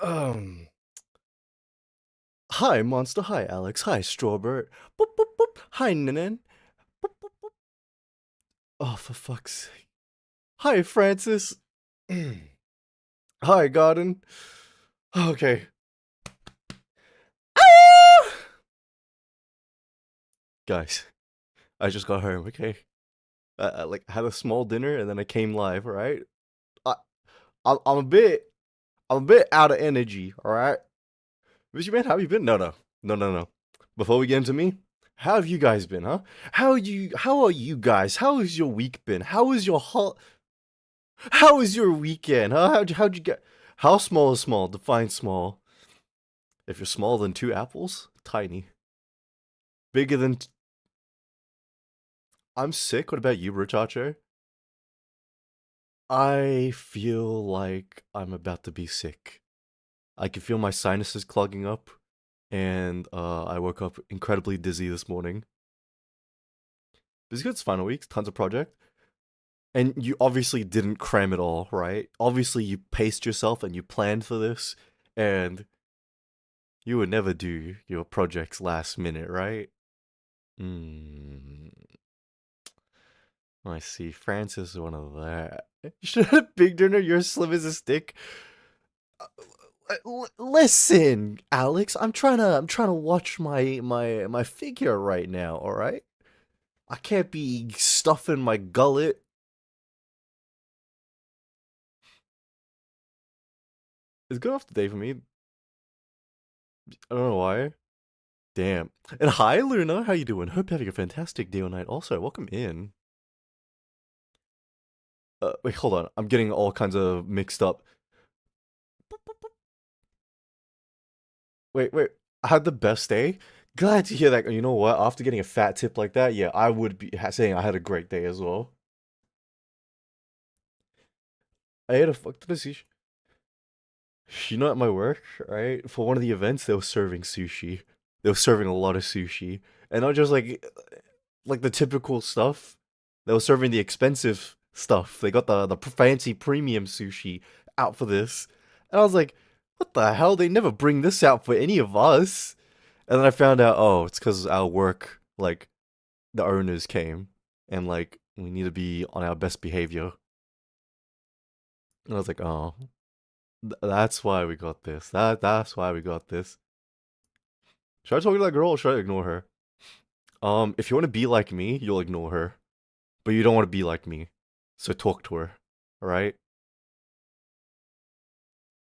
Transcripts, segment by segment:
um, Hi, Monster. Hi, Alex. Hi, Strawberry. Boop, boop, boop. Hi, Ninen. Boop, boop, boop. Oh, for fuck's sake. Hi, Francis. Hi, Garden. Okay. Ah! Guys, I just got home, okay? I like had a small dinner and then I came live, alright? I, I'm a bit out of energy, alright? Mr. Man, how have you been? No. Before we get into me, how have you guys been, huh? How are you guys? How has your week been? How was your weekend, huh? How'd you get, how small is small? Define small. If you're smaller than two apples, tiny. Bigger than, I'm sick. What about you, Bruchacho? I feel like I'm about to be sick. I can feel my sinuses clogging up, and I woke up incredibly dizzy this morning. This is good. It's final week, tons of project. And you obviously didn't cram it all, right? Obviously, you paced yourself and you planned for this, and you would never do your projects last minute, right? Hmm. I see. Francis is one of that. Big dinner, you're slim as a stick. Listen, Alex, I'm trying to watch my figure right now. All right, I can't be stuffing my gullet. It's good off the day for me. I don't know why. Damn. And hi, Luna. How you doing? Hope you're having a fantastic day or night. Also, welcome in. Wait, hold on. I'm getting all kinds of mixed up. Wait. I had the best day. Glad to hear that. You know what? After getting a fat tip like that, yeah, I would be saying I had a great day as well. I ate a fuck ton of sushi. You know, at my work, right? For one of the events, they were serving sushi. They were serving a lot of sushi, and not just like the typical stuff. They were serving the expensive stuff. They got the fancy premium sushi out for this, and I was like, "What the hell? They never bring this out for any of us." And then I found out, oh, it's because our work, like the owners came, and like we need to be on our best behavior. And I was like, oh, that's why we got this. That's why we got this. Should I talk to that girl or should I ignore her? If you want to be like me, you'll ignore her. But you don't want to be like me. So talk to her. Alright?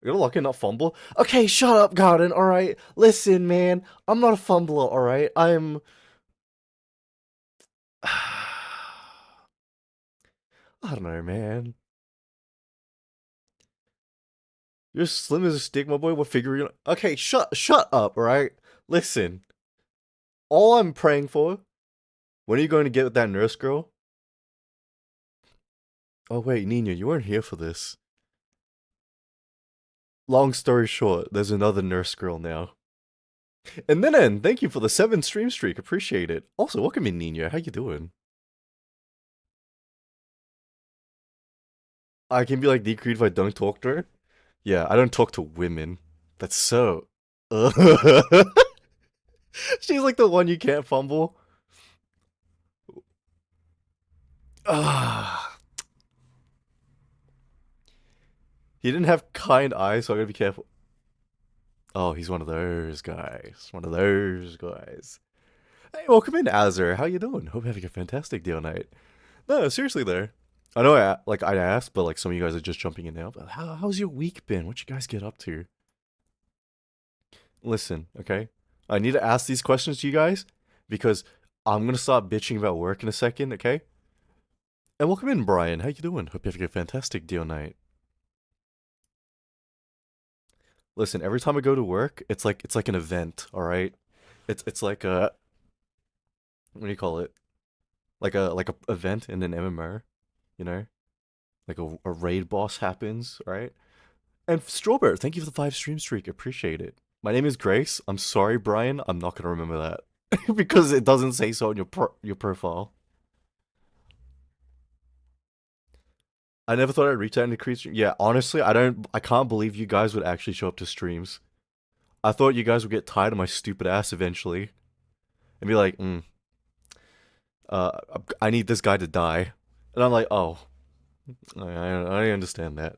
You're gonna lock in, not fumble? Okay, shut up, Garden, alright? Listen, man. I'm not a fumbler, alright? I'm. I don't know, man. You're slim as a stick, my boy. What figure you. Okay, shut up, alright? Listen. All I'm praying for. When are you going to get with that nurse girl? Oh, wait, Nina, you weren't here for this. Long story short, there's another nurse girl now. And then, thank you for the 7 stream streak. Appreciate it. Also, welcome in, Nina. How you doing? I can be like decreed if I don't talk to her. Yeah, I don't talk to women. That's so. She's like the one you can't fumble. Ah, he didn't have kind eyes, so I gotta be careful. Oh, he's one of those guys. One of those guys. Hey, welcome in, Azur. How you doing? Hope you're having a fantastic day night. No, seriously, there. I know, I asked, but like some of you guys are just jumping in now. But how's your week been? What you guys get up to? Listen, okay. I need to ask these questions to you guys because I'm gonna stop bitching about work in a second, okay? And welcome in, Brian. How you doing? Hope you're having a fantastic deal night. Listen, every time I go to work, it's like an event, all right? It's like a, what do you call it? Like a event in an MMO, you know? Like a raid boss happens, right? And Strawberry, thank you for the 5 stream streak. Appreciate it. My name is Grace. I'm sorry, Brian. I'm not gonna remember that because it doesn't say so on your profile. I never thought I'd reach that in the creature. Yeah, honestly, I can't believe you guys would actually show up to streams. I thought you guys would get tired of my stupid ass eventually and be like, uh, I need this guy to die. And I'm like, oh, I understand that.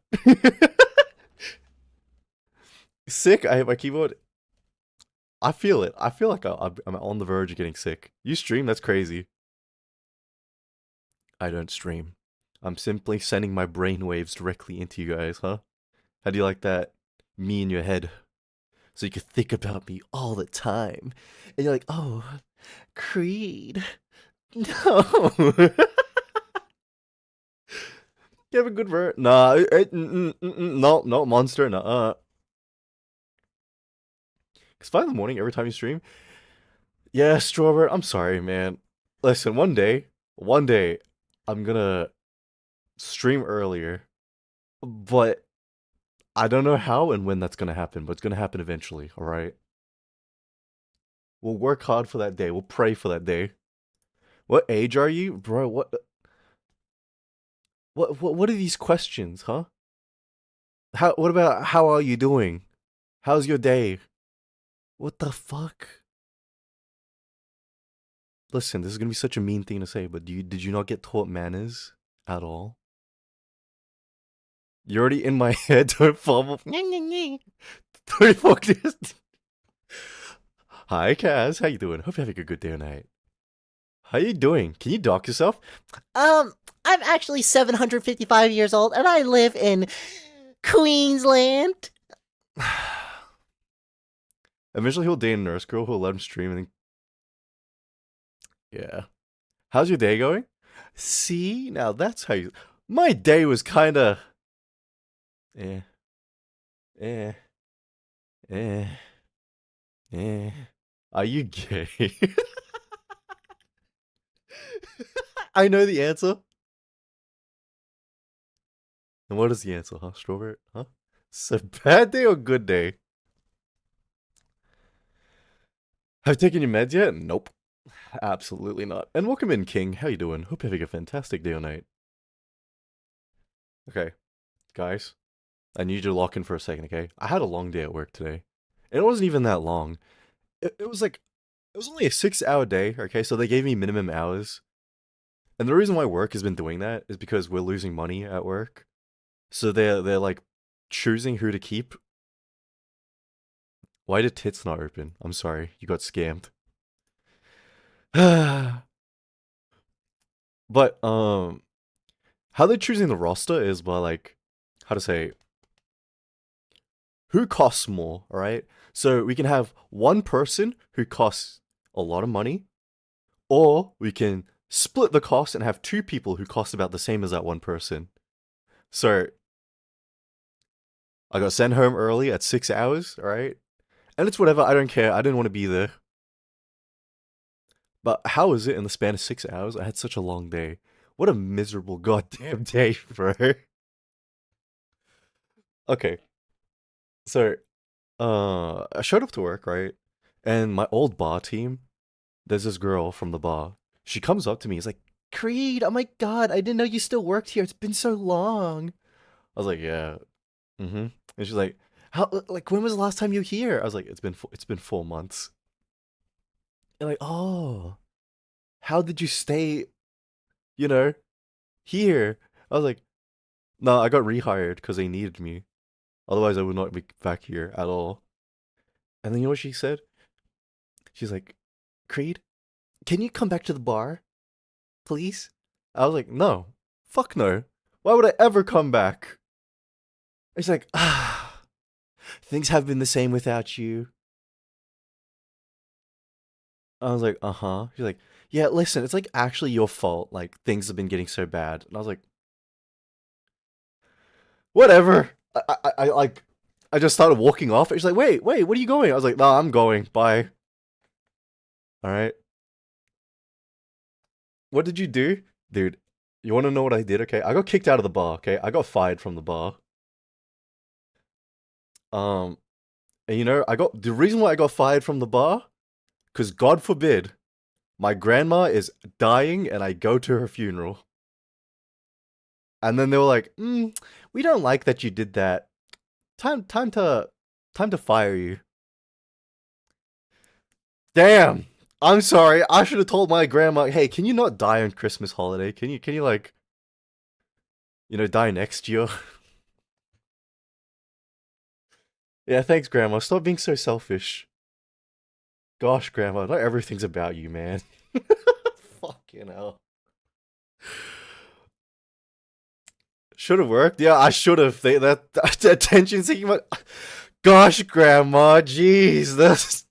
Sick. I hit my keyboard. I feel it. I feel like I'm on the verge of getting sick. You stream? That's crazy. I don't stream. I'm simply sending my brainwaves directly into you guys, huh? How do you like that? Me in your head. So you can think about me all the time. And you're like, oh, Creed. No. You have a good ver. Nah, no, no, monster, nah. It's 5 in the morning every time you stream. Yeah, Strawberry, I'm sorry, man. Listen, one day, I'm gonna stream earlier, but I don't know how and when that's gonna happen, but it's gonna happen eventually, alright? We'll work hard for that day. We'll pray for that day. What age are you? Bro, what are these questions, huh? What about how are you doing? How's your day? What the fuck? Listen, this is gonna be such a mean thing to say, but did you not get taught manners at all? You're already in my head. Don't fumble. Don't focus. Hi, Kaz. How you doing? Hope you're having a good day tonight. How you doing? Can you dock yourself? Um, I'm actually 755 years old and I live in Queensland. Eventually, he'll date a nurse girl who'll let him stream. And yeah. How's your day going? See, now that's how you. My day was kind of. Eh, eh, eh, eh. Are you gay? I know the answer. And what is the answer, huh? Strawberry? Huh? It's a bad day or good day? Have you taken your meds yet? Nope. Absolutely not. And welcome in, King. How you doing? Hope you're having a fantastic day or night. Okay, guys. I need you to lock in for a second, okay? I had a long day at work today. And it wasn't even that long. It was like, it was only a 6 hour day, okay? So they gave me minimum hours. And the reason why work has been doing that is because we're losing money at work. So they're like choosing who to keep. Why did tits not open? I'm sorry, you got scammed. But how they're choosing the roster is by like how to say who costs more, alright? So we can have one person who costs a lot of money, or we can split the cost and have two people who cost about the same as that one person. So I got sent home early at 6 hours, alright? And it's whatever, I don't care. I didn't want to be there. But how is it in the span of 6 hours? I had such a long day. What a miserable goddamn day, bro. Okay, so I showed up to work, right? And my old bar team, there's this girl from the bar. She comes up to me. He's like, Creed, oh my god, I didn't know you still worked here. It's been so long. I was like, yeah. Mm-hmm. And she's like, how? Like, when was the last time you were here? I was like, it's been 4 months. And like, oh, how did you stay? You know, here. I was like, no, I got rehired because they needed me. Otherwise, I would not be back here at all. And then you know what she said? She's like, Creed, can you come back to the bar, please? I was like, no, fuck no. Why would I ever come back? And she's like, things have been the same without you. I was like, uh-huh. She's like, yeah, listen, it's like actually your fault. Like things have been getting so bad. And I was like, whatever. I like, I just started walking off. She's like, wait, what are you going? I was like, no, I'm going. Bye. All right. What did you do? Dude, you want to know what I did? Okay. I got kicked out of the bar. Okay. I got fired from the bar. Um, and you know, the reason why I got fired from the bar, because God forbid, my grandma is dying and I go to her funeral. And then they were like, we don't like that you did that. Time, time to fire you. Damn. I'm sorry. I should have told my grandma, hey, can you not die on Christmas holiday? Can you like, die next year? Yeah, thanks, grandma. Stop being so selfish. Gosh, grandma, not everything's about you, man. Fucking hell. Should have worked. Yeah, I should have. That attention seeking. Gosh, grandma, jeez, that's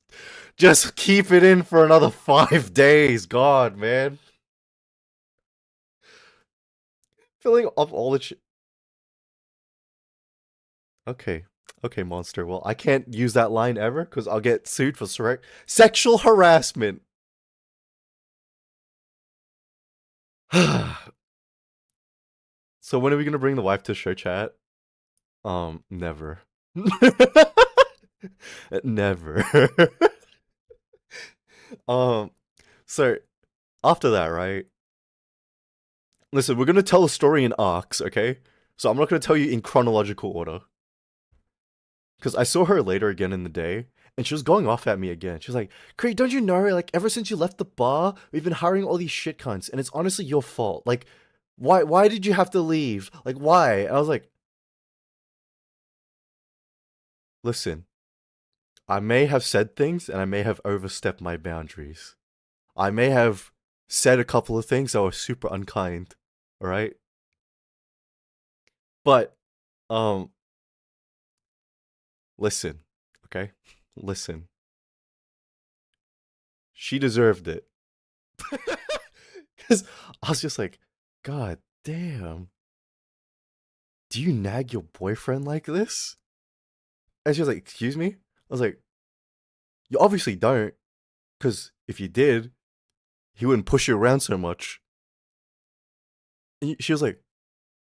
just keep it in for another 5 days. God, man, filling up all the. Okay, okay, monster. Well, I can't use that line ever because I'll get sued for sexual harassment. So when are we gonna bring the wife to show chat? Never. Never. um, so after that, right? Listen, we're gonna tell a story in arcs, okay? So I'm not gonna tell you in chronological order. Because I saw her later again in the day, and she was going off at me again. She was like, Creed, don't you know, like, ever since you left the bar, we've been hiring all these shit cunts, and it's honestly your fault. Like, why did you have to leave? Like, why? And I was like, listen, I may have said things, and I may have overstepped my boundaries. I may have said a couple of things that were super unkind, alright? But, um, listen, okay? Listen. She deserved it. Because I was just like, God damn. Do you nag your boyfriend like this? And she was like, excuse me? I was like, you obviously don't. Because if you did, he wouldn't push you around so much. And she was like,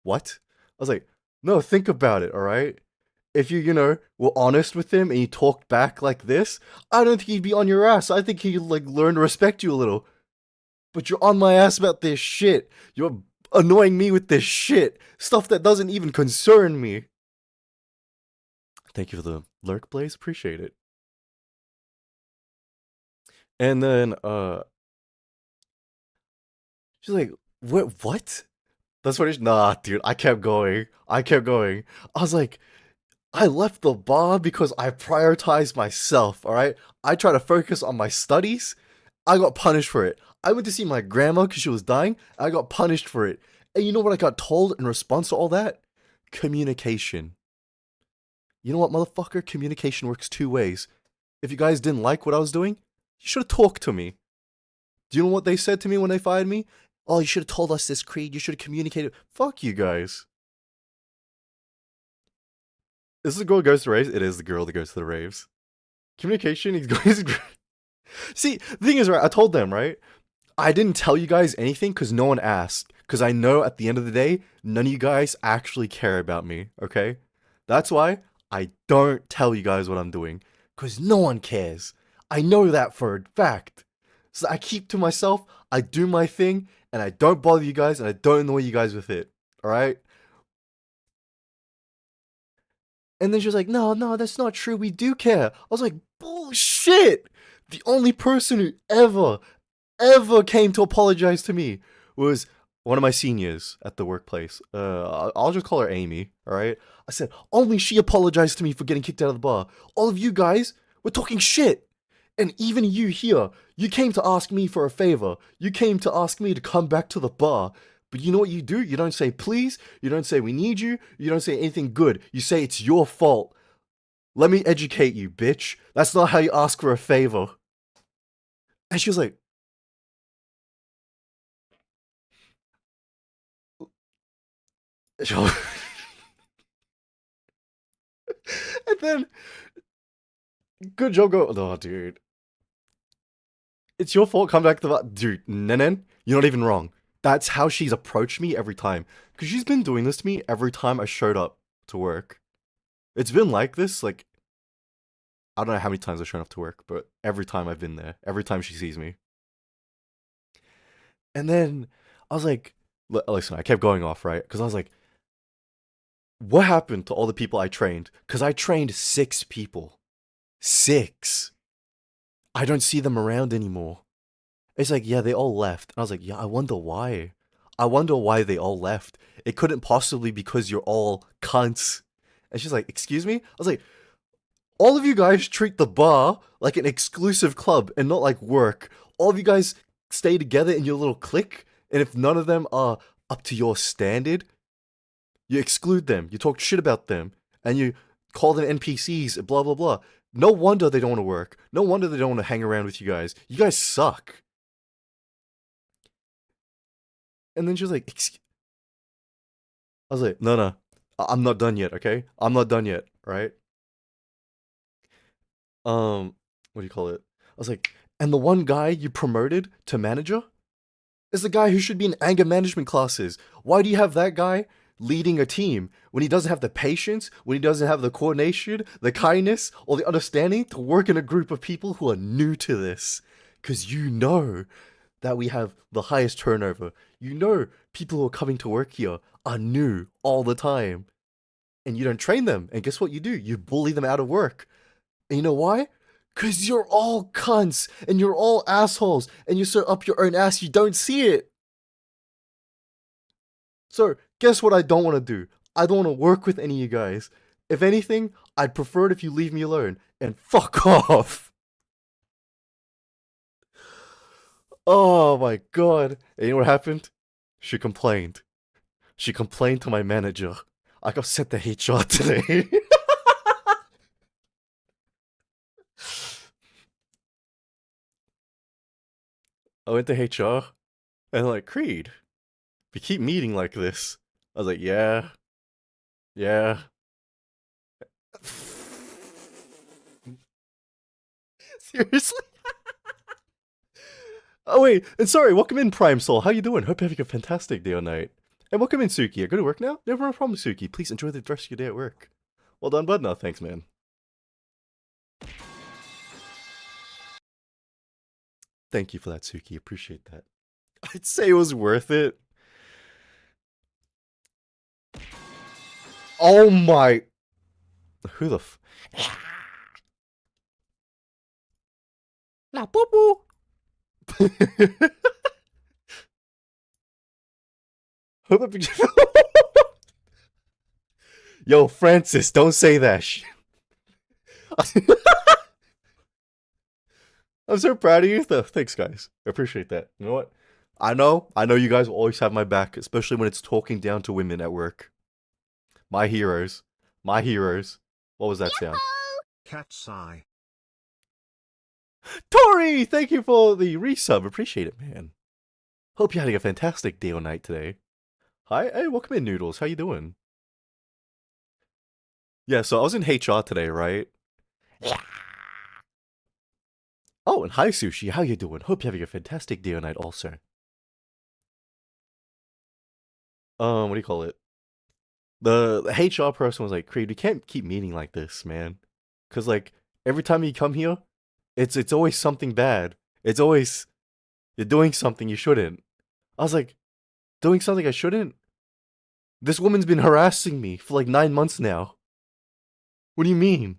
what? I was like, no, think about it, alright? If you were honest with him and you talked back like this, I don't think he'd be on your ass. I think he'd, like, learn to respect you a little. But you're on my ass about this shit. You're annoying me with this shit. Stuff that doesn't even concern me. Thank you for the lurk, Blaze. Appreciate it. And then she's like, what? That's what nah, dude, I kept going. I kept going. I was like, I left the bar because I prioritized myself, alright? I try to focus on my studies. I got punished for it. I went to see my grandma because she was dying. I got punished for it. And you know what I got told in response to all that? Communication. You know what, motherfucker? Communication works two ways. If you guys didn't like what I was doing, you should have talked to me. Do you know what they said to me when they fired me? Oh, you should have told us this, Creed. You should have communicated. Fuck you guys. Is this the girl who goes to raves? It is the girl that goes to the raves. Communication, he's going. See, the thing is, right? I told them, right? I didn't tell you guys anything because no one asked. Because I know at the end of the day, none of you guys actually care about me, okay? That's why I don't tell you guys what I'm doing. Because no one cares. I know that for a fact. So I keep to myself, I do my thing, and I don't bother you guys, and I don't annoy you guys with it, alright? And then she was like, no, that's not true. We do care. I was like, bullshit. The only person who ever came to apologize to me was one of my seniors at the workplace. I'll just call her Amy, alright? I said, only she apologized to me for getting kicked out of the bar. All of you guys were talking shit. And even you here, you came to ask me for a favor. You came to ask me to come back to the bar. But you know what you do? You don't say please. You don't say we need you. You don't say anything good. You say it's your fault. Let me educate you, bitch. That's not how you ask for a favor. And she was like, and then, good job, go. Oh, dude. It's your fault. Come back to that. Dude, Nenen, you're not even wrong. That's how she's approached me every time. Because she's been doing this to me every time I showed up to work. It's been like this, like, I don't know how many times I've shown up to work, but every time I've been there, every time she sees me. And then I was like, listen, I kept going off, right? Because I was like, what happened to all the people I trained? Because I trained 6 people. 6. I don't see them around anymore. It's like, yeah, they all left. And I was like, yeah, I wonder why. I wonder why they all left. It couldn't possibly because you're all cunts. And she's like, excuse me? I was like, all of you guys treat the bar like an exclusive club and not like work. All of you guys stay together in your little clique, and if none of them are up to your standard, you exclude them. You talk shit about them, and you call them NPCs, blah, blah, blah. No wonder they don't want to work. No wonder they don't want to hang around with you guys. You guys suck. And then she was like, I was like, no, no, I'm not done yet, okay? I'm not done yet, right? What do you call it? I was like, and the one guy you promoted to manager is the guy who should be in anger management classes. Why do you have that guy leading a team when he doesn't have the patience, when he doesn't have the coordination, the kindness, or the understanding to work in a group of people who are new to this? Because you know that we have the highest turnover. You know people who are coming to work here are new all the time. And you don't train them. And guess what you do? You bully them out of work. And you know why? Because you're all cunts and you're all assholes and you're so up your own ass you don't see it. So, guess what I don't want to do? I don't want to work with any of you guys. If anything, I'd prefer it if you leave me alone and fuck off. Oh my god. And you know what happened? She complained. She complained to my manager. I got sent to HR today. I went to HR and like, Creed, we keep meeting like this. I was like, yeah, yeah. Seriously? Oh wait, and sorry, welcome in Prime Soul. How you doing? Hope you're having a fantastic day or night. And welcome in Suki. You're good to work now? Never a problem, Suki. Please enjoy the rest of your day at work. Well done, bud. No, thanks, man. Thank you for that, Suki. Appreciate that. I'd say it was worth it. Oh my. Who the f. La boo boo. Yo, Francis, don't say that shit. I'm so proud of you, though. Thanks, guys. I appreciate that. You know what? I know you guys will always have my back, especially when it's talking down to women at work. My heroes. My heroes. What was that sound? Cat's eye. Tori, thank you for the resub. Appreciate it, man. Hope you're having a fantastic day or night today. Hi, hey, welcome in, Noodles. How you doing? Yeah, so I was in HR today, right? Oh, and hi, Sushi. How you doing? Hope you're having a fantastic day or night also. What do you call it? The HR person was like, Creed, we can't keep meeting like this, man. Cause like every time you come here, it's always something bad. It's always you're doing something you shouldn't. I was like, doing something I shouldn't? This woman's been harassing me for like 9 months now. What do you mean?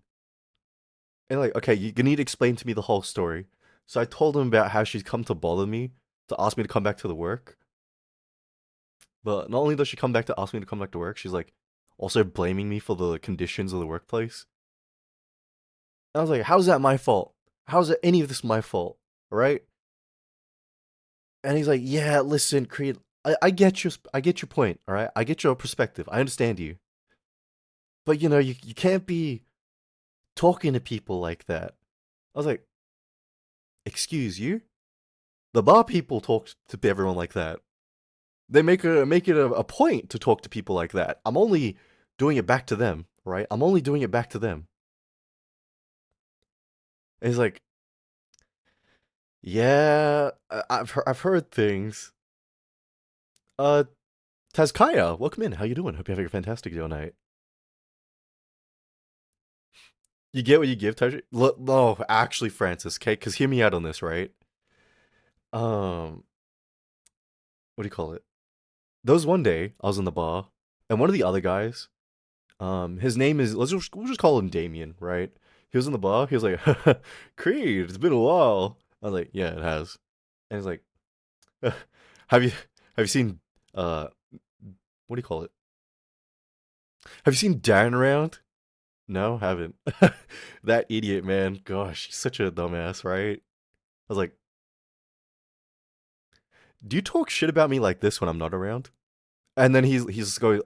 And like, okay, you need to explain to me the whole story. So I told him about how she's come to bother me, to ask me to come back to the work. But not only does she come back to ask me to come back to work, she's like also blaming me for the conditions of the workplace. And I was like, how's that my fault? How's that any of this my fault? Right? And he's like, yeah, listen, Creed, I get your point, all right? I get your perspective. I understand you. But you know, you can't be talking to people like that. I was like, excuse you? The bar people talk to everyone like that. They make it a point to talk to people like that. I'm only doing it back to them, right? I'm only doing it back to them. And he's like, yeah, I've heard things. Uh, Tazkaya, welcome in. How you doing? Hope you're having a fantastic day tonight. You get what you give, Taji? No, actually, Francis, okay? Because hear me out on this, right? What do you call it? there was one day I was in the bar, and one of the other guys, his name is we'll just call him Damien, right? He was in the bar. He was like, "Creed, it's been a while." I was like, "Yeah, it has." And he's like, "Have you have you seen what do you call it? Have you seen Darren around?" No, haven't. That idiot, man. Gosh, he's such a dumbass, right? I was like, "Do you talk shit about me like this when I'm not around?" And then he's just going,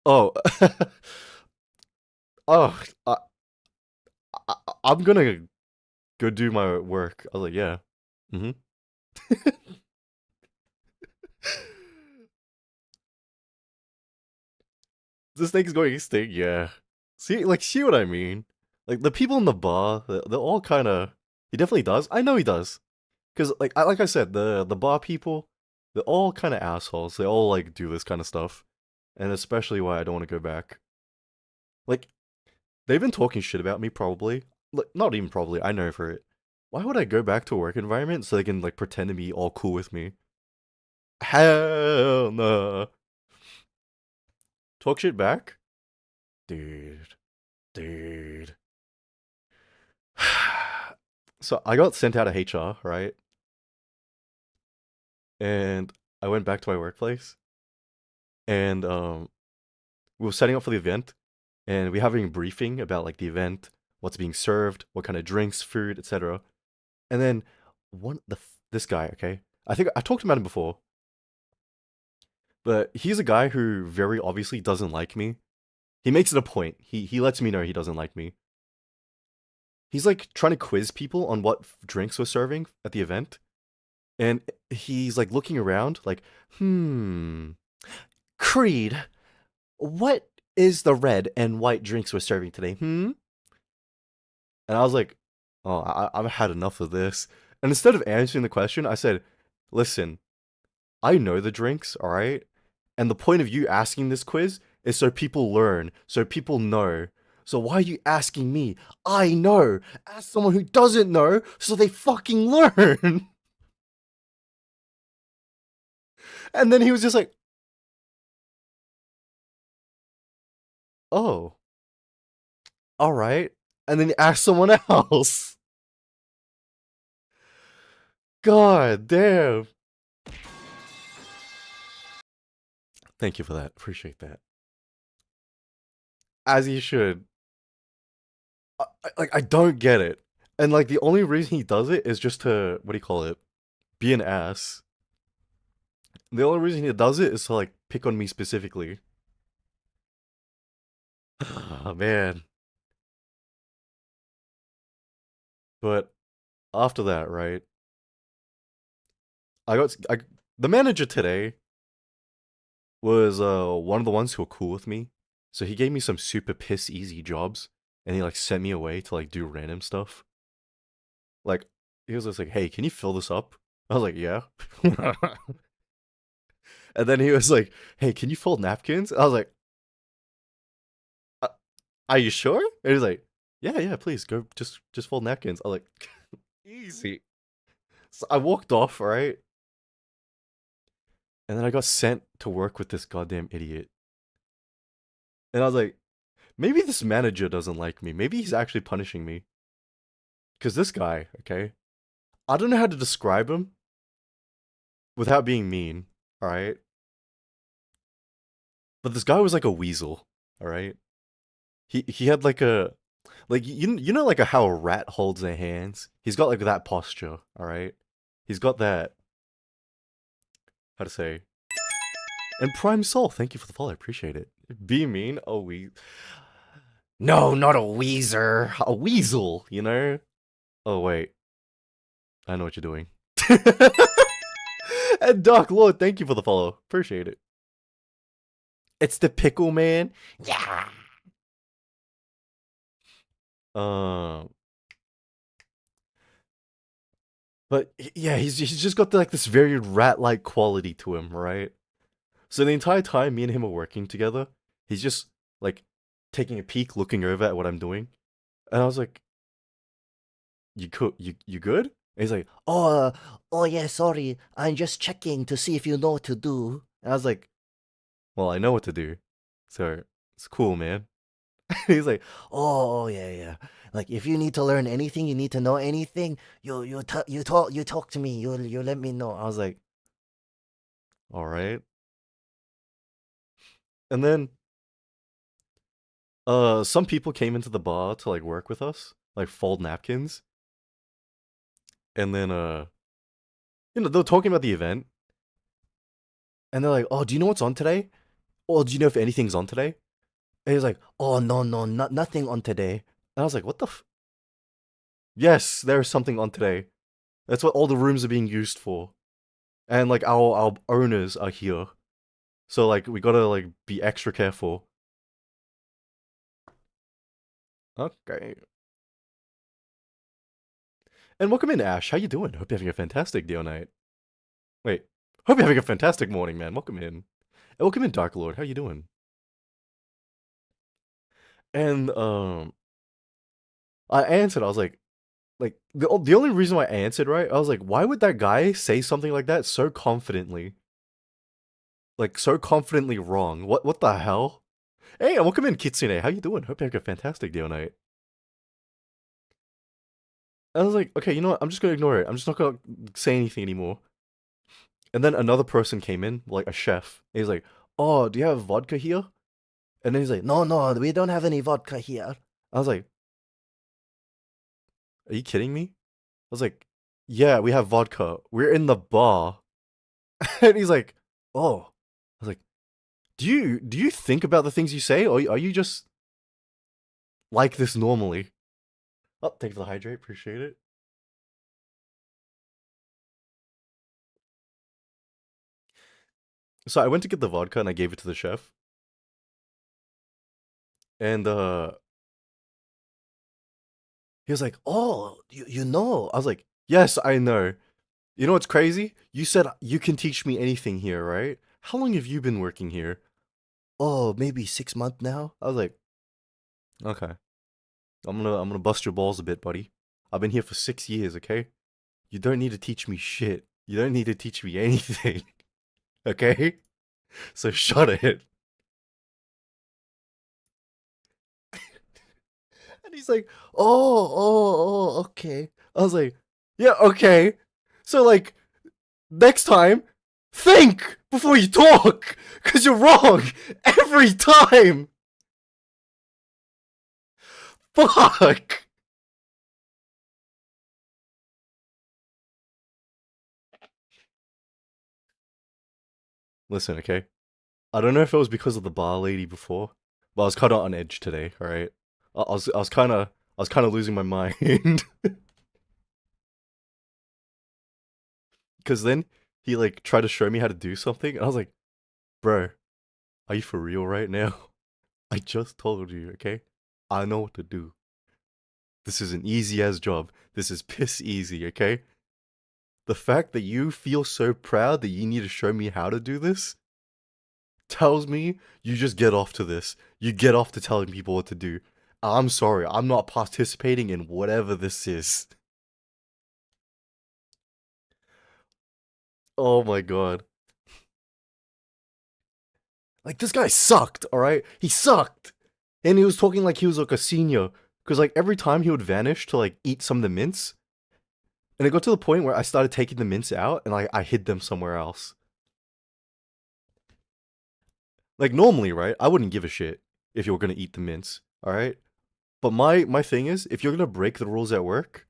"Oh, oh, I'm gonna go do my work." I was like, "Yeah, mm-hmm." This thing's going extinct. Yeah. See what I mean? Like the people in the bar, they're all kind of. He definitely does. I know he does. Cause like I said, the bar people, they're all kind of assholes. They all like do this kind of stuff, and especially why I don't want to go back. Like they've been talking shit about me probably. Like not even probably. I know for it. Why would I go back to a work environment so they can like pretend to be all cool with me? Hell no. Talk shit back, dude. Dude. So I got sent out of HR, right? And I went back to my workplace, and we were setting up for the event, and we having a briefing about like the event, what's being served, what kind of drinks, food, etc. And then this guy, okay, I think I talked about him before, but he's a guy who very obviously doesn't like me. He makes it a point. He lets me know he doesn't like me. He's like trying to quiz people on what drinks we're serving at the event, and he's like looking around, like, Creed, what is the red and white drinks we're serving today? Hmm? And I was like, oh, I've had enough of this. And instead of answering the question, I said, listen, I know the drinks, all right? And the point of you asking this quiz is so people learn, so people know. So why are you asking me? I know. Ask someone who doesn't know so they fucking learn. And then he was just like, oh, all right. And then he asked someone else. God damn. Thank you for that. Appreciate that. As you should. Like I don't get it. And like the only reason he does it is just to what do you call it? Be an ass. The only reason he does it is to like pick on me specifically. Oh man. But after that, right? I the manager today was one of the ones who were cool with me. So he gave me some super piss easy jobs and he like sent me away to like do random stuff. Like he was just like, "Hey, can you fill this up?" I was like, "Yeah." And then he was like, "Hey, can you fold napkins?" I was like, "Are you sure?" And he's like, "Yeah, yeah, please go, just fold napkins." I was like, "Easy." So I walked off, right, and then I got sent to work with this goddamn idiot. And I was like, maybe this manager doesn't like me. Maybe he's actually punishing me. Cause this guy, okay, I don't know how to describe him without being mean. All right, but this guy was like a weasel. All right, he had like a like you know like how a rat holds their hands. He's got like that posture. All right, he's got that how to say. And Prime Soul, thank you for the follow. I appreciate it. Be mean, a we. No, not a Weezer, a weasel. You know. Oh wait, I know what you're doing. And Doc Lord, thank you for the follow. Appreciate it. It's the pickle man. Yeah. Um, but yeah, he's just got like this very rat-like quality to him, right? So the entire time me and him are working together, he's just like taking a peek, looking over at what I'm doing, and I was like, you good?" And he's like, Oh, oh yeah, sorry. I'm just checking to see if you know what to do. And I was like, well, I know what to do. So it's cool, man. He's like, oh yeah, yeah. Like if you need to learn anything, you need to know anything, you talk to me. You let me know. I was like, all right. And then some people came into the bar to like work with us, like fold napkins. And then they're talking about the event, and they're like, "Oh, do you know what's on today? Or do you know if anything's on today?" And he's like, "Oh, no, no, nothing on today." And I was like, "What the Yes, there's something on today. That's what all the rooms are being used for. And like our owners are here. So like we gotta like be extra careful." Okay. And welcome in, Ash. How you doing? Hope you're having a fantastic day or night. Wait. Hope you're having a fantastic morning, man. Welcome in. And welcome in, Dark Lord. How you doing? And I answered, I was like the only reason why I answered right, I was like, why would that guy say something like that so confidently? Like so confidently wrong. What the hell? Hey, and welcome in, Kitsune. How you doing? Hope you have a fantastic day or night. I was like, okay, you know what? I'm just gonna ignore it. I'm just not gonna say anything anymore. And then another person came in, like a chef. And he's like, oh, do you have vodka here? And then he's like, no, no, we don't have any vodka here. I was like, are you kidding me? I was like, yeah, we have vodka. We're in the bar. And he's like, oh. I was like, do you think about the things you say, or are you just like this normally? Oh, thank you for the hydrate. Appreciate it. So I went to get the vodka and I gave it to the chef. And he was like, "Oh, you know?" I was like, "Yes, I know." You know what's crazy? You said you can teach me anything here, right? How long have you been working here? Oh, maybe 6 months now. I was like, "Okay, I'm gonna bust your balls a bit, buddy. I've been here for 6 years, okay? You don't need to teach me shit. You don't need to teach me anything, okay? So shut it." And he's like, okay. I was like, yeah, okay. So like next time, think before you talk, cause you're wrong every time. Fuck. Listen, okay. I don't know if it was because of the bar lady before, but I was kind of on edge today. All right. I was kind of losing my mind. Cause then he like tried to show me how to do something, and I was like, bro, are you for real right now? I just told you, okay? I know what to do. This is an easy as job. This is piss easy, okay? The fact that you feel so proud that you need to show me how to do this tells me you just get off to this. You get off to telling people what to do. I'm sorry, I'm not participating in whatever this is. Oh my god. Like, this guy sucked, alright? He sucked! And he was talking like he was like a senior. Because, like, every time he would vanish to, like, eat some of the mints, and it got to the point where I started taking the mints out and, like, I hid them somewhere else. Like, normally, right, I wouldn't give a shit if you were gonna eat the mints, alright? But my thing is, if you're gonna break the rules at work,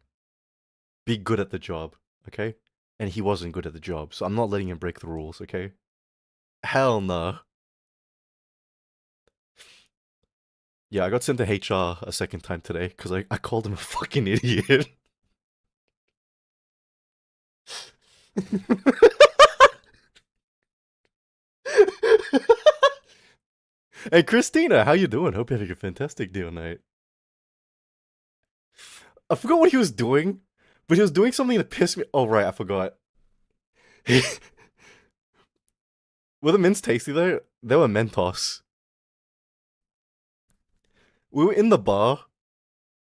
be good at the job, okay? And he wasn't good at the job, so I'm not letting him break the rules, okay? Hell nah. Yeah, I got sent to HR a second time today because I called him a fucking idiot. Hey, Christina, how you doing? Hope you're having a fantastic day tonight. I forgot what he was doing, but he was doing something that pissed me. Oh right, I forgot. Were the mints tasty though? They were Mentos. We were in the bar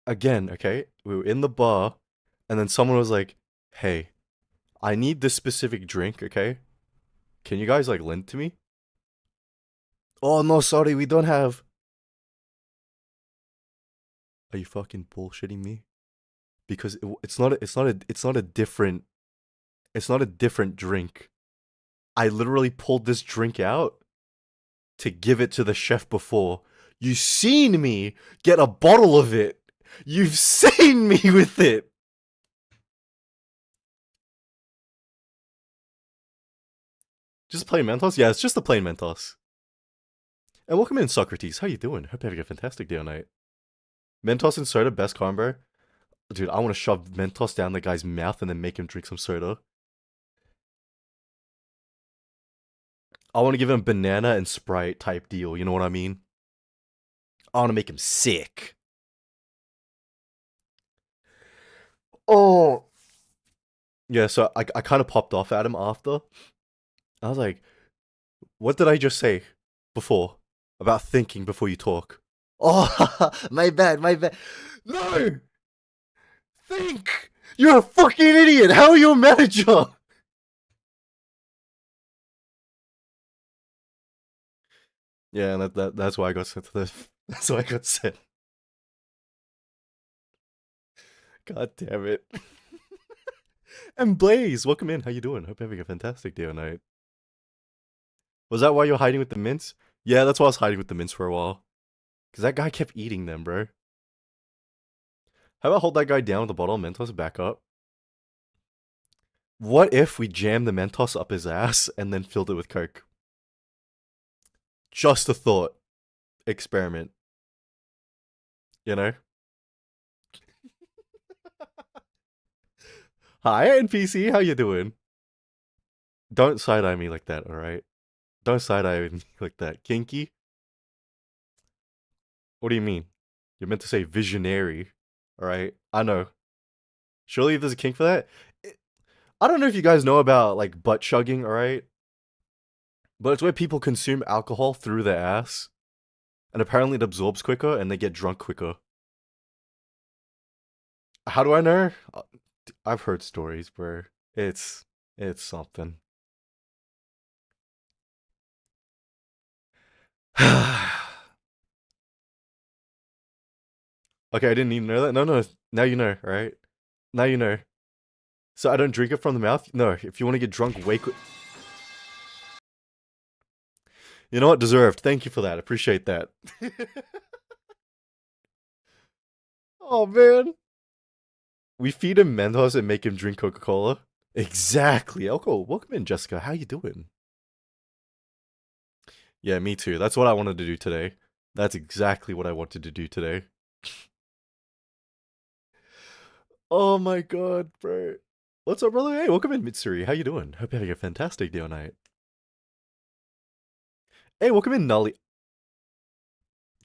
again, okay? We were in the bar, and then someone was like, "Hey, I need this specific drink, okay? Can you guys like lend to me?" Oh no, sorry, we don't have. Are you fucking bullshitting me? Because it's not a different drink. I literally pulled this drink out to give it to the chef before. You seen me get a bottle of it. You've seen me with it. Just plain Mentos? Yeah, it's just the plain Mentos. And welcome in, Socrates. How you doing? Hope you're having a fantastic day or night. Mentos and soda, best combo. Dude, I want to shove Mentos down the guy's mouth and then make him drink some soda. I want to give him banana and Sprite type deal. You know what I mean? I want to make him sick. Oh. Yeah, so I kind of popped off at him after. I was like, what did I just say before about thinking before you talk? Oh, my bad, my bad. No! Think! You're a fucking idiot! How are you a manager? Yeah, and that's why I got sent to this. That's why I got sent. God damn it. And Blaze, welcome in. How you doing? Hope you're having a fantastic day or night. Was that why you were hiding with the mints? Yeah, that's why I was hiding with the mints for a while. Because that guy kept eating them, bro. How about hold that guy down with a bottle of Mentos back up? What if we jammed the Mentos up his ass and then filled it with Coke? Just a thought. Experiment. You know? Hi, NPC. How you doing? Don't side-eye me like that, alright? Don't side-eye me like that. Kinky? What do you mean? You're meant to say visionary. Alright? I know. Surely there's a kink for that? I don't know if you guys know about, like, butt chugging, alright? But it's where people consume alcohol through their ass. And apparently it absorbs quicker and they get drunk quicker. How do I know? I've heard stories, bro. It's something. Okay, I didn't even know that. No, no, now you know, right? Now you know. So I don't drink it from the mouth? No, if you want to get drunk, way quick. You know what? Deserved. Thank you for that. Appreciate that. Oh, man. We feed him Mentos and make him drink Coca-Cola. Exactly. Alcohol. Welcome in, Jessica. How you doing? Yeah, me too. That's what I wanted to do today. That's exactly what I wanted to do today. Oh my god, bro. What's up, brother? Hey, welcome in, Mitsuri. How you doing? Hope you're having a fantastic day or night. Hey, welcome in, Nolly.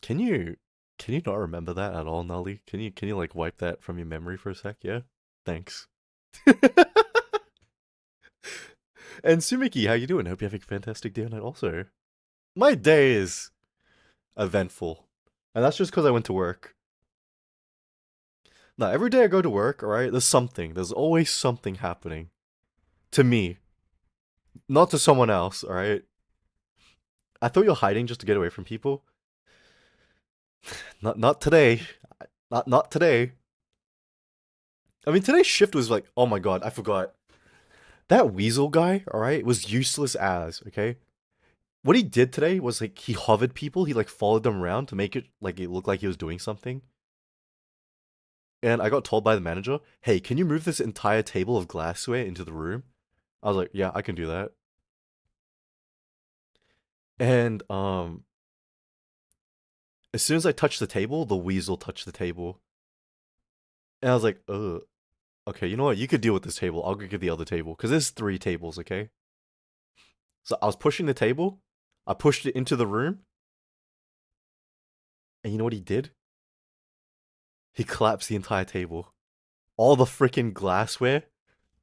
Can you not remember that at all, Nolly? Can you like wipe that from your memory for a sec? Yeah? Thanks. And Sumiki, how you doing? Hope you're having a fantastic day or night also. My day is eventful. And that's just because I went to work. Now, every day I go to work, alright, there's something. There's always something happening. To me. Not to someone else, alright? I thought you're hiding just to get away from people. Not today. Not today. I mean, today's shift was like, oh my god, I forgot. That weasel guy, alright, was useless as, okay? What he did today was like he hovered people, he like followed them around to make it like it looked like he was doing something. And I got told by the manager, hey, can you move this entire table of glassware into the room? I was like, yeah, I can do that. And as soon as I touched the table, the weasel touched the table. And I was like, okay, you know what? You could deal with this table. I'll go get the other table. Because there's 3 tables, okay? So I was pushing the table. I pushed it into the room. And you know what he did? He collapsed the entire table. All the freaking glassware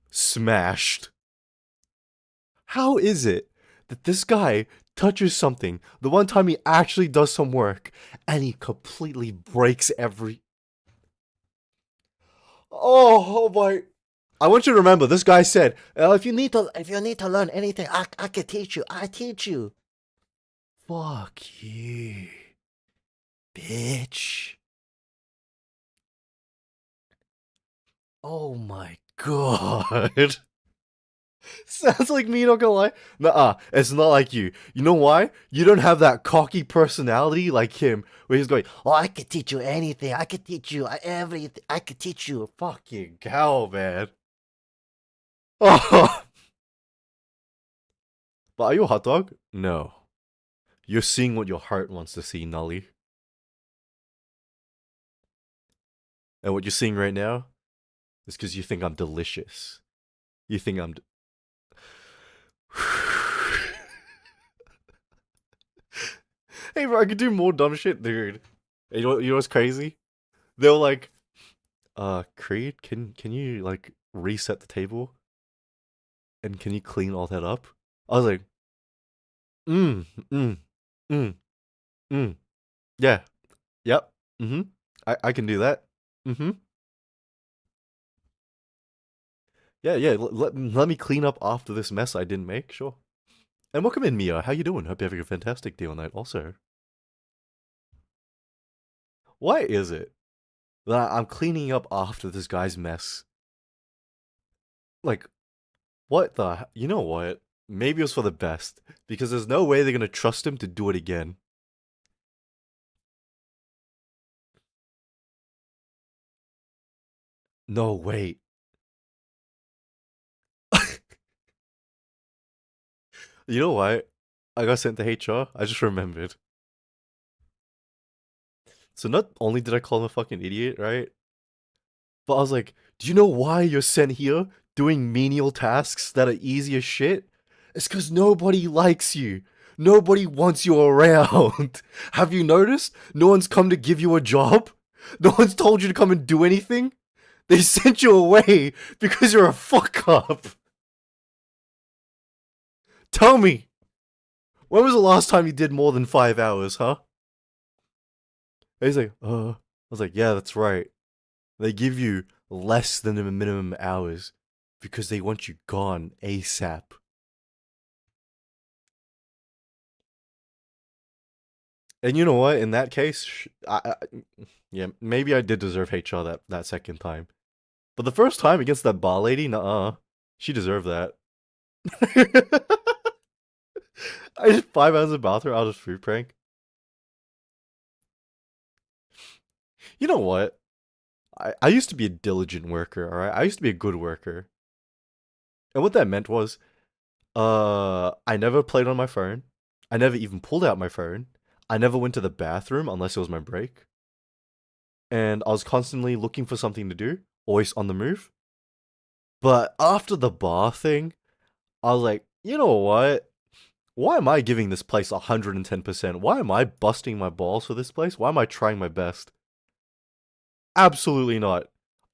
smashed. How is it that this guy touches something the one time he actually does some work and he completely breaks every. Oh my. I want you to remember this guy said, If you need to learn anything, I can teach you. I teach you. Fuck you, bitch. Oh my god. Sounds like me, not gonna lie. Nuh-uh, it's not like you. You know why? You don't have that cocky personality like him, where he's going, "Oh, I could teach you anything. I could teach you everything. I could teach you." Fucking cow, man. Oh, but are you a hot dog? No. You're seeing what your heart wants to see, Nully. And what you're seeing right now is because you think I'm delicious. You think I'm. Hey, bro, I could do more dumb shit, dude. You know what's crazy? They were like, Creed, can you like reset the table and can you clean all that up? I was like, mm, mm, mm, mm, yeah, yep, mm-hmm. I can do that. Mm-hmm. Yeah, yeah. Let me clean up after this mess I didn't make. Sure. And welcome in, Mia. How you doing? Hope you're having a fantastic day on night. Also, why is it that I'm cleaning up after this guy's mess? Like, what the? You know what? Maybe it was for the best because there's no way they're gonna trust him to do it again. No, wait. You know what? I got sent to HR. I just remembered. So not only did I call him a fucking idiot, right? But I was like, do you know why you're sent here doing menial tasks that are easy as shit? It's because nobody likes you. Nobody wants you around. Have you noticed? No one's come to give you a job. No one's told you to come and do anything. They sent you away because you're a fuck up. Tell me, when was the last time you did more than 5 hours, huh? And he's like, I was like, yeah, that's right. They give you less than the minimum hours because they want you gone ASAP. And you know what? In that case, yeah, maybe I did deserve HR that second time. But the first time against that bar lady, nuh-uh. She deserved that. I did 5 hours of bathroom out of food prank. You know what? I used to be a diligent worker, alright? I used to be a good worker. And what that meant was, I never played on my phone. I never even pulled out my phone. I never went to the bathroom unless it was my break. And I was constantly looking for something to do, always on the move. But after the bar thing, I was like, you know what? Why am I giving this place 110%? Why am I busting my balls for this place? Why am I trying my best? Absolutely not.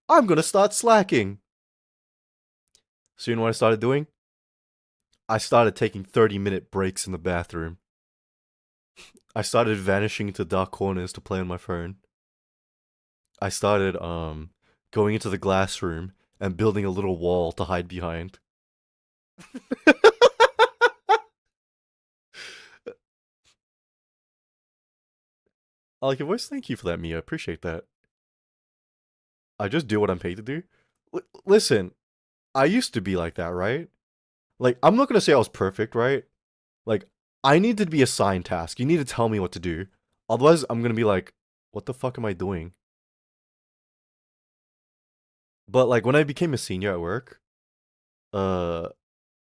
I'm gonna start slacking. So you know what I started doing? I started taking 30-minute breaks in the bathroom. I started vanishing into dark corners to play on my phone. I started going into the glass room and building a little wall to hide behind. I like your voice. Thank you for that, Mia. Appreciate that. I just do what I'm paid to do. Listen, I used to be like that, right? Like, I'm not gonna say I was perfect, right? Like, I need to be assigned tasks. You need to tell me what to do. Otherwise, I'm gonna be like, what the fuck am I doing? But like when I became a senior at work, uh,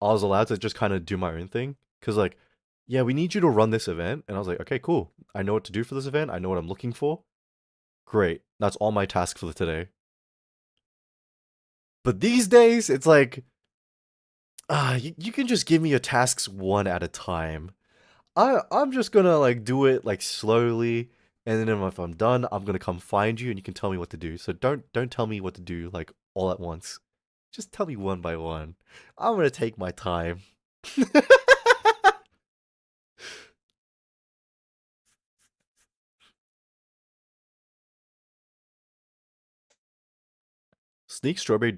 I was allowed to just kind of do my own thing. Cause like, yeah, we need you to run this event, and I was like, okay, cool. I know what to do for this event. I know what I'm looking for. Great. That's all my task for today. But these days, it's like, you can just give me your tasks one at a time. I'm just gonna like do it like slowly, and then if I'm done, I'm gonna come find you, and you can tell me what to do. So don't tell me what to do like all at once. Just tell me one by one. I'm gonna take my time. Sneak strawberry.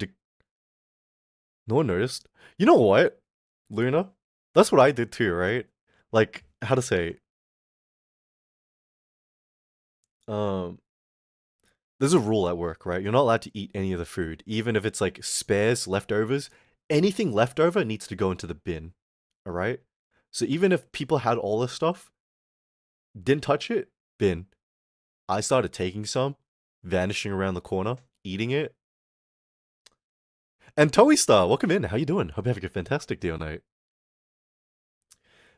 No one noticed. You know what, Luna? That's what I did too, right? Like how to say? Um, there's a rule at work, right? You're not allowed to eat any of the food, even if it's like spares, leftovers. Anything leftover needs to go into the bin. All right. So even if people had all this stuff, didn't touch it, bin. I started taking some, vanishing around the corner, eating it. And Toey Star, welcome in. How you doing? Hope you're having a fantastic day tonight.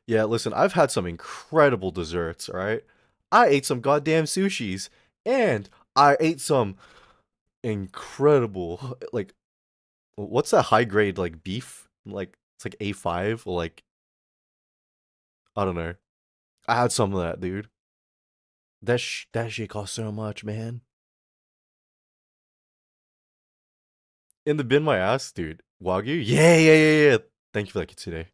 Yeah, listen, I've had some incredible desserts, alright? I ate some goddamn sushis, and I ate some incredible, like, what's that high grade, like, beef? Like, it's like A5, or like, I don't know. I had some of that, dude. That shit cost so much, man. In the bin my ass, dude. Wagyu? Yeah, yeah, yeah, yeah. Thank you for that kid today.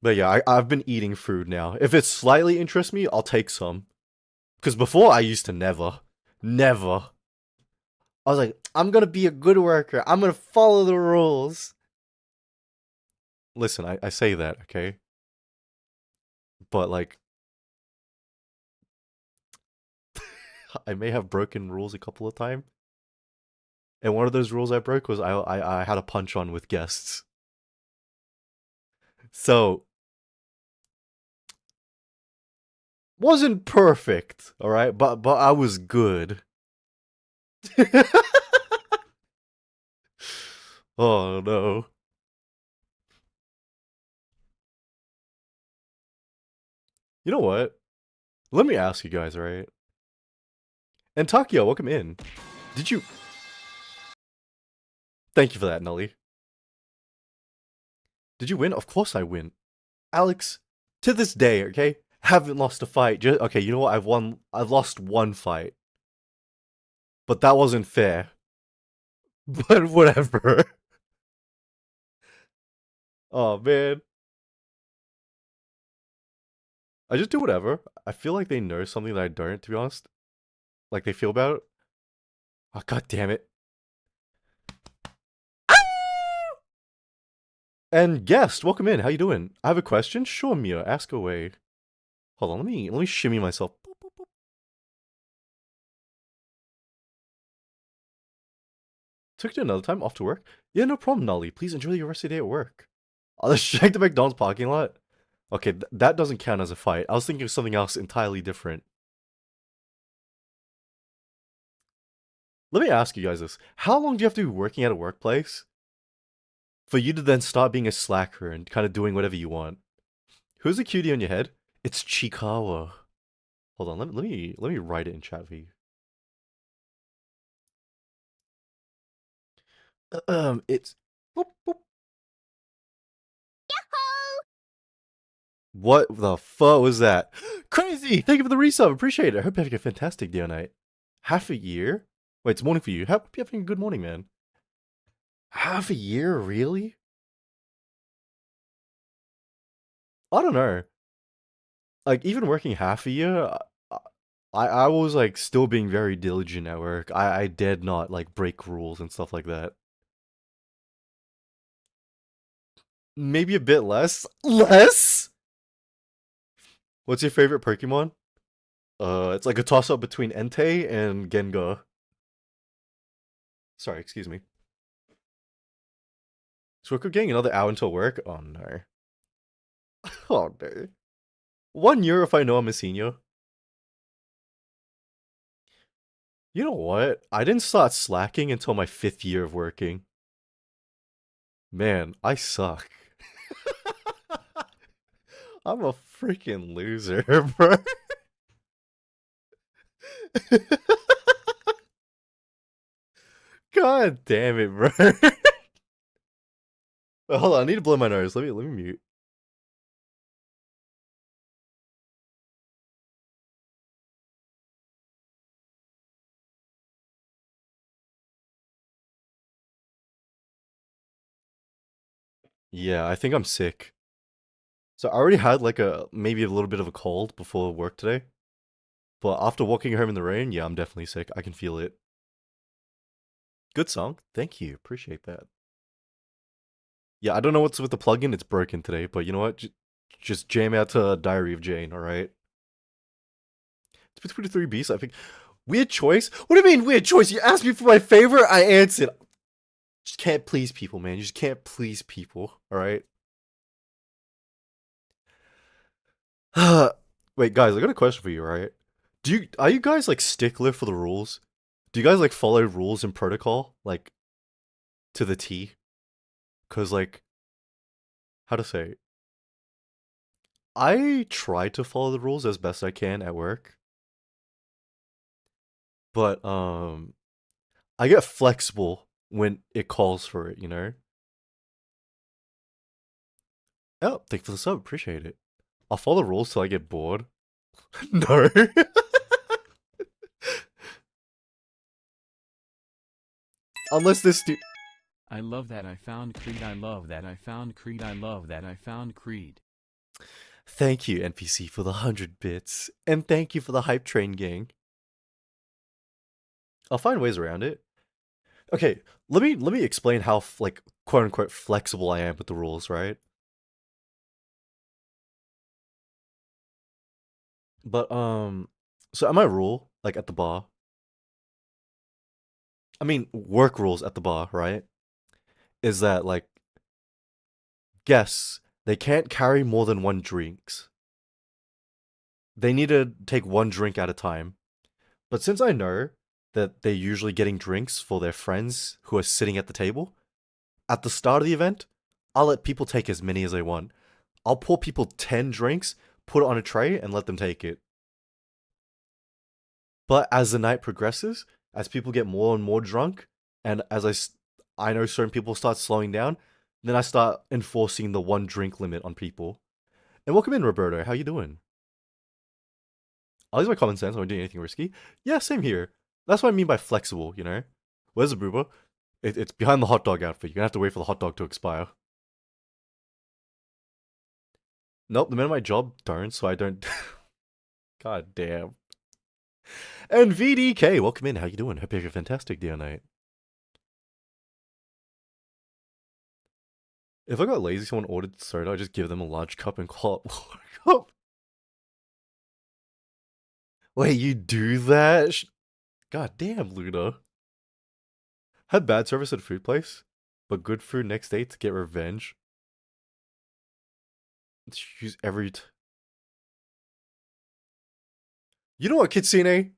But yeah, I've been eating food now. If it slightly interests me, I'll take some. Because before I used to never. Never. I was like, I'm gonna be a good worker. I'm gonna follow the rules. Listen, I say that, okay? But like, I may have broken rules a couple of times. And one of those rules I broke was I had a punch on with guests. So, wasn't perfect, alright? But I was good. Oh no. You know what? Let me ask you guys, right? And Takio, welcome in. Did you... Thank you for that, Nully. Did you win? Of course I win. Alex, to this day, okay? Haven't lost a fight. Okay, you know what? I've lost one fight. But that wasn't fair. But whatever. Oh, man. I just do whatever. I feel like they know something that I don't, to be honest. Like they feel about it. Oh, god damn it. And guest, welcome in. How you doing? I have a question. Sure, Mia. Ask away. Hold on, let me shimmy myself. Boop, boop, boop. Took you another time off to work? Yeah, no problem, Nolly. Please enjoy your rest of your day at work. Oh, let's check the McDonald's parking lot. Okay, that doesn't count as a fight. I was thinking of something else entirely different. Let me ask you guys this. How long do you have to be working at a workplace for you to then start being a slacker and kind of doing whatever you want? Who's the cutie on your head? It's Chikawa. Hold on, let me write it in chat for you. It's boop, boop. What the fuck was that? Crazy! Thank you for the resub. Appreciate it. I hope you're having a fantastic day tonight. Half a year? Wait, it's morning for you. Hope you're having a good morning, man. Half a year? Really? I don't know. Like, even working half a year, I was like still being very diligent at work. I dared not like break rules and stuff like that. Maybe a bit less. Less? What's your favorite Pokemon? It's like a toss up between Entei and Gengar. Sorry, excuse me. So we're getting another hour until work? Oh no. Oh no. 1 year if I know I'm a senior. You know what? I didn't start slacking until my 5th year of working. Man, I suck. I'm a freaking loser, bro. God damn it, bro. Hold on, I need to blow my nose. Let me mute. Yeah, I think I'm sick. So I already had like maybe a little bit of a cold before work today. But after walking home in the rain, yeah, I'm definitely sick. I can feel it. Good song. Thank you. Appreciate that. Yeah, I don't know what's with the plugin. It's broken today, but you know what? Just jam out to Diary of Jane, alright? It's between the three beasts. I think weird choice. What do you mean weird choice? You asked me for my favorite. I answered. Just can't please people, man. You just can't please people. All right. Wait, guys, I got a question for you. Right? Are you guys like stickler for the rules? Do you guys like follow rules and protocol like to the T? Cause like how to say, I try to follow the rules as best I can at work, but I get flexible when it calls for it. You know. Oh, thank you for the sub. Appreciate it. I'll follow the rules till I get bored. No. Unless this dude. I love that I found Creed. I love that I found Creed. I love that I found Creed. Thank you, NPC, for the 100 bits. And thank you for the hype train gang. I'll find ways around it. Okay, let me explain how like quote unquote flexible I am with the rules, right? But so at my rule, like at the bar, I mean work rules at the bar, right? Is that like guests, they can't carry more than one drinks. They need to take one drink at a time. But since I know that they're usually getting drinks for their friends who are sitting at the table, at the start of the event, I'll let people take as many as they want. I'll pour people 10 drinks, put it on a tray, and let them take it. But as the night progresses, as people get more and more drunk, and I know certain people start slowing down, then I start enforcing the one drink limit on people. And welcome in, Roberto. How you doing? I'll use my common sense when I'm doing anything risky. Yeah, same here. That's what I mean by flexible, you know? Where's the booba? It's behind the hot dog outfit. You're gonna have to wait for the hot dog to expire. Nope, the men at my job don't, so I don't. God damn. And VDK, welcome in. How you doing? Hope you have a fantastic day or night. If I got lazy, someone ordered soda, I just give them a large cup and call it cup. Wait, you do that? God damn, Luna. Had bad service at a food place, but good food next day to get revenge. Use every. You know what, Kitsune?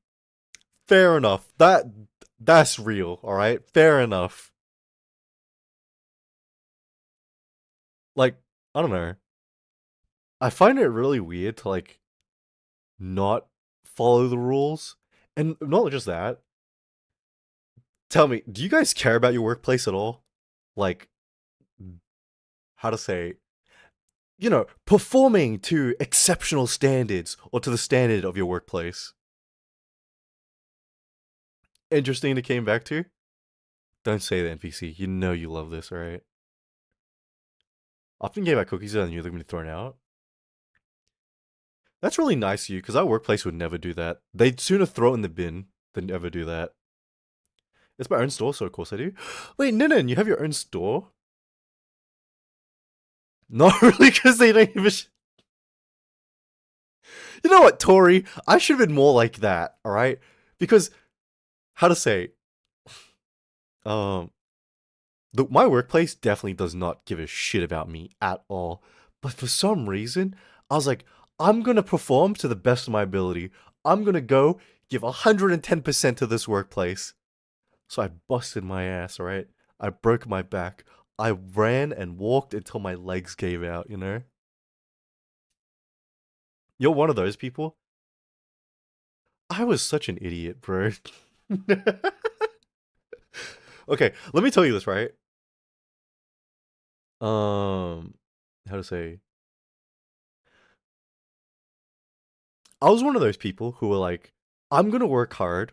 Fair enough. That's real. All right, fair enough. Like I don't know. I find it really weird to like not follow the rules, and not just that. Tell me, do you guys care about your workplace at all? Like, how to say, performing to exceptional standards or to the standard of your workplace. Interesting to came back to. Don't say the NPC. You know you love this, alright? Often gave out cookies and you're going to be thrown out. That's really nice of you, because our workplace would never do that. They'd sooner throw it in the bin than ever do that. It's my own store, so of course I do. Wait, Ninan, you have your own store? Not really, because they don't even. You know what, Tori? I should have been more like that, alright? Because, how to say, um, my workplace definitely does not give a shit about me at all. But for some reason, I was like, I'm gonna perform to the best of my ability. I'm gonna go give 110% to this workplace. So I busted my ass, alright? I broke my back. I ran and walked until my legs gave out, you know? You're one of those people? I was such an idiot, bro. Okay, let me tell you this, right? How to say? I was one of those people who were like, I'm gonna work hard,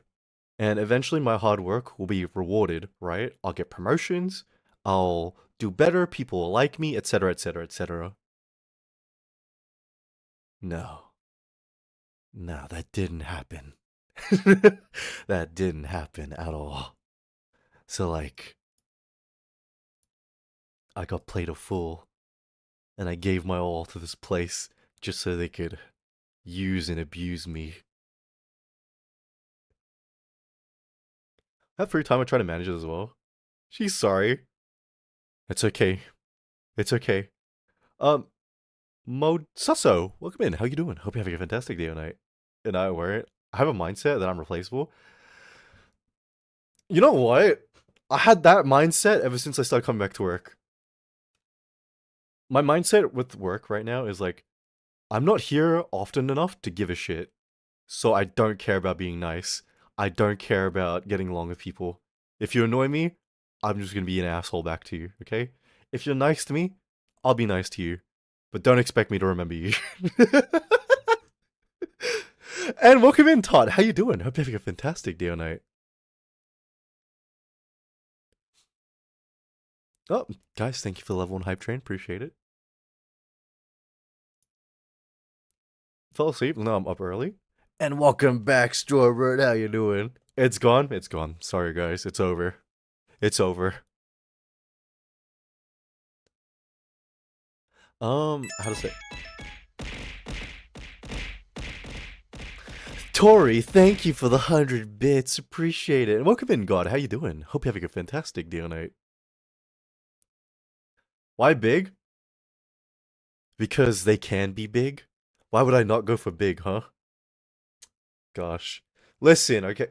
and eventually my hard work will be rewarded, right? I'll get promotions, I'll do better, people will like me, etc., etc., etc. No. No, that didn't happen. That didn't happen at all. So, like, I got played a fool, and I gave my all to this place just so they could use and abuse me. Have free time, I try to manage it as well. She's sorry. It's okay. It's okay. Um, Mo Susso, welcome in. How you doing? Hope you're having a fantastic day tonight. And I wear it. I have a mindset that I'm replaceable. You know what? I had that mindset ever since I started coming back to work. My mindset with work right now is like, I'm not here often enough to give a shit. So I don't care about being nice. I don't care about getting along with people. If you annoy me, I'm just gonna be an asshole back to you, okay? If you're nice to me, I'll be nice to you. But don't expect me to remember you. And welcome in, Todd. How you doing? Hope you're having a fantastic day or night. Oh, guys, thank you for the level 1 hype train. Appreciate it. Fell asleep? No, I'm up early. And welcome back, Strawbird. How you doing? It's gone? It's gone. Sorry, guys. It's over. It's over. How to say? Tori, thank you for the 100 bits. Appreciate it. And welcome in, God. How you doing? Hope you're having a fantastic day tonight. Why big? Because they can be big. Why would I not go for big, huh? Gosh. Listen, okay.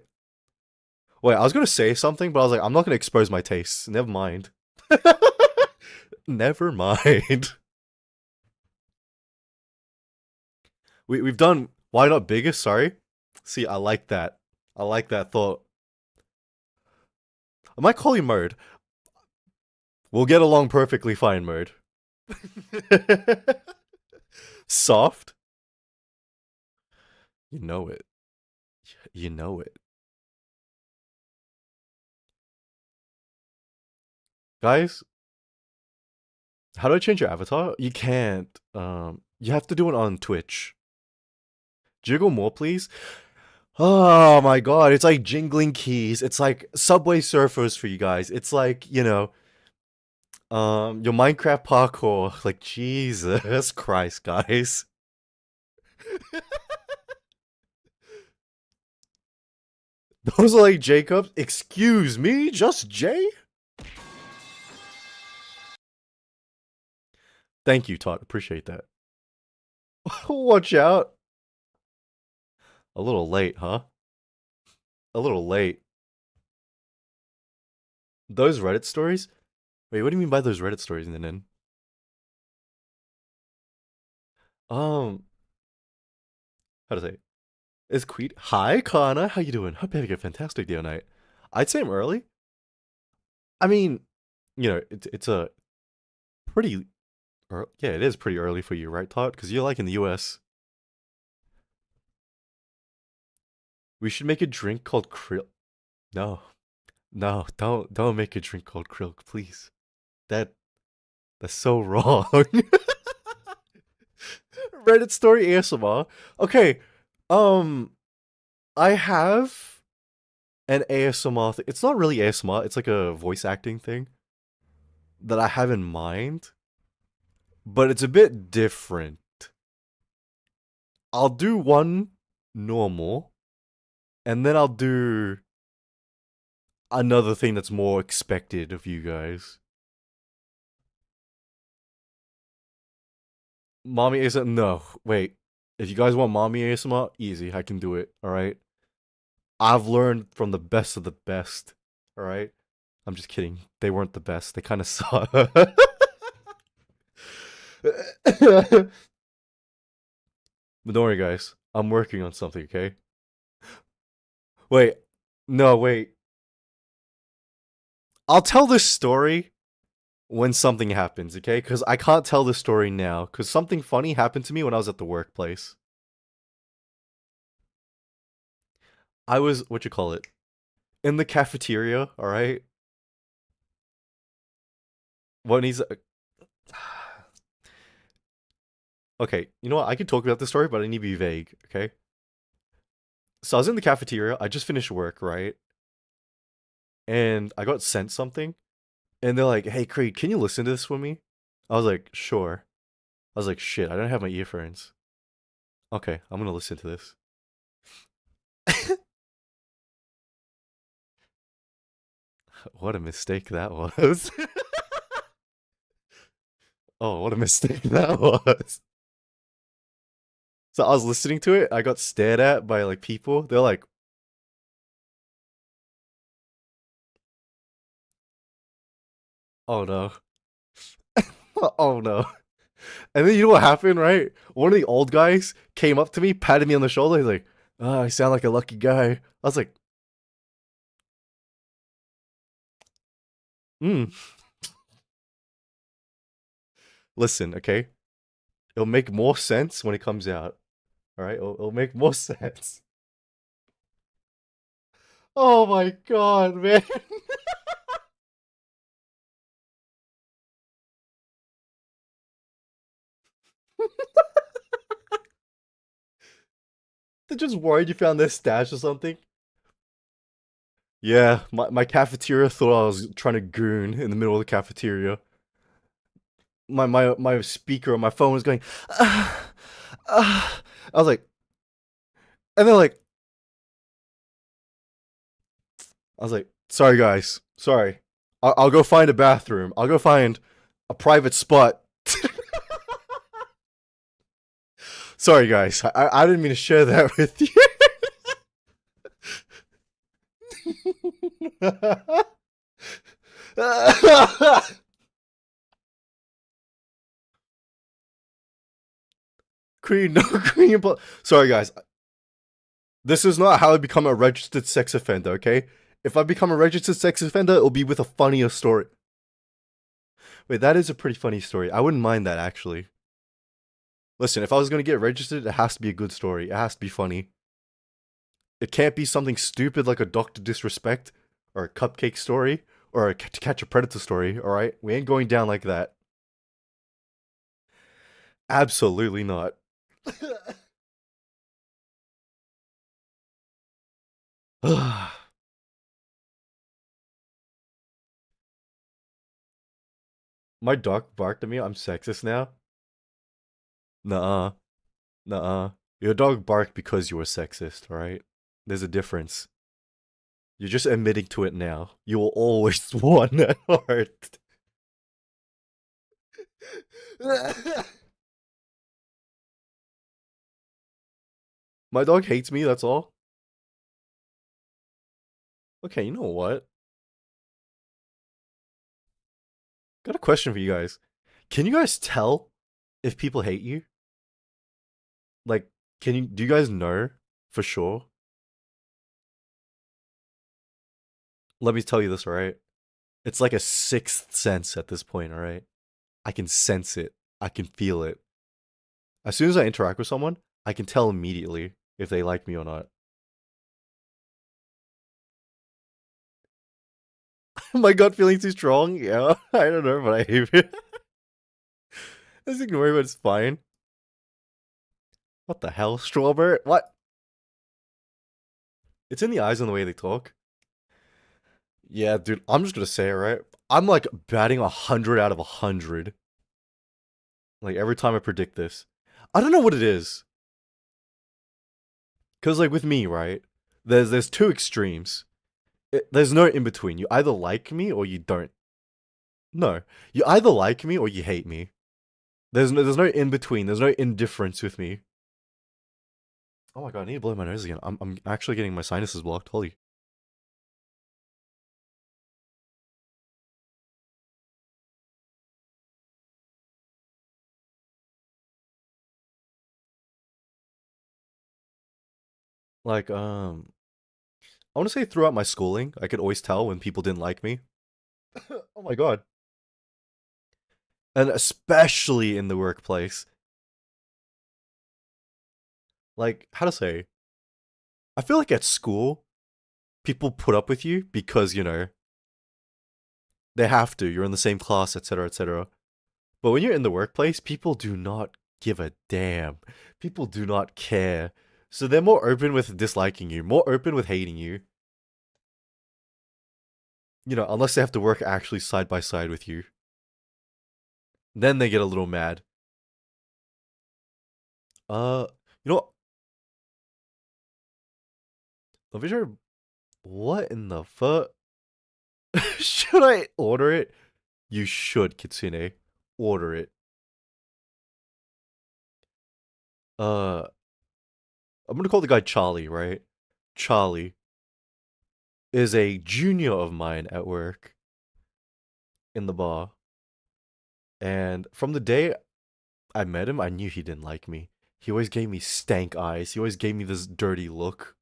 Wait, I was gonna say something, but I was like, I'm not gonna expose my tastes. Never mind. Never mind. We've done why not biggest, sorry. See, I like that. I like that thought. I might call you Mode. We'll get along perfectly fine, Mode. Soft? You know it. You know it. Guys, how do I change your avatar? You can't. You have to do it on Twitch. Jiggle more, please. Oh my god, it's like jingling keys. It's like Subway Surfers for you guys. It's like, your Minecraft parkour. Like, Jesus Christ, guys. Those are like Jacobs. Excuse me, just Jay? Thank you, Todd. Appreciate that. Watch out. A little late, huh? A little late. Those Reddit stories? Wait, what do you mean by those Reddit stories, Nin? Um, how to say? Is Queet? Hi, Kana. How you doing? Hope you're having a fantastic day tonight. I'd say I'm early. I mean, it's a pretty, yeah, it is pretty early for you, right, Todd? Because you're like in the U.S. We should make a drink called Krill. No, no, don't make a drink called Krill, please. That that's so wrong. Reddit story ASMR. Okay, um, I have an ASMR thing. It's not really ASMR. It's like a voice acting thing that I have in mind, but it's a bit different. I'll do one normal, and then I'll do another thing that's more expected of you guys. Mommy ASMR? No, wait. If you guys want mommy ASMR, easy. I can do it. All right. I've learned from the best of the best. All right. I'm just kidding. They weren't the best. They kind of suck. But don't worry, guys. I'm working on something. Okay. Wait. No, wait. I'll tell this story when something happens, okay? Because I can't tell this story now, because something funny happened to me when I was at the workplace. I was, what you call it, in the cafeteria, alright? When he's... Okay, you know what? I could talk about this story, but I need to be vague, okay? So I was in the cafeteria, I just finished work, right? And I got sent something, and they're like, hey, Creed, can you listen to this for me? I was like, sure. I was like, shit, I don't have my earphones. Okay, I'm gonna listen to this. What a mistake that was. Oh, what a mistake that was. So I was listening to it. I got stared at by like people. They're like, "Oh no, oh no." And then you know what happened, right? One of the old guys came up to me, patted me on the shoulder. He's like, "Oh, I sound like a lucky guy." I was like, "Hmm." Listen, okay. It'll make more sense when it comes out. All right, it'll make more sense. Oh my god, man. They're just worried you found their stash or something. Yeah, my cafeteria thought I was trying to goon in the middle of the cafeteria. My speaker on my phone was going, I was like, and they're like, I was like, sorry guys, sorry. I'll go find a bathroom. I'll go find a private spot. Sorry guys, I didn't mean to share that with you. Queen, no queen. Sorry guys, this is not how I become a registered sex offender. Okay, if I become a registered sex offender, it'll be with a funnier story. Wait, that is a pretty funny story. I wouldn't mind that actually. Listen, if I was gonna get registered, it has to be a good story. It has to be funny. It can't be something stupid like a Doctor Disrespect or a cupcake story or a To Catch a Predator story. All right, we ain't going down like that. Absolutely not. My dog barked at me. I'm sexist now. Nuh-uh. Nuh-uh. Your dog barked because you were sexist, alright? There's a difference. You're just admitting to it now. You will always want at heart. My dog hates me, that's all. Okay, you know what? Got a question for you guys. Can you guys tell if people hate you? Like, do you guys know for sure? Let me tell you this, alright? It's like a sixth sense at this point, alright? I can sense it. I can feel it. As soon as I interact with someone, I can tell immediately if they like me or not. My gut feeling's too strong? Yeah, I don't know, but I hate it. Just ignore it, but it's fine. What the hell? Strawberry? What? It's in the eyes and the way they talk. Yeah, dude, I'm just gonna say it, right? I'm like batting 100 out of 100. Like every time I predict this. I don't know what it is. Cause like with me, right? There's two extremes. There's no in between. You either like me or you don't. No. You either like me or you hate me. There's no in between. There's no indifference with me. Oh my god, I need to blow my nose again. I'm actually getting my sinuses blocked. Holy. Like, I want to say throughout my schooling, I could always tell when people didn't like me. Oh my god. And especially in the workplace. Like, how to say? I feel like at school, people put up with you because, they have to. You're in the same class, etc., etc. But when you're in the workplace, people do not give a damn. People do not care. So they're more open with disliking you, more open with hating you. Unless they have to work actually side by side with you. Then they get a little mad. Uh, you know, let me sure. What in the fuck? Should I order it? You should, Kitsune. Order it. Uh, I'm gonna call the guy Charlie, right? Charlie is a junior of mine at work in the bar. And from the day I met him, I knew he didn't like me. He always gave me stank eyes. He always gave me this dirty look.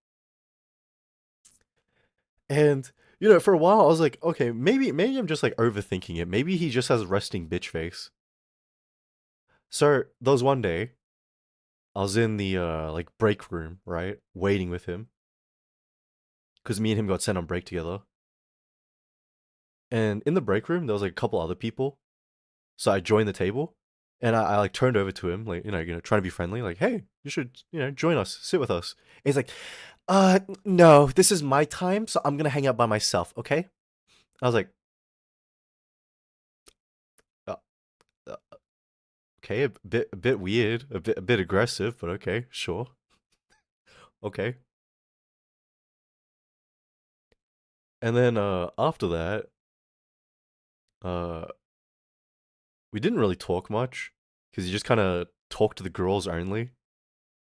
And for a while I was like, okay, maybe I'm just like overthinking it. Maybe he just has resting bitch face. So there was one day I was in the like break room, right, waiting with him because me and him got sent on break together. And in the break room there was like a couple other people. So I joined the table, and I like turned over to him, like trying to be friendly, like, hey, you should join us, sit with us. And he's like, no, this is my time, so I'm gonna hang out by myself, okay? I was like, uh, uh, okay, a bit weird, a bit aggressive, but okay, sure, okay. And then after that, uh, we didn't really talk much because he just kind of talked to the girls only.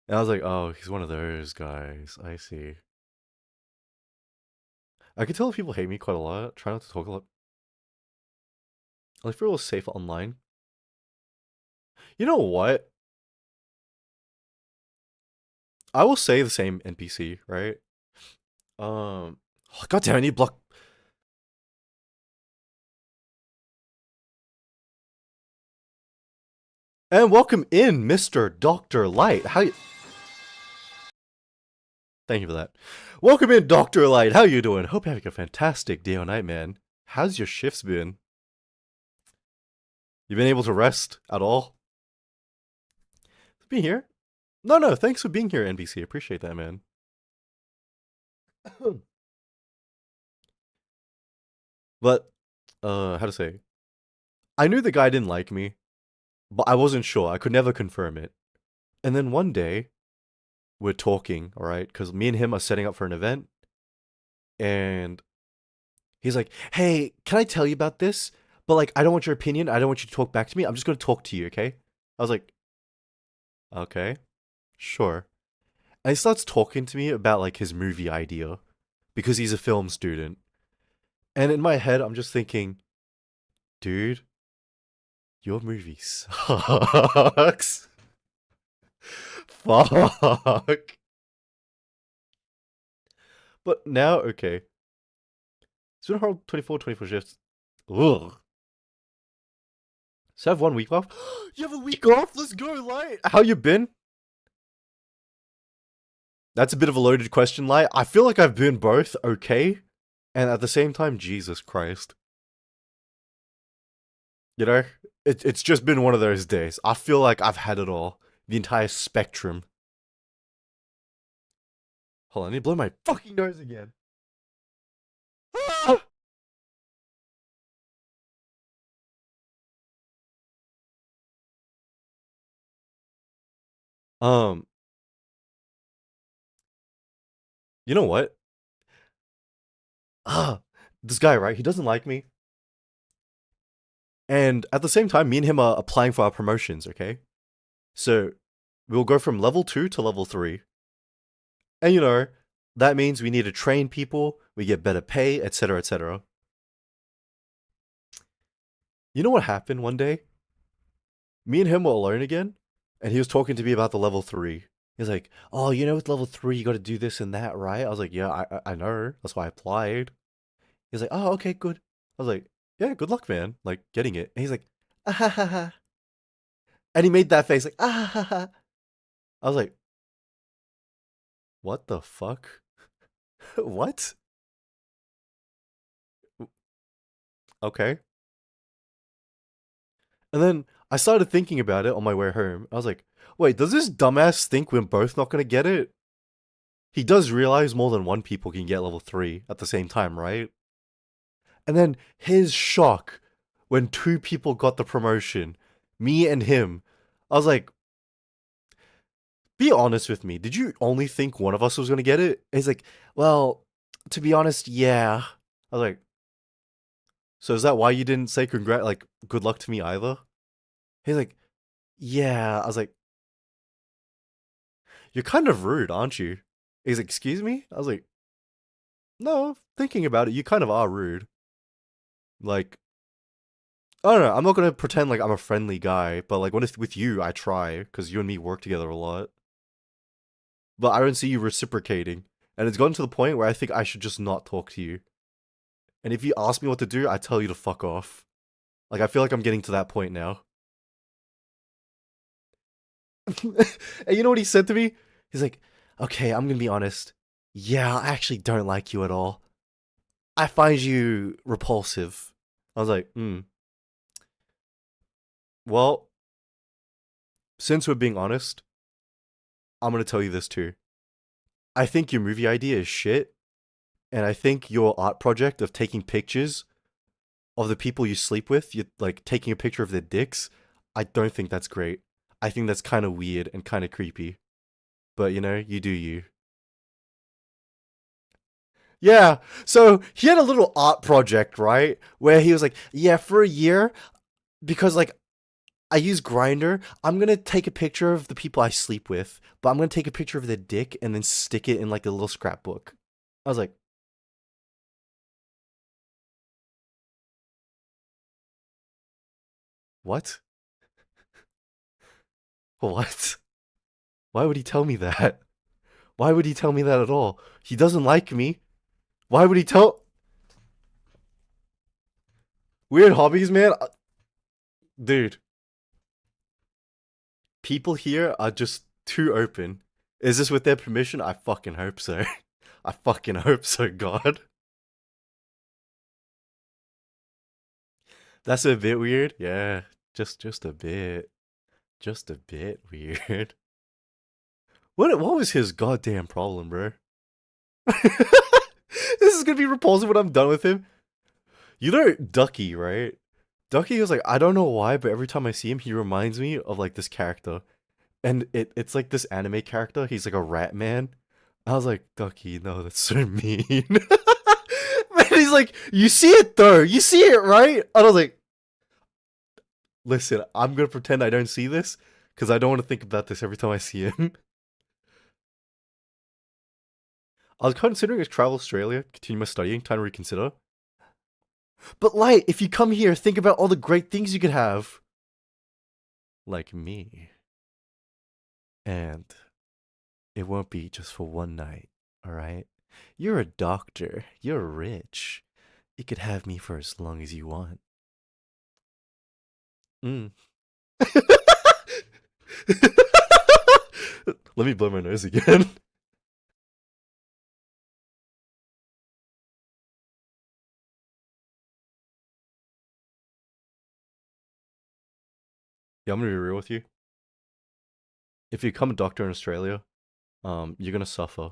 And I was like, oh, he's one of those guys. I see. I can tell if people hate me quite a lot. Try not to talk a lot. I feel safe online. You know what? I will say the same NPC, right? Oh, God damn, I need block. And welcome in, Mr. Dr. Light. How you... Thank you for that. Welcome in, Dr. Light. How you doing? Hope you're having a fantastic day or night, man. How's your shifts been? You been able to rest at all? Being here? No, thanks for being here, NPC. Appreciate that, man. But, how to say? I knew the guy didn't like me, but I wasn't sure. I could never confirm it. And then one day, we're talking, alright? Because me and him are setting up for an event. And he's like, hey, can I tell you about this? But, like, I don't want your opinion. I don't want you to talk back to me. I'm just going to talk to you, okay? I was like, okay, sure. And he starts talking to me about, like, his movie idea. Because he's a film student. And in my head, I'm just thinking, dude, your movie sucks. Fuck. But now, okay. It's been a hard 24 shifts. Ugh. So I have 1 week off? You have a week off? Let's go, Light. How you been? That's a bit of a loaded question, Light. I feel like I've been both okay, and at the same time, Jesus Christ. You know? It's just been one of those days. I feel like I've had it all. The entire spectrum. Hold on, I need to blow my fucking nose again. Ah! Um, you know what? This guy, right? He doesn't like me. And at the same time, me and him are applying for our promotions, okay? So we'll go from level 2 to level 3. And that means we need to train people, we get better pay, etc., etc. You know what happened one day? Me and him were alone again, and he was talking to me about the level 3. He's like, oh, with level 3, you gotta do this and that, right? I was like, yeah, I know. That's why I applied. He's like, oh, okay, good. I was like, yeah, good luck, man. Like, getting it. And he's like, ah ha ha ha. And he made that face like, ah ha ha. I was like, what the fuck? What? Okay. And then I started thinking about it on my way home. I was like, wait, does this dumbass think we're both not gonna get it? He does realize more than one people can get level 3 at the same time, right? And then his shock when 2 people got the promotion, me and him. I was like, be honest with me. Did you only think one of us was gonna get it? And he's like, well, to be honest, yeah. I was like, So is that why you didn't say like good luck to me either? He's like, yeah. I was like, you're kind of rude, aren't you? He's like, excuse me? I was like, no, thinking about it, you kind of are rude. Like, I don't know, I'm not gonna pretend like I'm a friendly guy, but like when it's with you, I try, because you and me work together a lot. But I don't see you reciprocating. And it's gotten to the point where I think I should just not talk to you. And if you ask me what to do, I tell you to fuck off. Like, I feel like I'm getting to that point now. And you know what he said to me? He's like, okay, I'm gonna be honest. Yeah, I actually don't like you at all. I find you repulsive. I was like, well, since we're being honest, I'm gonna tell you this too. I think your movie idea is shit, and I think your art project of taking pictures of the people you sleep with, you like taking a picture of their dicks, I don't think that's great. I think that's kind of weird and kind of creepy. But you know, you do you. Yeah, so he had a little art project, right? Where he was like, yeah, for a year, because like I use Grinder, I'm gonna take a picture of the people I sleep with, but I'm gonna take a picture of their dick and then stick it in like a little scrapbook. I was like, what? What? Why would he tell me that? Why would he tell me that at all? He doesn't like me. Why would he tell? Weird hobbies, man. Dude, people here are just too open. Is this with their permission? I fucking hope so. I fucking hope so, God. That's a bit weird. Yeah, just a bit. Just a bit weird. What was his goddamn problem, bro? This is gonna be repulsive when I'm done with him. You know Ducky, right? Ducky was like, I don't know why, but every time I see him, he reminds me of like this character. And it's like this anime character. He's like a rat man. I was like, Ducky, no, that's so mean. Man, he's like, you see it though. You see it, right? And I was like, listen, I'm gonna pretend I don't see this because I don't want to think about this every time I see him. I was considering to travel Australia, continue my studying, time to reconsider. But Light, if you come here, think about all the great things you could have. Like me. And it won't be just for one night, alright? You're a doctor. You're rich. You could have me for as long as you want. Mm. Let me blow my nose again. Yeah, I'm gonna be real with you. If you become a doctor in Australia, you're gonna suffer.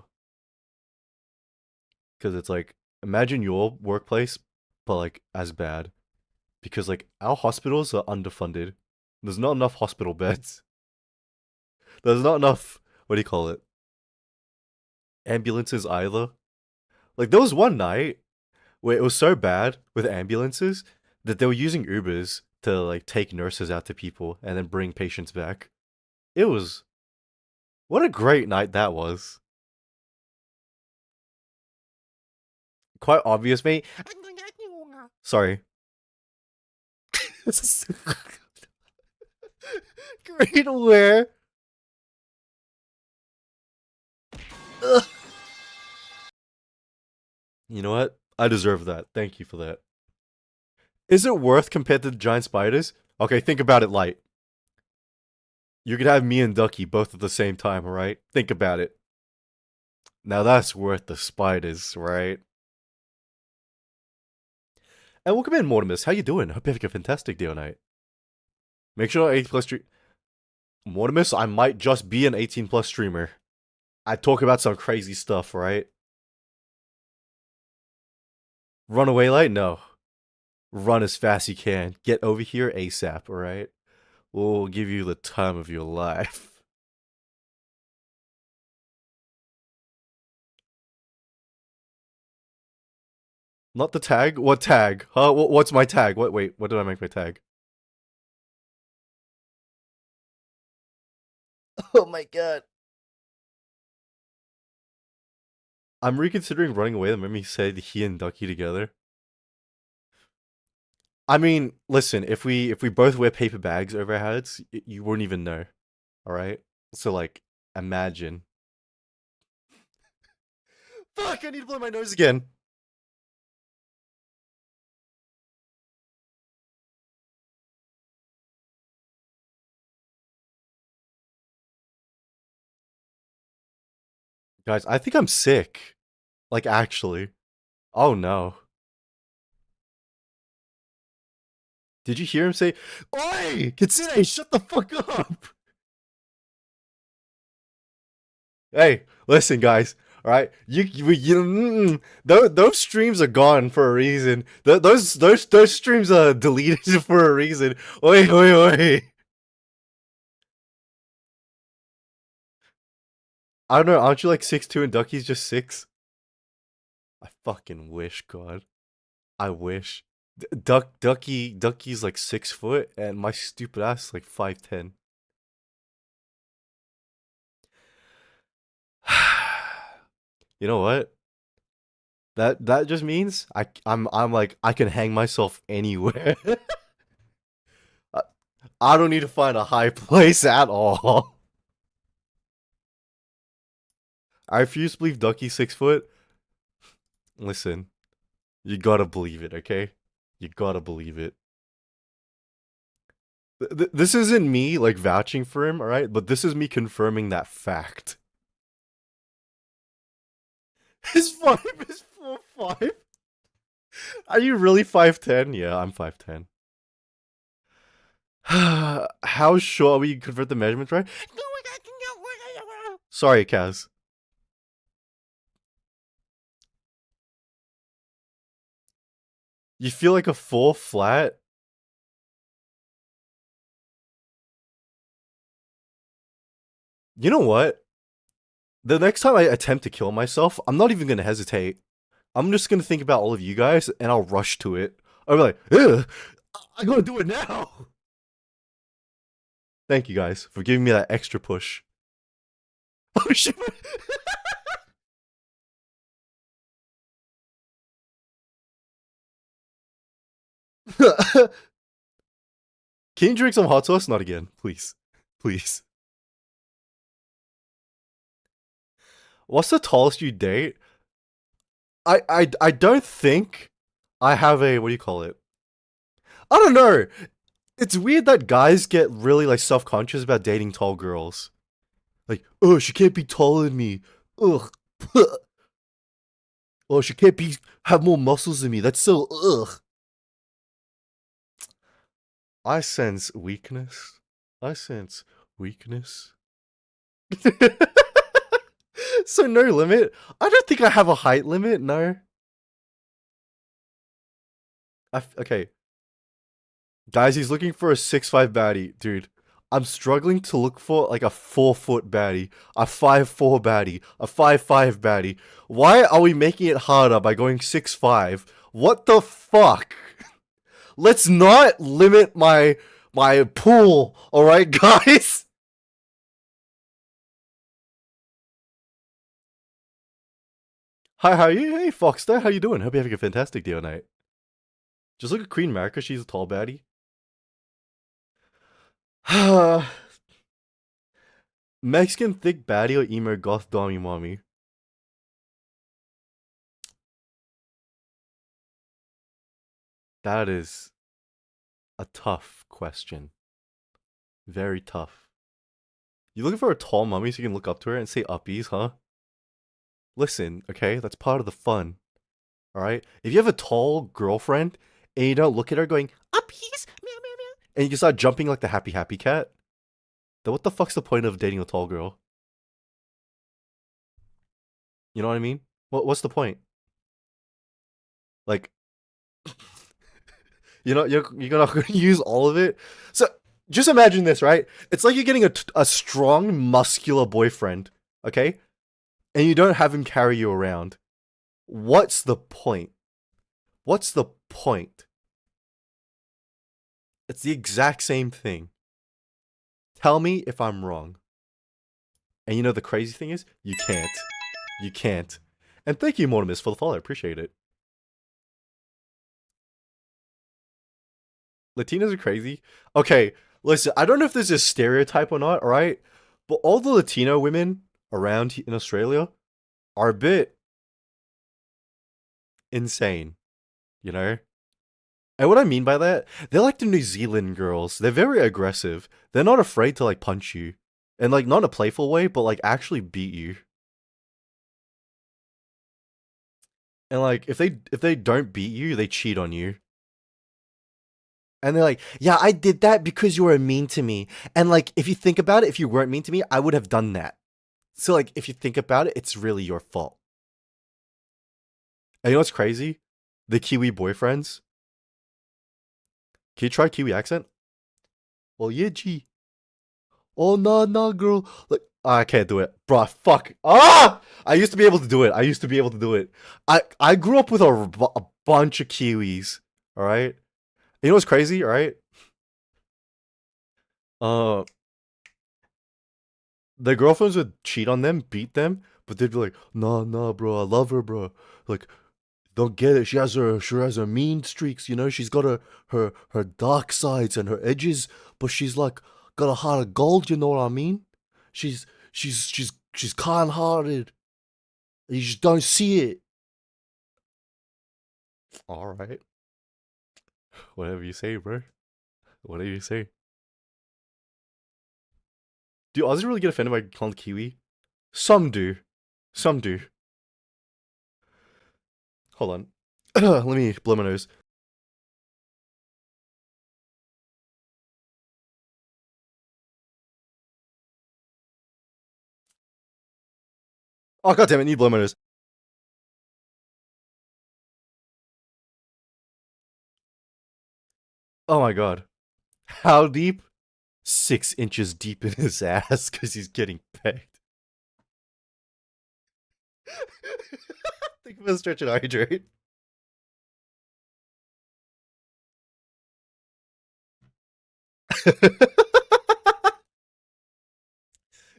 Because it's like, imagine your workplace, but like as bad. Because like our hospitals are underfunded. There's not enough hospital beds. There's not enough, what do you call it? Ambulances either. Like there was one night where it was so bad with ambulances that they were using Ubers to like take nurses out to people and then bring patients back. It was what a great night that was. Quite obvious, mate. Sorry. Great aware. Ugh. You know what? I deserve that. Thank you for that. Is it worth compared to the giant spiders? Okay, think about it, Light. You could have me and Ducky both at the same time, alright? Think about it. Now that's worth the spiders, right? And welcome in, Mortimus. How you doing? Hope you're having a fantastic day tonight. Make sure 18 plus stream. Mortimus, I might just be an 18 plus streamer. I talk about some crazy stuff, right? Run away, Light? No. Run as fast as you can. Get over here ASAP, alright? We'll give you the time of your life. Not the tag? What tag? Huh? What's my tag? Wait, what did I make my tag? Oh my god. I'm reconsidering running away. The made said he and Ducky together. I mean, listen, if we both wear paper bags over our heads, you wouldn't even know. All right? So like, imagine. Fuck, I need to blow my nose again. Guys, I think I'm sick. Like actually. Oh no. Did you hear him say, "Oi, Kitsune, shut the fuck up"? Hey, listen, guys. All right, those streams are gone for a reason. Those streams are deleted for a reason. Oi, oi, oi. I don't know. Aren't you like 6'2" and Ducky's just 6? I fucking wish, God. I wish. Ducky's like 6 foot, and my stupid ass is like 5'10". You know what? That just means I'm like I can hang myself anywhere. I I don't need to find a high place at all. I refuse to believe Ducky's 6 foot. Listen, you gotta believe it, okay? You gotta believe it. This isn't me like vouching for him, all right? But this is me confirming that fact. His 5 is 4'5". Are you really 5'10"? Yeah, I'm 5'10". How sure are we can convert the measurements right? Sorry, Kaz. You feel like a full flat? You know what? The next time I attempt to kill myself, I'm not even gonna hesitate. I'm just gonna think about all of you guys and I'll rush to it. I'll be like, ugh, I gotta do it now. Thank you guys for giving me that extra push. Oh shit. Can you drink some hot sauce? Not again, please. Please. What's the tallest you date? I don't think I have a, what do you call it? I don't know. It's weird that guys get really like self-conscious about dating tall girls. Like, oh, she can't be taller than me. Ugh. Oh, she can't be have more muscles than me. That's so ugh. I sense weakness. I sense weakness. So no limit? I don't think I have a height limit, no. Okay. Guys, he's looking for a 6'5" baddie. Dude, I'm struggling to look for like a 4-foot baddie, a 5'4" baddie, a 5'5" baddie. Why are we making it harder by going 6'5"? What the fuck? Let's not limit my pool, alright, guys? Hi, how are you? Hey, Foxter, how you doing? Hope you're having a fantastic day tonight. Just look at Queen Marika, she's a tall baddie. Mexican thick baddie or emo goth dommy mommy? That is a tough question. Very tough. You looking for a tall mummy so you can look up to her and say uppies, huh? Listen, okay? That's part of the fun. Alright? If you have a tall girlfriend and you don't look at her going, uppies, meow, meow, meow, and you start jumping like the happy happy cat, then what the fuck's the point of dating a tall girl? You know what I mean? What's the point? Like, you're gonna use all of it? So, just imagine this, right? It's like you're getting a strong, muscular boyfriend, okay? And you don't have him carry you around. What's the point? What's the point? It's the exact same thing. Tell me if I'm wrong. And you know the crazy thing is, you can't. You can't. And thank you, Mortimus, for the follow. I appreciate it. Latinas are crazy. Okay, listen, I don't know if this is a stereotype or not, alright? But all the Latino women around in Australia are a bit insane, you know? And what I mean by that, they're like the New Zealand girls. They're very aggressive. They're not afraid to like punch you. And like not in a playful way, but like actually beat you. And like if they don't beat you, they cheat on you. And they're like, yeah, I did that because you were mean to me. And like, if you think about it, if you weren't mean to me, I would have done that. So like, if you think about it, it's really your fault. And you know what's crazy? The Kiwi boyfriends. Can you try Kiwi accent? Oh yeah, G. Oh no, no, girl. Like, I can't do it, bro. Fuck. Ah! I used to be able to do it. I grew up with a bunch of Kiwis. All right. You know what's crazy? All right. Uh, their girlfriends would cheat on them, beat them, but they'd be like, "Nah, nah, bro. I love her, bro. Like, don't get it. She has her mean streaks. You know, she's got her dark sides and her edges, but she's like got a heart of gold. You know what I mean? She's kind-hearted. You just don't see it. All right, whatever you say, bro. Whatever you say. Do Aussies really get offended by calling Kiwi? Some do. Some do. Hold on. Let me blow my nose. Oh god damn it! I need to blow my nose. Oh my god. How deep? 6 inches deep in his ass because he's getting pegged. Think of a stretch and hydrate.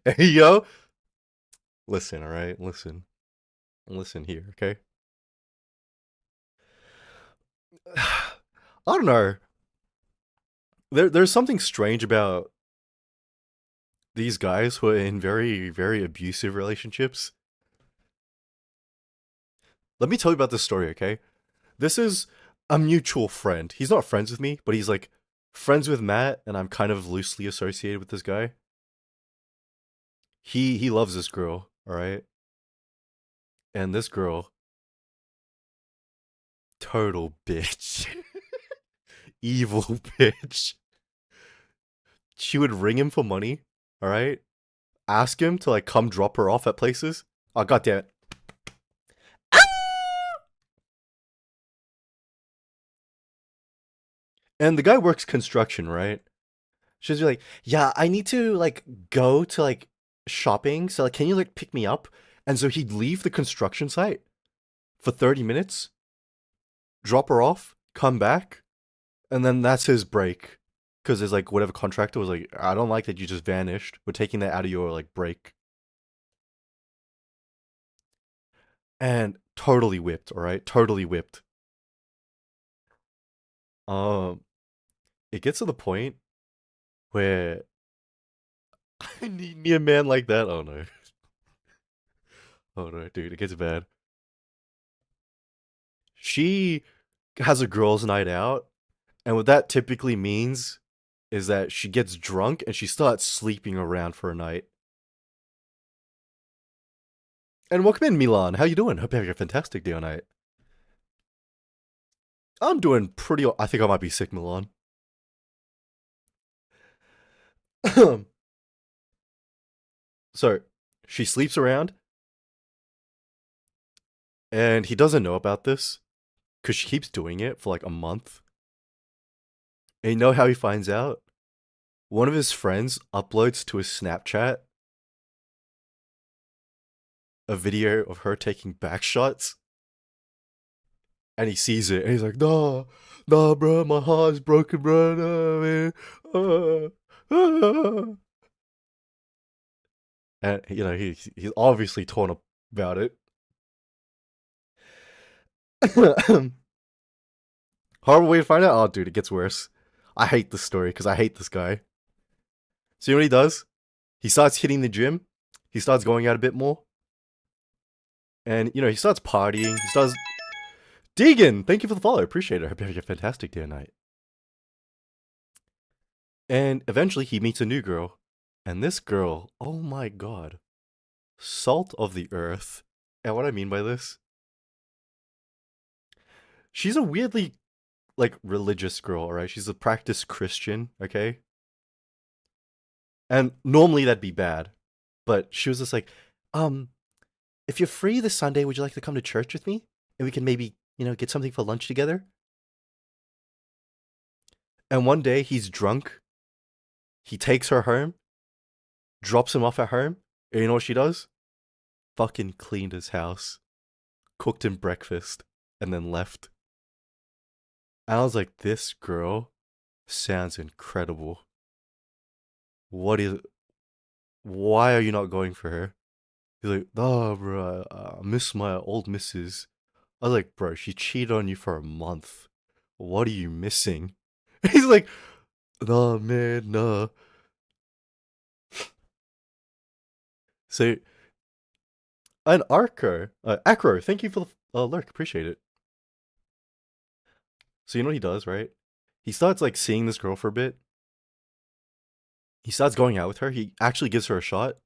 Hey yo, listen, all right, listen here, okay? I don't know. There's something strange about these guys who are in very abusive relationships. Let me tell you about this story, okay? This is a mutual friend. He's not friends with me, but he's like friends with Matt, and I'm kind of loosely associated with this guy. He loves this girl, all right? And this girl, total bitch. Evil bitch. She would ring him for money, all right? Ask him to like come drop her off at places. Oh god damn it. And the guy works construction, right? She's like, "Yeah, I need to like go to like shopping, so like can you like pick me up?" And so he'd leave the construction site for 30 minutes, drop her off, come back, and then that's his break. Cause there's like whatever contractor was like, "I don't like that you just vanished. We're taking that out of your like break." And totally whipped, all right? Totally whipped. Um, it gets to the point where I need me a man like that. Oh no. Oh no, dude, it gets bad. She has a girls' night out, and what that typically means is that she gets drunk and she starts sleeping around for a night. And welcome in, Milan. How you doing? Hope you're having a fantastic day or night. I'm doing pretty. I think I might be sick, Milan. So she sleeps around, and he doesn't know about this because she keeps doing it for like a month. And you know how he finds out? One of his friends uploads to his Snapchat a video of her taking back shots. And he sees it, and he's like, "Nah, nah, bro, my heart's broken, bro. Nah, man." And he's obviously torn up about it. Horrible way to find out. Oh, dude, it gets worse. I hate this story because I hate this guy. See what he does? He starts hitting the gym. He starts going out a bit more. And, he starts partying. He starts... Deegan, thank you for the follow. Appreciate it. I hope you have a fantastic day and night. And eventually he meets a new girl. And this girl, oh my god. Salt of the earth. And what I mean by this? She's a weirdly, religious girl, alright? She's a practiced Christian, okay? And normally that'd be bad. But she was just like, if you're free this Sunday, would you like to come to church with me? And we can maybe, get something for lunch together? And one day he's drunk. He takes her home, drops him off at home. And you know what she does? Fucking cleaned his house, cooked him breakfast, and then left. And I was like, this girl sounds incredible. Why are you not going for her? He's like, "Oh, bro, I miss my old missus." I was like, "Bro, she cheated on you for a month. What are you missing?" He's like, "Nah, man, nah." So, an Acro, thank you for the lurk, appreciate it. So you know what he does, right? He starts seeing this girl for a bit. He starts going out with her. He actually gives her a shot.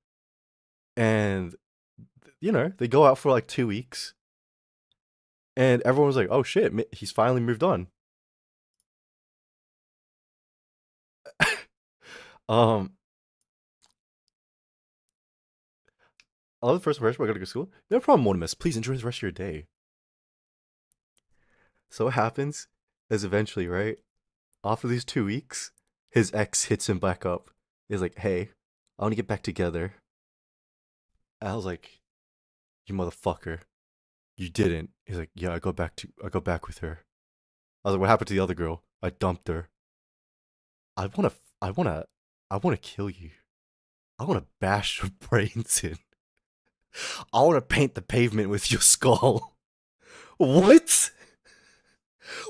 And, they go out for 2 weeks. And everyone was like, "Oh shit, he's finally moved on." um, I love the first impression, but I gotta go to school. No problem, Mortimus. Please enjoy the rest of your day. So what happens is eventually, right, after these 2 weeks, his ex hits him back up. He's like, "Hey, I want to get back together." And I was like, "You motherfucker, you didn't." He's like, "Yeah, I go back with her." I was like, "What happened to the other girl?" "I dumped her." I wanna, I wanna kill you. I wanna bash your brains in. I wanna paint the pavement with your skull. What?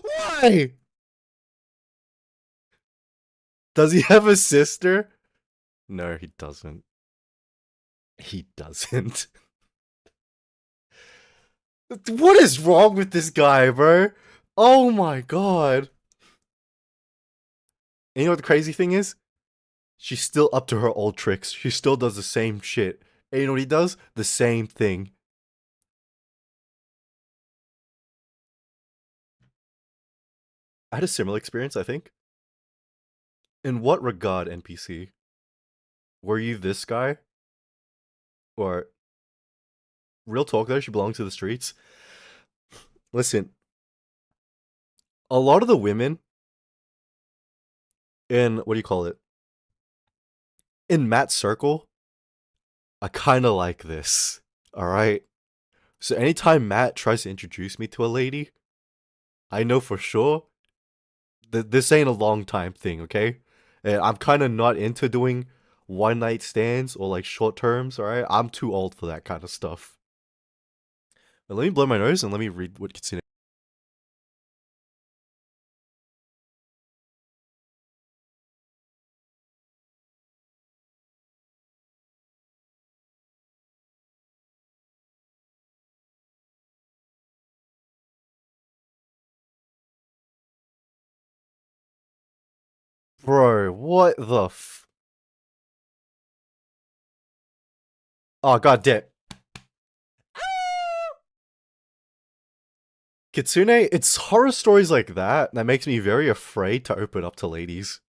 Why? Does he have a sister? No, he doesn't. He doesn't. What is wrong with this guy, bro? Oh my god. And you know what the crazy thing is? She's still up to her old tricks. She still does the same shit. And you know what he does? The same thing. I had a similar experience, I think. In what regard, NPC? Were you this guy? Or, real talk though, she belongs to the streets? Listen, a lot of the women in, what do you call it? In Matt's circle, I kinda like this. Alright? So anytime Matt tries to introduce me to a lady, I know for sure that this ain't a long time thing, okay? And I'm kinda not into doing one night stands or short terms, alright? I'm too old for that kind of stuff. But let me blow my nose and let me read what Kitsune. Bro, what the Oh, god damn. Kitsune, it's horror stories like that makes me very afraid to open up to ladies.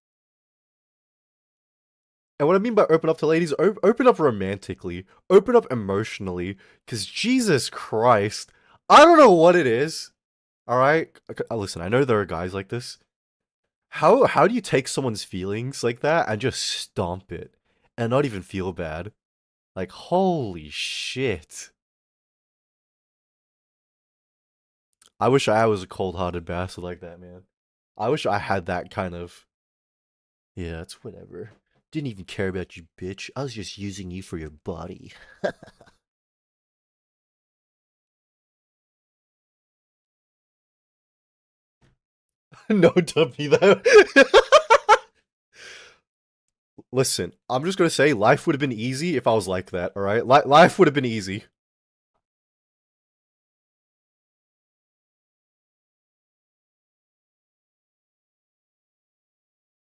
And what I mean by open up to ladies, open up romantically, open up emotionally, because Jesus Christ, I don't know what it is. All right, listen, I know there are guys like this. How do you take someone's feelings like that and just stomp it and not even feel bad? Like, holy shit. I wish I was a cold-hearted bastard like that, man. I wish I had that kind of. Yeah, it's whatever. Didn't even care about you, bitch. I was just using you for your body. No, don't be that. Listen, I'm just gonna say life would have been easy if I was like that, alright? Life would have been easy.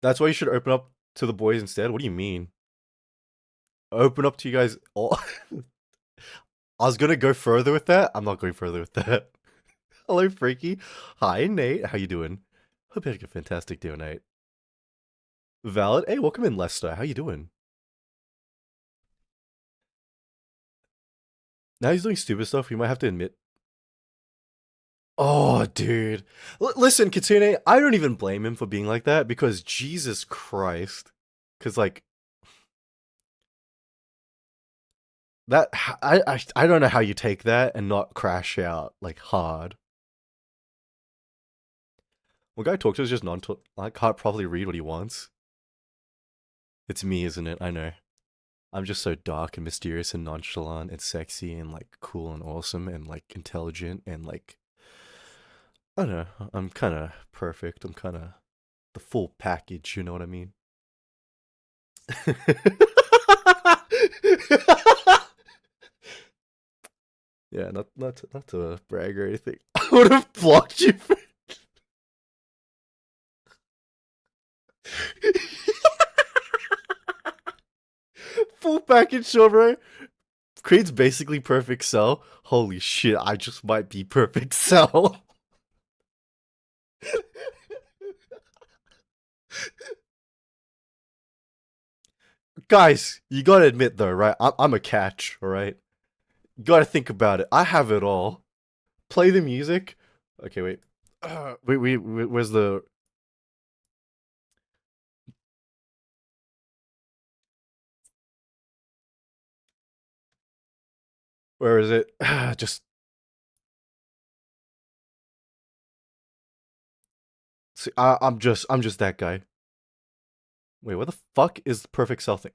That's why you should open up to the boys instead. What do you mean? Open up to you guys all. I was gonna go further with that. I'm not going further with that. Hello, Freaky. Hi, Nate. How you doing? Hope you had a fantastic day, Nate. Valid. Hey, welcome in, Lester. How you doing? Now he's doing stupid stuff. We might have to admit. Oh, dude. Listen, Kitsune, I don't even blame him for being like that because Jesus Christ. Because, like, that. I don't know how you take that and not crash out, like, hard. When guy talks to us just I can't probably read what he wants. It's me, isn't it? I know. I'm just so dark and mysterious and nonchalant and sexy and, like, cool and awesome and, like, intelligent and, like, I don't know. I'm kind of perfect. I'm kind of the full package, you know what I mean? Yeah, not to brag or anything. I would have blocked you. Full package, show, bro. Creed's basically perfect cell. Holy shit, I just might be perfect cell. Guys, you gotta admit though, right? I'm a catch, alright? You gotta think about it. I have it all. Play the music. Okay, wait. Where's the. Where is it? Just. See, I'm just that guy. Wait, what the fuck is the perfect cell thing?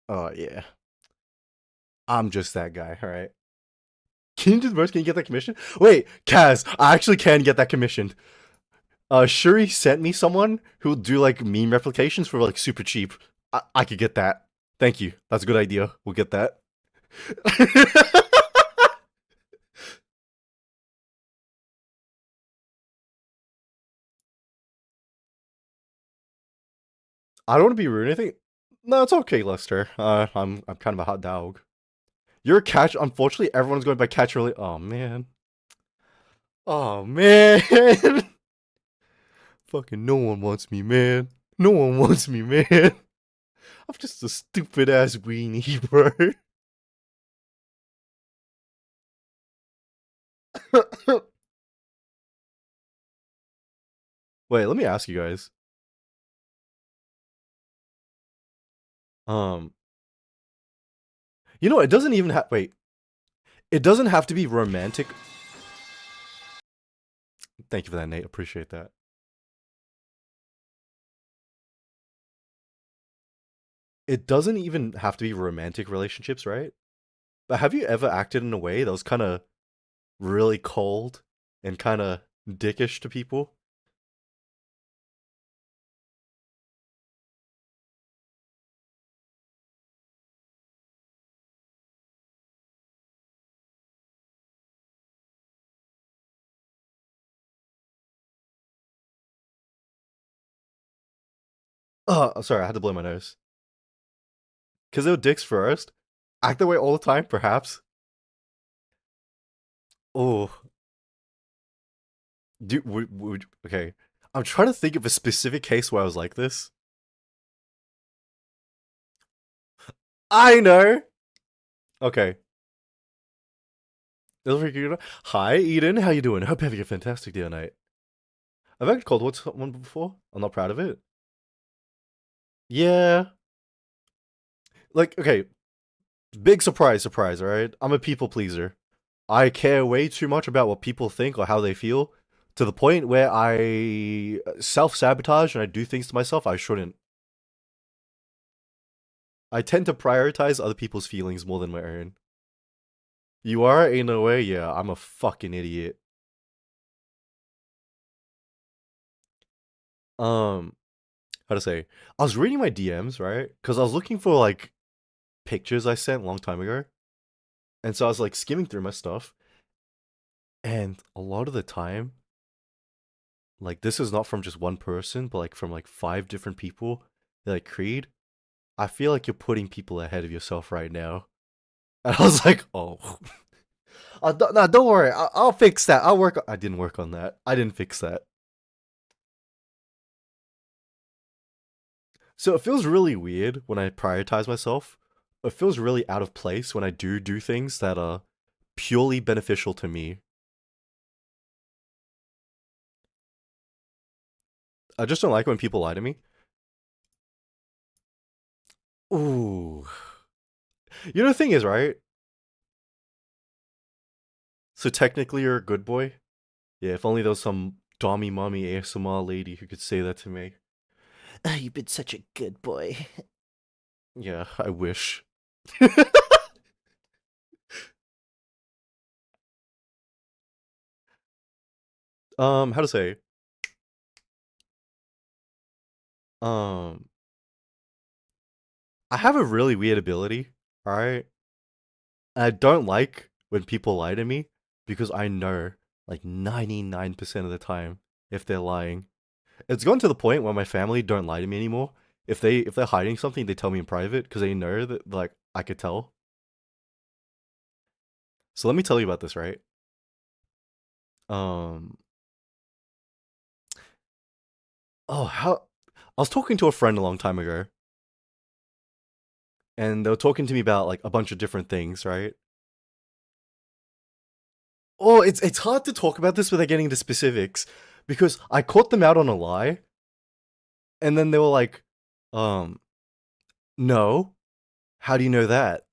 Oh yeah. I'm just that guy, alright? Can you do the verse? Can you get that commission? Wait, Kaz, I actually can get that commissioned. Shuri sent me someone who'll do like meme replications for like super cheap. I could get that. Thank you. That's a good idea. We'll get that. I don't want to be rude or anything. No, it's okay, Lester. I'm kind of a hot dog. You're a catch. Unfortunately, everyone's going by catch early. Oh man. Oh man. Fucking no one wants me, man. No one wants me, man. I'm just a stupid ass weenie, bro. Wait, let me ask you guys. Um, it doesn't even have. Wait, it doesn't have to be romantic. Thank you for that, Nate. Appreciate that. It doesn't even have to be romantic relationships, right? But have you ever acted in a way that was kind of really cold and kind of dickish to people? Oh, sorry, I had to blow my nose. Because they were dicks first. Act that way all the time, perhaps. Oh, okay. I'm trying to think of a specific case where I was like this. I know. Okay. Hi, Eden. How you doing? Hope you're having a fantastic day tonight. I've actually called one before. I'm not proud of it. Yeah. Like, okay, big surprise, surprise, alright? I'm a people pleaser. I care way too much about what people think or how they feel to the point where I self sabotage and I do things to myself I shouldn't. I tend to prioritize other people's feelings more than my own. You are, in a way, yeah, I'm a fucking idiot. Um, how to say? I was reading my DMs, right? Because I was looking for like pictures I sent a long time ago. And so I was like skimming through my stuff. And a lot of the time, like this is not from just one person, but like from like five different people. They're like, Creed, I feel like you're putting people ahead of yourself right now. And I was like, oh. No, don't worry. I'll fix that. I'll work. I didn't work on that. I didn't fix that. So it feels really weird when I prioritize myself. It feels really out of place when I do things that are purely beneficial to me. I just don't like when people lie to me. Ooh. You know the thing is, right? So technically you're a good boy? Yeah, if only there was some dommy mommy ASMR lady who could say that to me. Oh, you've been such a good boy. Yeah, I wish. How to say? Um, I have a really weird ability, alright? I don't like when people lie to me because I know like 99% of the time if they're lying. It's gotten to the point where my family don't lie to me anymore. If they're hiding something, they tell me in private because they know that like I could tell. So let me tell you about this, right? Um oh, how I was talking to a friend a long time ago and they were talking to me about like a bunch of different things, right? Oh, it's hard to talk about this without getting into specifics because I caught them out on a lie and then they were like, um, no, how do you know that?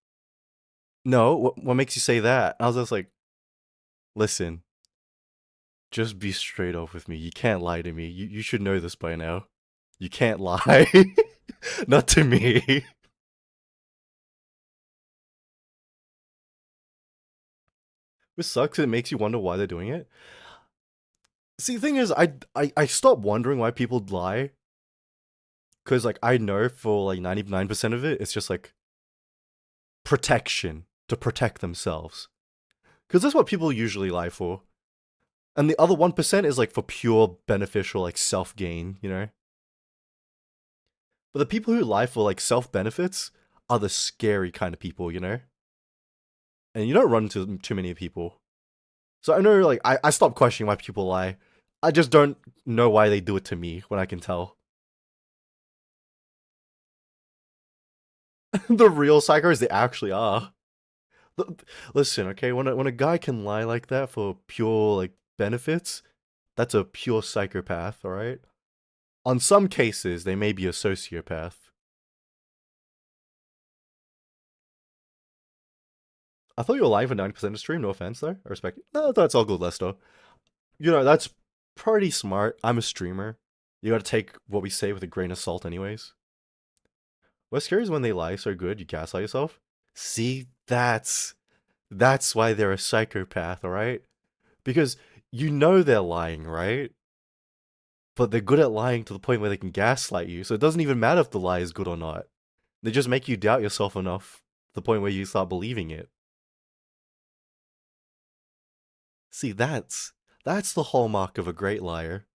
No, what makes you say that? I was just like, listen, just be straight up with me. You can't lie to me. You should know this by now. You can't lie. Not to me. Which sucks. It makes you wonder why they're doing it. See, the thing is, I stopped wondering why people lie. Because, like, I know for, like, 99% of it, it's just, like, protection. To protect themselves. Because that's what people usually lie for. And the other 1% is, like, for pure beneficial, like, self-gain, you know? But the people who lie for, like, self-benefits are the scary kind of people, you know? And you don't run into too many people. So I know, like, I stopped questioning why people lie. I just don't know why they do it to me when I can tell. The real psychos, they actually are. Listen, okay, when a guy can lie like that for pure, like, benefits, that's a pure psychopath, alright? On some cases, they may be a sociopath. I thought you were lying for 90% of the stream, no offense though. I respect it. No, that's all good, Lester. You know, that's pretty smart. I'm a streamer. You gotta take what we say with a grain of salt, anyways. What's scary is when they lie so good you gaslight yourself. See, that's why they're a psychopath, alright? Because you know they're lying, right? But they're good at lying to the point where they can gaslight you, so it doesn't even matter if the lie is good or not. They just make you doubt yourself enough to the point where you start believing it. See, that's the hallmark of a great liar.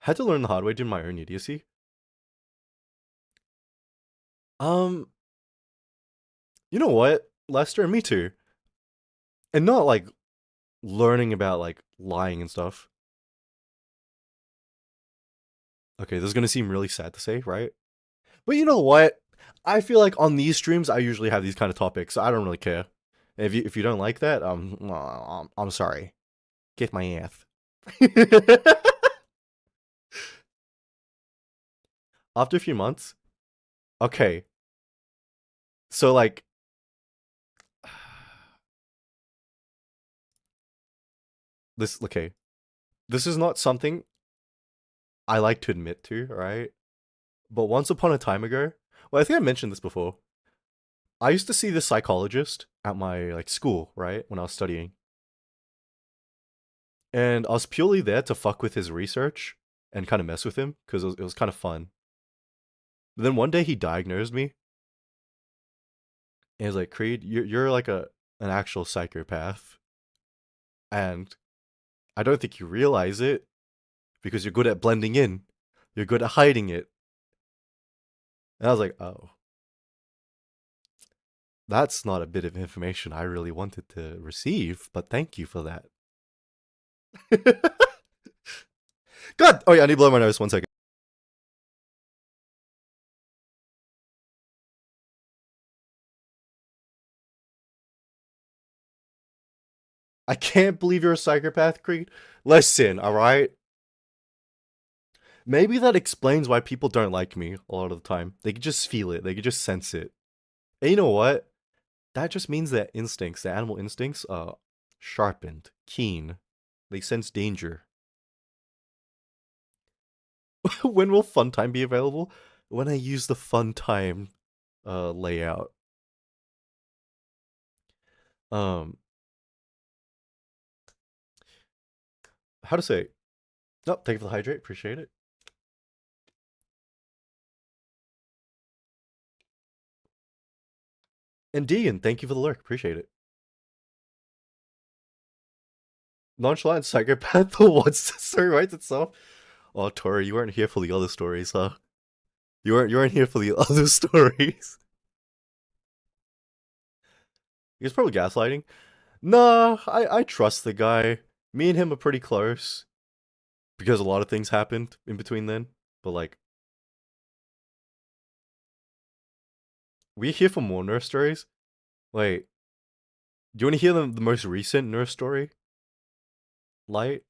Had to learn the hard way doing my own idiocy. Um, you know what, Lester? Me too. And not like learning about like lying and stuff. Okay, this is gonna seem really sad to say, right? But you know what? I feel like on these streams, I usually have these kind of topics, so I don't really care. If you don't like that, I'm sorry. Get my ass. After a few months, Okay. So like this okay. This is not something I like to admit to, right? But once upon a time ago, well, I think I mentioned this before. I used to see this psychologist at my like school, right, when I was studying. And I was purely there to fuck with his research and kind of mess with him because it was kind of fun. But then one day he diagnosed me and he was like, "Creed, you're like an actual psychopath, and I don't think you realize it because you're good at blending in, you're good at hiding it." And I was like, "Oh, that's not a bit of information I really wanted to receive, but thank you for that." God, oh yeah, I need to blow my nose 1 second. I can't believe you're a psychopath, Creed. Listen, alright? Maybe that explains why people don't like me a lot of the time. They can just feel it, they can just sense it. And you know what? That just means that instincts, the animal instincts, are sharpened, keen. They sense danger. When will fun time be available? When I use the fun time layout. Um, how to say? Oh, thank you for the hydrate. Appreciate it. And Deegan, thank you for the lurk. Appreciate it. Nonchalant psychopath who wants the story writes itself. Oh, Tori, you weren't here for the other stories, huh? You weren't here for the other stories. He's probably gaslighting. Nah, I trust the guy. Me and him are pretty close because a lot of things happened in between then. But like, we here for more nurse stories. Wait, do you want to hear the most recent nurse story? Light.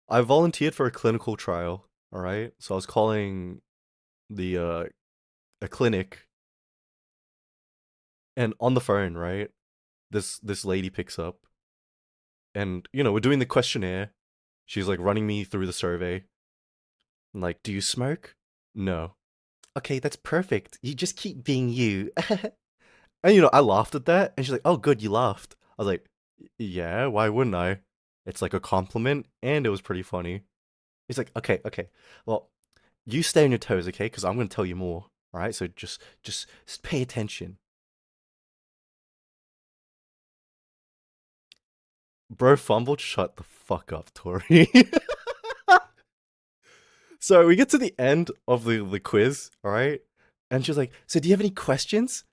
I volunteered for a clinical trial. All right, so I was calling the a clinic, and on the phone, right, this lady picks up, and we're doing the questionnaire. She's like running me through the survey. I'm like, do you smoke? No. Okay, that's perfect. You just keep being you. And I laughed at that, and she's like, "Oh, good, you laughed." I was like, "Yeah, why wouldn't I? It's like a compliment, and it was pretty funny." He's like, "Okay, okay, well, you stay on your toes, okay? Because I'm gonna tell you more. All right, so just pay attention." Bro fumbled. Shut the fuck up, Tori. So we get to the end of the quiz, all right, and she's like, "So do you have any questions?"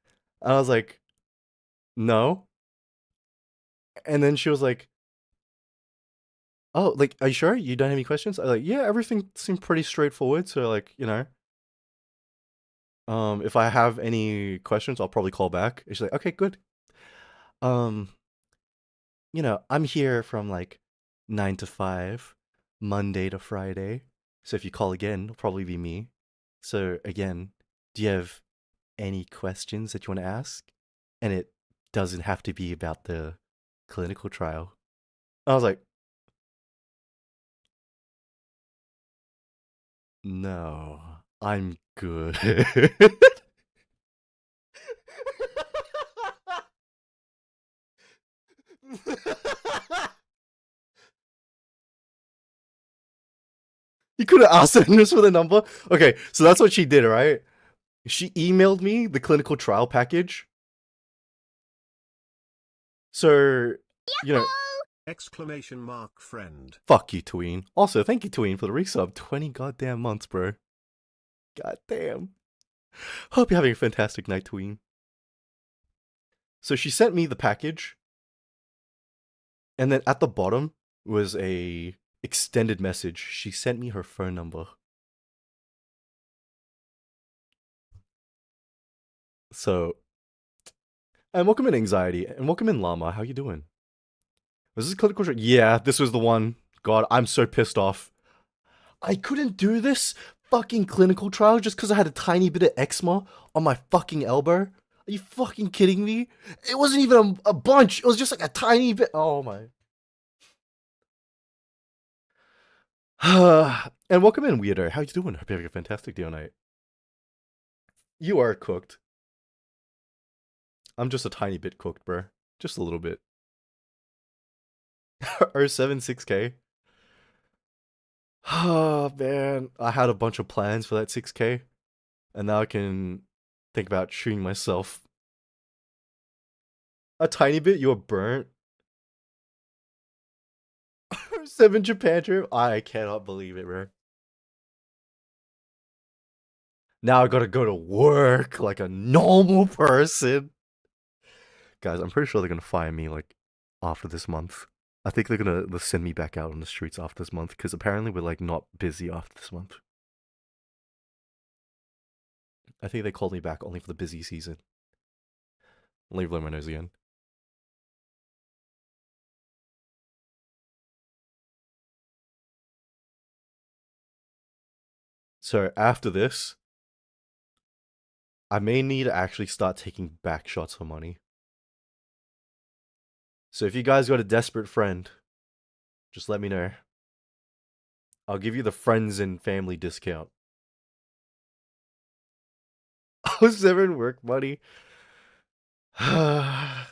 And I was like, "No." And then she was like, "Oh, like, are you sure you don't have any questions?" I was like, "Yeah, everything seemed pretty straightforward. So like, if I have any questions, I'll probably call back." And she's like, "Okay, good. Um, I'm here from like 9 to 5, Monday to Friday. So if you call again, it'll probably be me. So again, do you have any questions that you want to ask? And it doesn't have to be about the clinical trial." I was like, "No, I'm good." You could have asked her just for the number. Okay, so that's what she did, right? She emailed me the clinical trial package. So, you know, Exclamation mark friend. fuck you, Tween. Also, thank you, Tween, for the resub. 20 goddamn months, bro. Goddamn. Hope you're having a fantastic night, Tween. So she sent me the package, and then at the bottom was a extended message. She sent me her phone number. So, and welcome in Anxiety, and welcome in Llama. How you doing? Was this clinical trial? Yeah, this was the one. God, I'm so pissed off. I couldn't do this fucking clinical trial just because I had a tiny bit of eczema on my fucking elbow? Are you fucking kidding me? It wasn't even a bunch. It was just like a tiny bit. Oh my. And welcome in, weirdo. How you doing? Hope you're having a fantastic day tonight. You are cooked. I'm just a tiny bit cooked, bro. Just a little bit. R7 6K. Oh man, I had a bunch of plans for that 6K, and now I can think about shooting myself. A tiny bit. You were burnt. R7 Japan trip. I cannot believe it, bro. Now I gotta go to work like a normal person. Guys, I'm pretty sure they're gonna fire me like after this month. I think they're gonna send me back out on the streets after this month because apparently we're like not busy after this month. I think they called me back only for the busy season. Let me blow my nose again. So after this, I may need to actually start taking back shots for money. So if you guys got a desperate friend, just let me know. I'll give you the friends and family discount. I was never in work money. I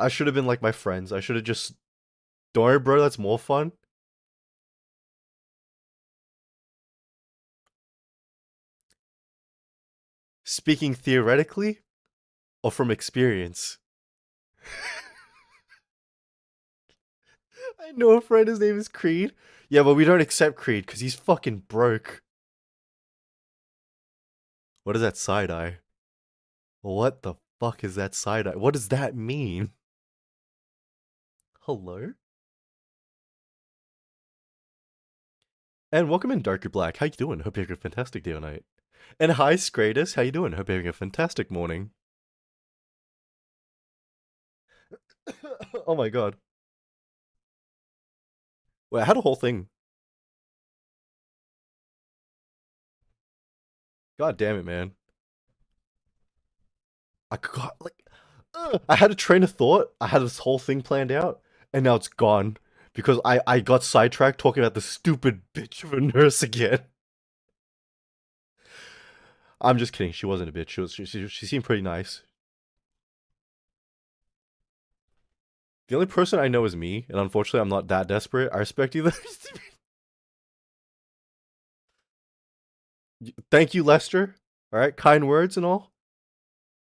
should have been like my friends. I should have just... Don't worry, bro, that's more fun. Speaking theoretically or from experience? I know a friend, his name is Creed. Yeah, but we don't accept Creed because he's fucking broke. What is that side eye? What the fuck is that side eye? What does that mean? Hello? And welcome in, Darker Black. How you doing? Hope you're having a fantastic day or night. And hi, Scratus. How you doing? Hope you're having a fantastic morning. Oh my god. Wait, I had a whole thing. God damn it, man. I got, like... I had a train of thought. I had this whole thing planned out. And now it's gone. Because I got sidetracked talking about the stupid bitch of a nurse again. I'm just kidding. She wasn't a bitch. She seemed pretty nice. The only person I know is me, and unfortunately I'm not that desperate. I respect you though. Thank you, Lester. Alright, kind words and all.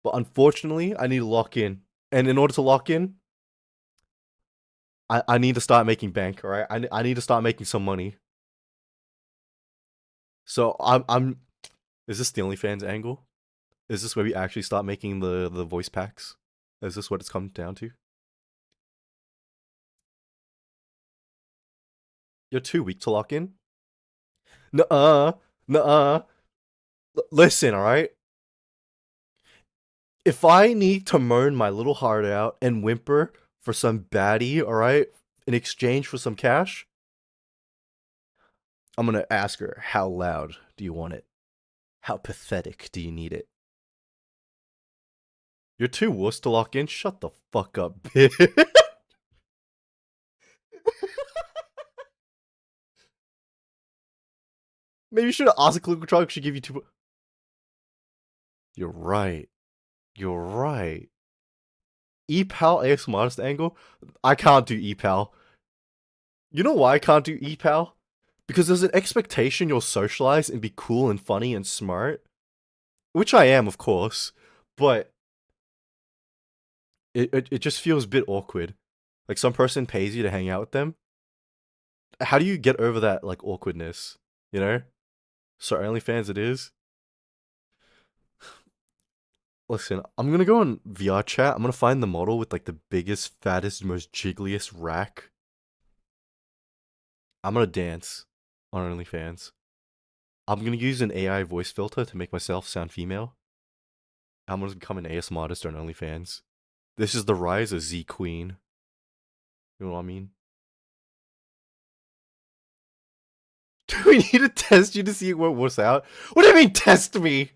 But unfortunately, I need to lock in. And in order to lock in, I need to start making bank, alright? I need to start making some money. So I'm is this the OnlyFans angle? Is this where we actually start making the voice packs? Is this what it's come down to? You're too weak to lock in? Nuh-uh. Nuh-uh. Listen, alright? If I need to moan my little heart out and whimper for some baddie, alright, in exchange for some cash, I'm gonna ask her, how loud do you want it? How pathetic do you need it? You're too wuss to lock in? Shut the fuck up, bitch. Maybe you should have asked a clinical trial should give you two... You're right. You're right. E-Pal AS Modest angle? I can't do E-Pal. You know why I can't do E-Pal? Because there's an expectation you'll socialize and be cool and funny and smart. Which I am, of course. But it just feels a bit awkward. Like some person pays you to hang out with them. How do you get over that like awkwardness? You know? So OnlyFans it is. Listen, I'm gonna go on VR chat. I'm gonna find the model with like the biggest, fattest, most jiggliest rack. I'm gonna dance on OnlyFans. I'm gonna use an AI voice filter to make myself sound female. I'm gonna become an ASMR artist on OnlyFans. This is the rise of Z Queen. You know what I mean? Do we need to test you to see what works out? What do you mean test me?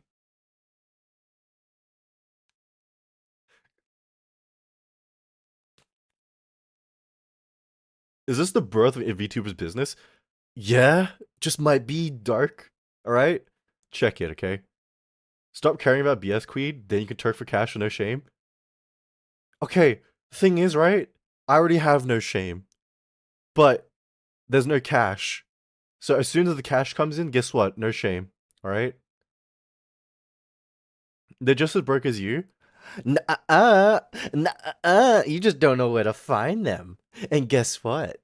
Is this the birth of VTuber's business? Yeah, just might be dark. Alright? Check it, okay? Stop caring about BS Queen, then you can turk for cash with no shame. Okay, the thing is, right? I already have no shame. But there's no cash. So as soon as the cash comes in, guess what? No shame. Alright? They're just as broke as you. Nuh-uh. Nuh-uh. You just don't know where to find them. And guess what?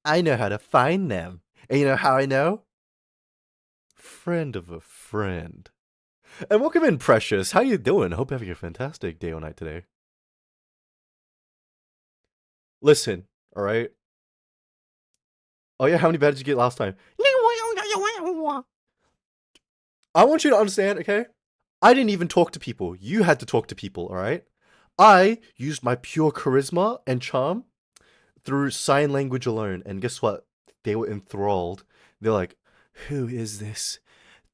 I know how to find them. And you know how I know? Friend of a friend. And welcome in, Precious. How you doing? Hope you're having a fantastic day or night today. Listen, alright? Oh yeah, how many beds did you get last time? I want you to understand, okay? I didn't even talk to people. You had to talk to people, alright? I used my pure charisma and charm through sign language alone. And guess what? They were enthralled. They're like, who is this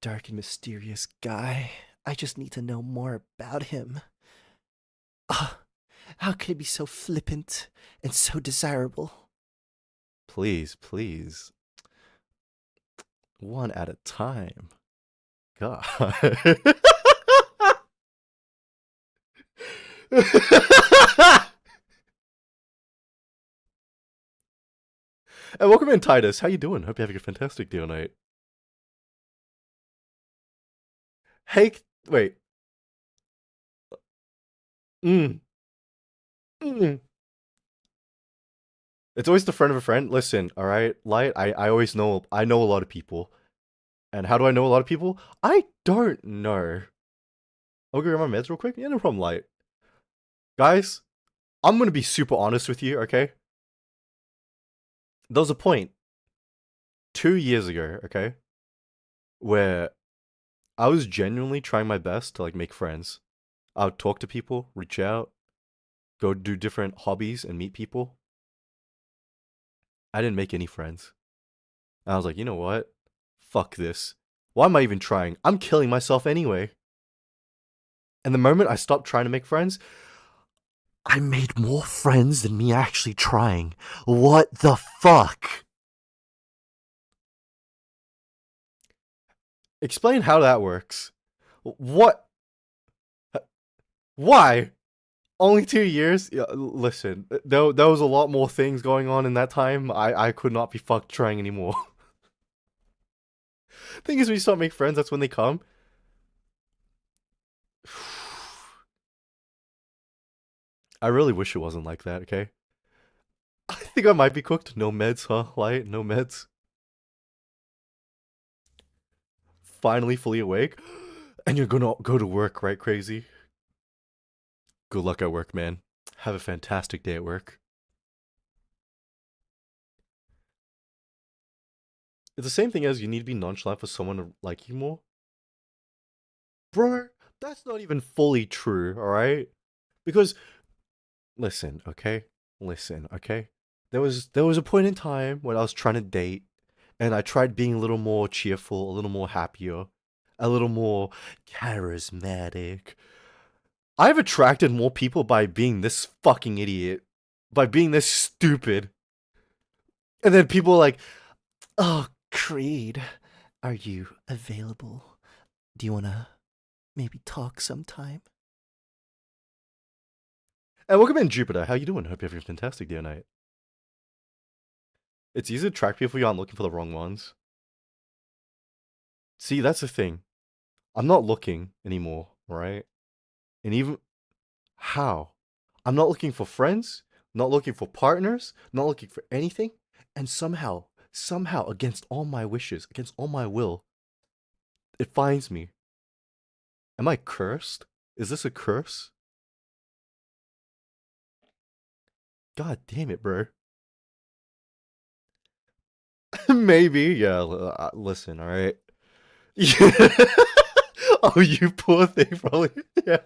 dark and mysterious guy? I just need to know more about him. How could he be so flippant and so desirable? Please, please. One at a time. God. And welcome in, Titus. How you doing? Hope you're having a fantastic day tonight. Hey, wait. It's always the friend of a friend. Listen, all right, Light. I always know. I know a lot of people. And how do I know a lot of people? I don't know. I'll go grab my meds real quick. Yeah, no problem, Light. Guys, I'm gonna be super honest with you, okay? There was a point 2 years ago, okay, where I was genuinely trying my best to like make friends. I would talk to people, reach out, go do different hobbies and meet people. I didn't make any friends. And I was like, you know what? Fuck this. Why am I even trying? I'm killing myself anyway. And the moment I stopped trying to make friends, I made more friends than me actually trying. What the fuck? Explain how that works. What? Why? Only 2 years? Yeah, listen, there was a lot more things going on in that time. I could not be fucked trying anymore. Thing is, when you start making friends, that's when they come. I really wish it wasn't like that, okay? I think I might be cooked. No meds, huh? Light, no meds. Finally fully awake. And you're gonna go to work, right, Crazy? Good luck at work, man. Have a fantastic day at work. It's the same thing as you need to be nonchalant for someone to like you more. Bro, that's not even fully true, alright? Because, listen, okay? Listen, okay? There was a point in time when I was trying to date, and I tried being a little more cheerful, a little more happier, a little more charismatic. I've attracted more people by being this fucking idiot, by being this stupid. And then people are like, oh, Creed, are you available? Do you wanna maybe talk sometime? And welcome in, Jupiter. How you doing? Hope you're having a fantastic day or night. It's easy to track people you aren't looking for the wrong ones. See, that's the thing. I'm not looking anymore, right? And even how? I'm not looking for friends, not looking for partners, not looking for anything, and somehow, against all my wishes, against all my will, it finds me. Am I cursed? Is this a curse? God damn it, bro. Maybe, yeah. Listen, all right. Oh, you poor thing, probably. Yeah.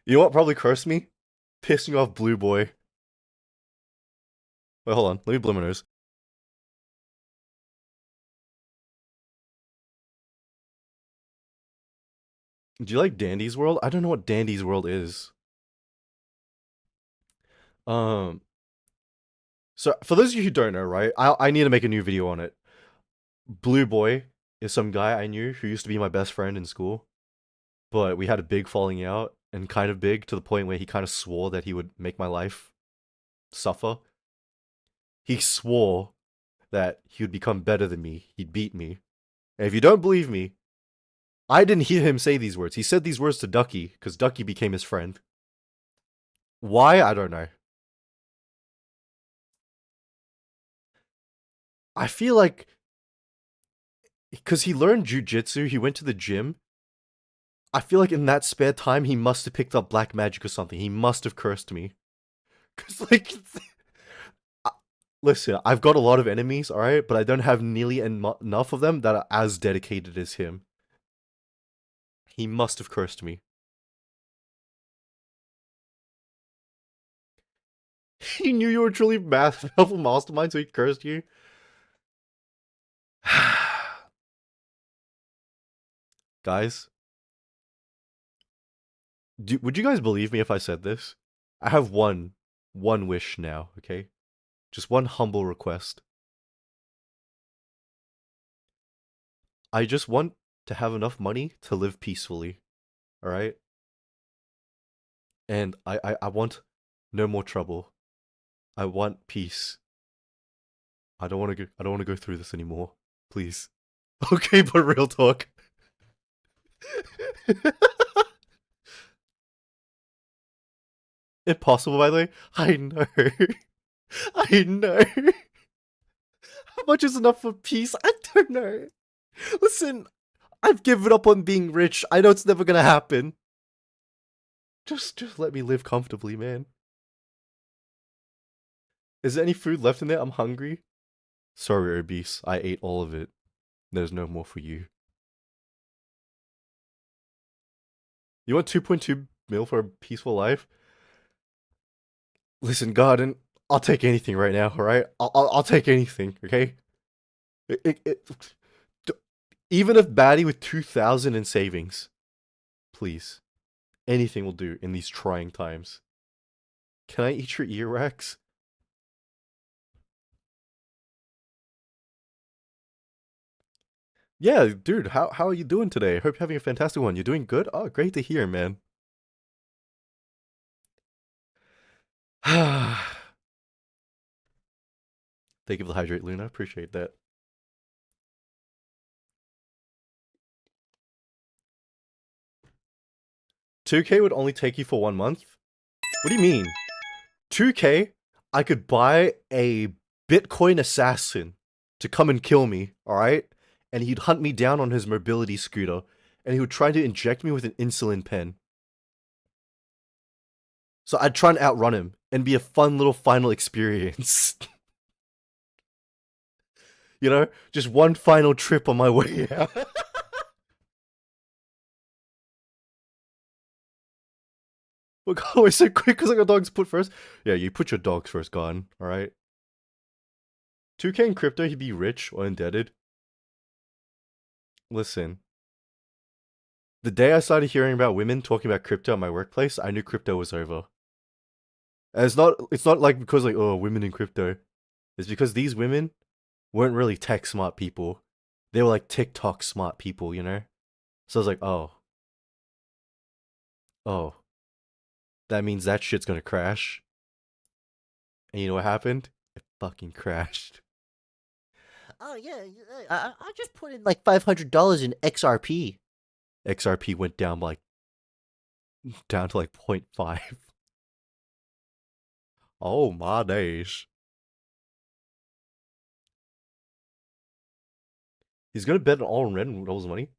You know what probably cursed me? Pissing off Blue Boy. Wait, hold on. Let me blow my nose. Do you like Dandy's World? I don't know what Dandy's World is. Um, so for those of you who don't know, right, I need to make a new video on it. Blue Boy is some guy I knew who used to be my best friend in school, but we had a big falling out, and kind of big to the point where he kind of swore that he would make my life suffer. He swore that he would become better than me. He'd beat me. And if you don't believe me, I didn't hear him say these words. He said these words to Ducky, because Ducky became his friend. Why? I don't know. I feel like because he learned jujitsu, he went to the gym. I feel like in that spare time, he must have picked up black magic or something. He must have cursed me. Because, like, listen, I've got a lot of enemies, alright? But I don't have nearly enough of them that are as dedicated as him. He must have cursed me. He knew you were truly powerful mastermind, so he cursed you? Guys, would you guys believe me if I said this? I have one wish now, okay? Just one humble request. I just want to have enough money to live peacefully, alright? And I want no more trouble. I want peace. I don't want to go through this anymore. Please. Okay, but real talk. Impossible, by the way? I know. I know. How much is enough for peace? I don't know. Listen, I've given up on being rich. I know it's never gonna happen. Just let me live comfortably, man. Is there any food left in there? I'm hungry. Sorry, obese. I ate all of it. There's no more for you. You want 2.2 mil for a peaceful life? Listen, Garden, I'll take anything right now, alright? I'll take anything, okay? Even if baddie with 2,000 in savings. Please. Anything will do in these trying times. Can I eat your earwax? Yeah, dude, how are you doing today? I hope you're having a fantastic one. You're doing good? Oh, great to hear, man. Thank you for the hydrate, Luna. Appreciate that. $2K would only take you for 1 month? What do you mean? $2K, I could buy a Bitcoin assassin to come and kill me, alright? And he'd hunt me down on his mobility scooter, and he would try to inject me with an insulin pen. So I'd try and outrun him, and be a fun little final experience. You know? Just one final trip on my way out. Look, oh, it's so quick because I got dogs put first. Yeah, you put your dogs first, gone, alright? 2K in crypto, he'd be rich or indebted. Listen. The day I started hearing about women talking about crypto at my workplace, I knew crypto was over. And it's not like because like, oh, women in crypto. It's because these women weren't really tech smart people. They were like TikTok smart people, you know? So I was like, oh. Oh. That means that shit's gonna crash. And you know what happened? It fucking crashed. Oh yeah, I just put in like $500 in XRP. XRP went down like down to like 0.5. Oh my days. He's gonna bet all in red and double his money.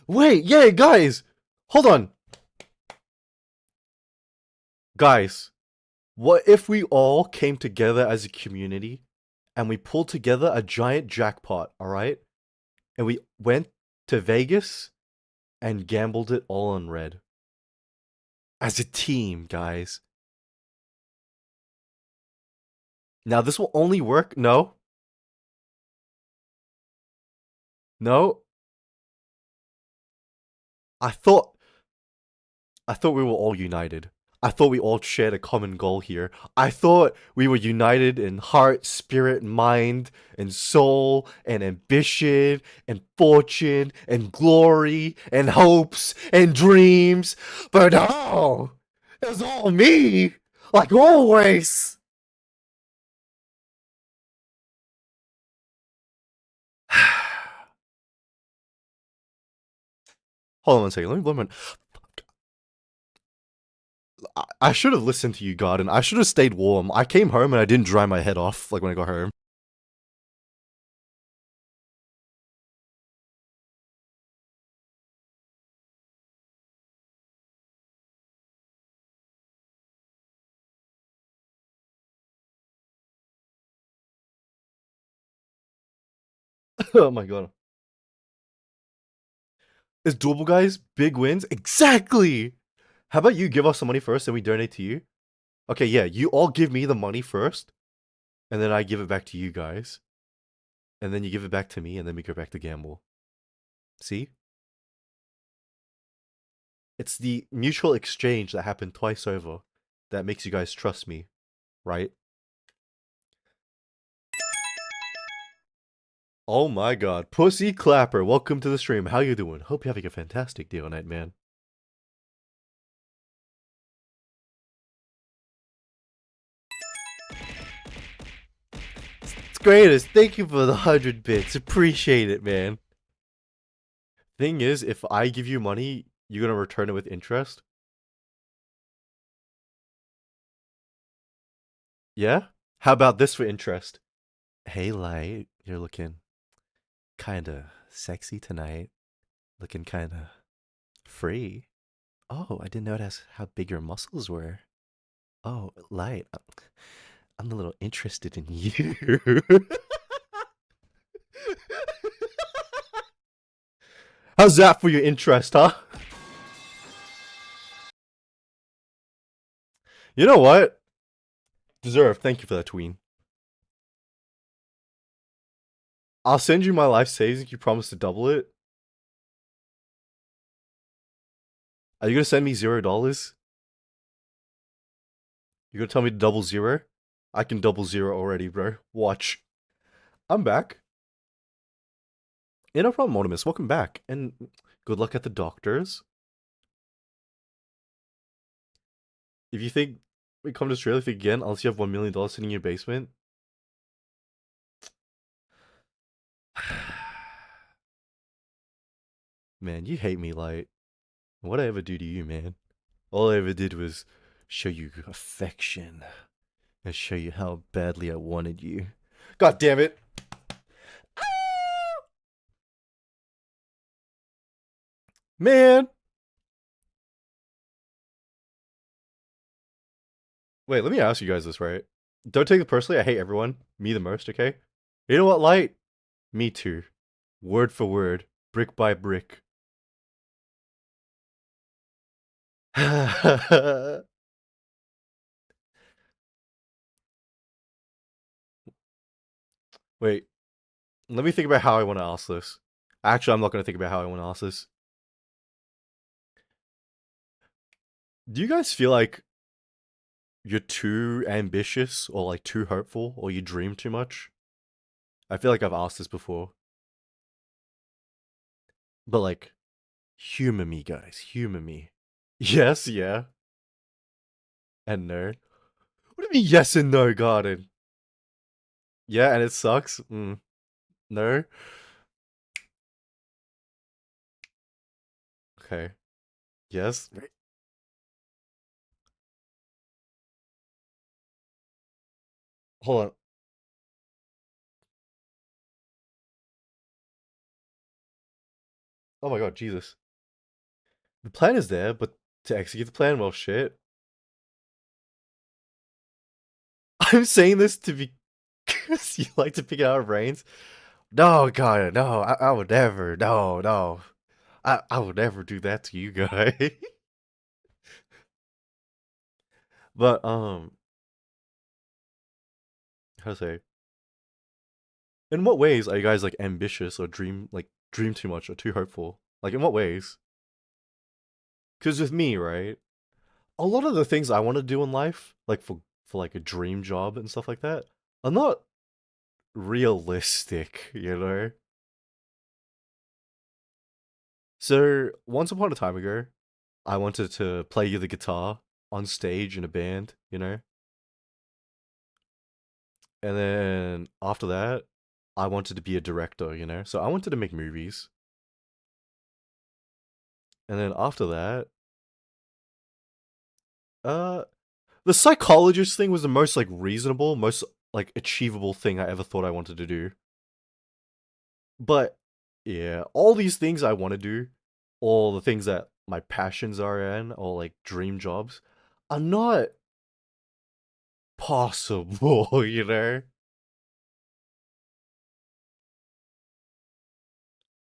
Wait, yeah, guys! Hold on. Guys, what if we all came together as a community and we pulled together a giant jackpot, alright? And we went to Vegas and gambled it all on red. As a team, guys. Now this will only work. No. No. I thought we were all united. I thought we all shared a common goal here. I thought we were united in heart, spirit, mind, and soul, and ambition, and fortune, and glory, and hopes, and dreams. But no! It was all me! Like always! Hold on one second. Let me blow my. I should have listened to you, Garden. I should have stayed warm. I came home and I didn't dry my head off like when I got home. Oh my god. Is doable, guys? Big wins? Exactly! How about you give us some money first and we donate to you? Okay, yeah, you all give me the money first, and then I give it back to you guys. And then you give it back to me, and then we go back to gamble. See? It's the mutual exchange that happened twice over that makes you guys trust me, right? Oh my god. Pussy Clapper, welcome to the stream. How you doing? Hope you're having a fantastic day tonight, man. It's greatest. Thank you for the 100 bits. Appreciate it, man. Thing is, if I give you money, you're gonna return it with interest? Yeah? How about this for interest? Hey, Light, you're looking kinda sexy tonight. Looking kinda free. Oh, I didn't notice how big your muscles were. Oh, Light, I'm a little interested in you. How's that for your interest, huh? You know what? Deserve. Thank you for that tween. I'll send you my life savings if you promise to double it. Are you gonna send me $0? You gonna tell me to double zero? I can double zero already, bro. Watch. I'm back. Yeah, no problem, Monimus. Welcome back. And good luck at the doctors. If you think we come to Australia, think again, unless you have $1 million sitting in your basement. Man, you hate me, Light. What'd I ever do to you, man? All I ever did was show you affection. And show you how badly I wanted you. God damn it! Man! Wait, let me ask you guys this, right? Don't take it personally, I hate everyone. Me the most, okay? You know what, Light? Me too. Word for word. Brick by brick. Wait, let me think about how I want to ask this. Actually, I'm not going to think about how I want to ask this. Do you guys feel like you're too ambitious or like too hopeful or you dream too much? I feel like I've asked this before. But like, humor me, guys. Humor me. Yes, yeah. And no. What do you mean yes and no, Garden? Yeah, and it sucks? No? Okay. Yes? Hold on. Oh my god, Jesus. The plan is there, but to execute the plan, well, shit. I'm saying this to be because you like to pick out our brains. No, God, no, I would never, no, no. I would never do that to you guys. But, how to say? In what ways are you guys like ambitious or dream too much or too hopeful? Like in what ways? Because with me, right, a lot of the things I want to do in life, like for like a dream job and stuff like that, are not realistic, you know? So, once upon a time ago, I wanted to play the guitar on stage in a band, you know? And then after that, I wanted to be a director, you know? So I wanted to make movies. And then after that, uh, the psychologist thing was the most like reasonable, most like achievable thing I ever thought I wanted to do. But yeah, all these things I want to do, all the things that my passions are in, or like dream jobs, are not possible, you know?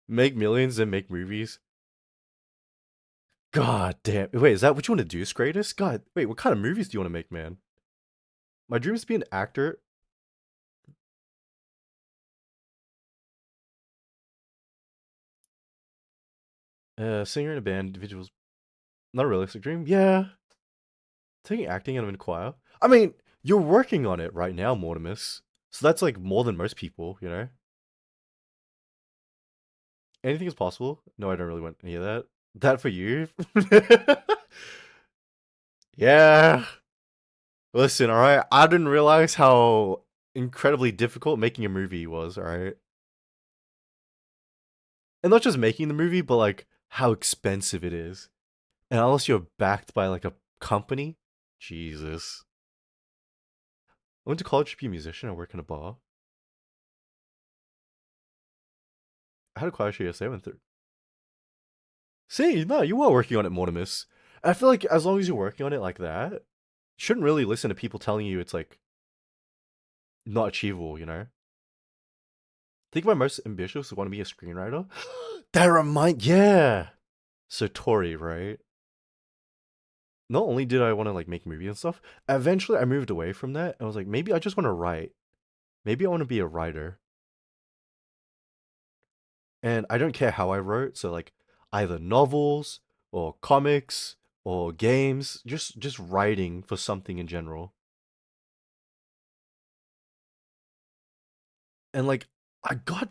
Make millions and make movies. God damn. Wait, is that what you want to do, Scratus? God, wait, what kind of movies do you want to make, man? My dream is to be an actor. Singer in a band, individuals. Not a realistic dream? Yeah. Taking acting out of a choir. I mean, you're working on it right now, Mortimus. So that's like more than most people, you know? Anything is possible. No, I don't really want any of that. That for you? Yeah. Listen, alright? I didn't realize how incredibly difficult making a movie was, alright? And not just making the movie, but like how expensive it is. And unless you're backed by like a company, Jesus. I went to college to be a musician. I work in a bar. I had a choir show yesterday. I went through. See, no, you are working on it, Mortimus. I feel like as long as you're working on it like that, you shouldn't really listen to people telling you it's like not achievable, you know? Think my most ambitious want to be a screenwriter. Yeah. So Tori, right? Not only did I want to like make movies and stuff, eventually I moved away from that. I was like, maybe I just want to write. Maybe I want to be a writer. And I don't care how I wrote, so like either novels or comics or games, just writing for something in general. And like I got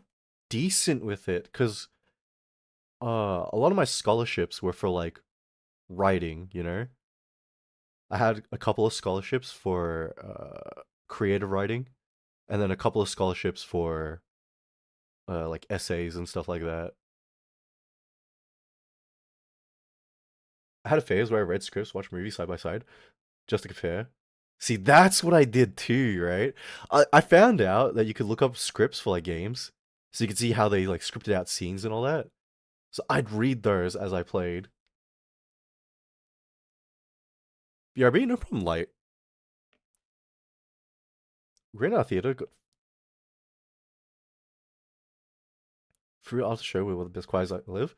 decent with it cuz a lot of my scholarships were for like writing, you know? I had a couple of scholarships for creative writing and then a couple of scholarships for like essays and stuff like that. I had a phase where I read scripts, watched movies side by side, just to compare. See, that's what I did too, right? I found out that you could look up scripts for like games, so you could see how they like scripted out scenes and all that. So I'd read those as I played. BRB, no problem, light. Great out of theater. Free off the show with the best quiet I live.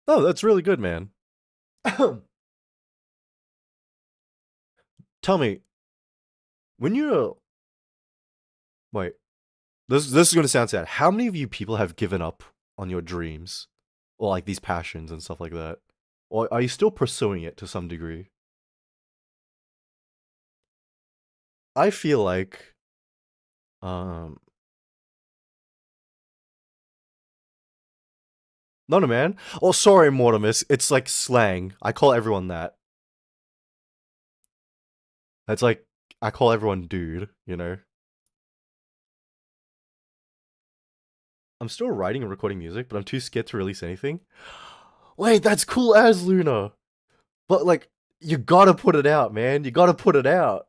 Oh, that's really good, man. Tell me, when you wait, this is gonna sound sad. How many of you people have given up on your dreams or like these passions and stuff like that, or are you still pursuing it to some degree? I feel like, um, no, no, man. Oh, sorry, Mortimus. It's like slang. I call everyone that. It's like I call everyone dude. You know. I'm still writing and recording music, but I'm too scared to release anything. Wait, that's cool as Luna. But like, you gotta put it out, man. You gotta put it out.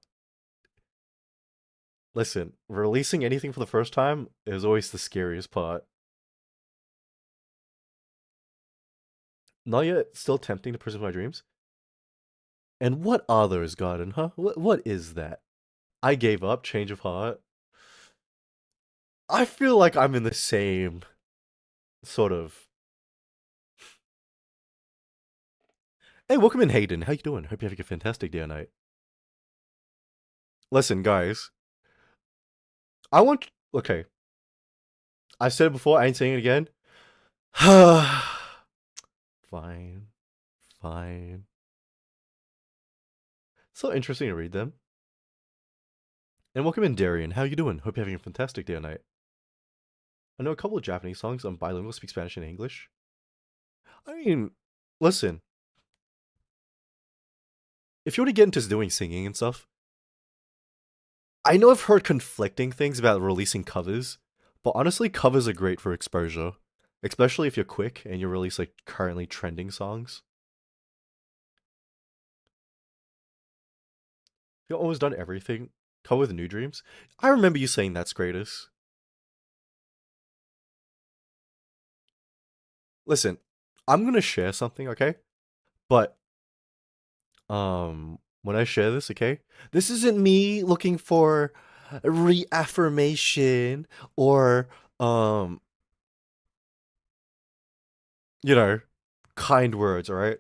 Listen, releasing anything for the first time is always the scariest part. Not yet, still tempting to pursue my dreams. And what are those, Garden, huh? What is that? I gave up, change of heart. I feel like I'm in the same sort of. Hey, welcome in, Hayden. How you doing? Hope you're having a fantastic day or night. Listen, guys. I want. Okay, I said it before. I ain't saying it again. Fine, fine. So interesting to read them. And welcome in, Darian. How you doing? Hope you're having a fantastic day or night. I know a couple of Japanese songs. I'm bilingual, speak Spanish and English. I mean, listen. If you want to get into doing singing and stuff, I know I've heard conflicting things about releasing covers, but honestly, covers are great for exposure, especially if you're quick and you release like currently trending songs. You've always done everything. Cover with New Dreams. I remember you saying that's greatest. Listen, I'm gonna share something, okay? But when I share this, okay, this isn't me looking for reaffirmation or um you know, kind words, all right?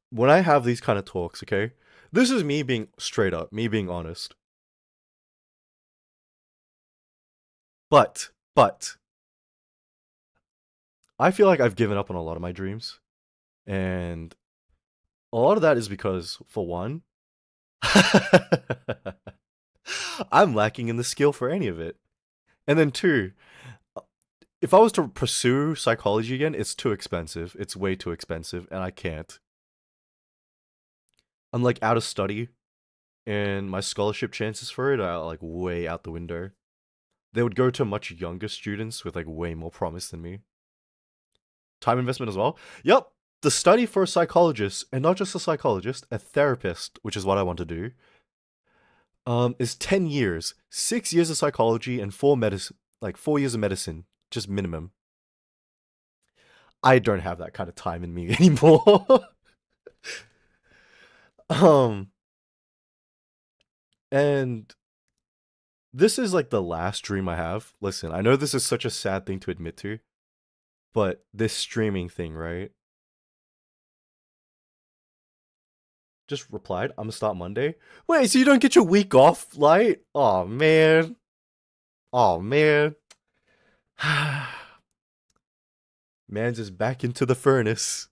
When I have these kind of talks, okay, this is me being straight up, me being honest. But I feel like I've given up on a lot of my dreams, and a lot of that is because, for one, I'm lacking in the skill for any of it. And then two, if I was to pursue psychology again, it's too expensive. It's way too expensive, and I can't. I'm like out of study, and my scholarship chances for it are like way out the window. They would go to much younger students with like way more promise than me. Time investment as well. Yep. The study for a psychologist, and not just a psychologist, a therapist, which is what I want to do, is 10 years. 6 years of psychology and 4 years of medicine, just minimum. I don't have that kind of time in me anymore. um and this is like the last dream I have. Listen, I know this is such a sad thing to admit to, but this streaming thing, right? Just replied, I'm gonna start Monday. Wait, so you don't get your week off, Light? Oh man. Oh man. Man's just back into the furnace.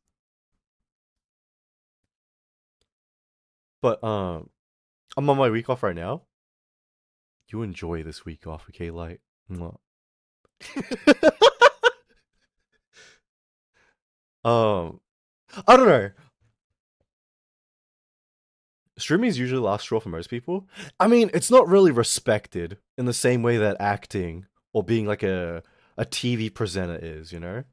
But I'm on my week off right now. You enjoy this week off, okay, Light? Mwah. I don't know. Streaming is usually the last straw for most people. I mean, it's not really respected in the same way that acting or being like a TV presenter is, you know?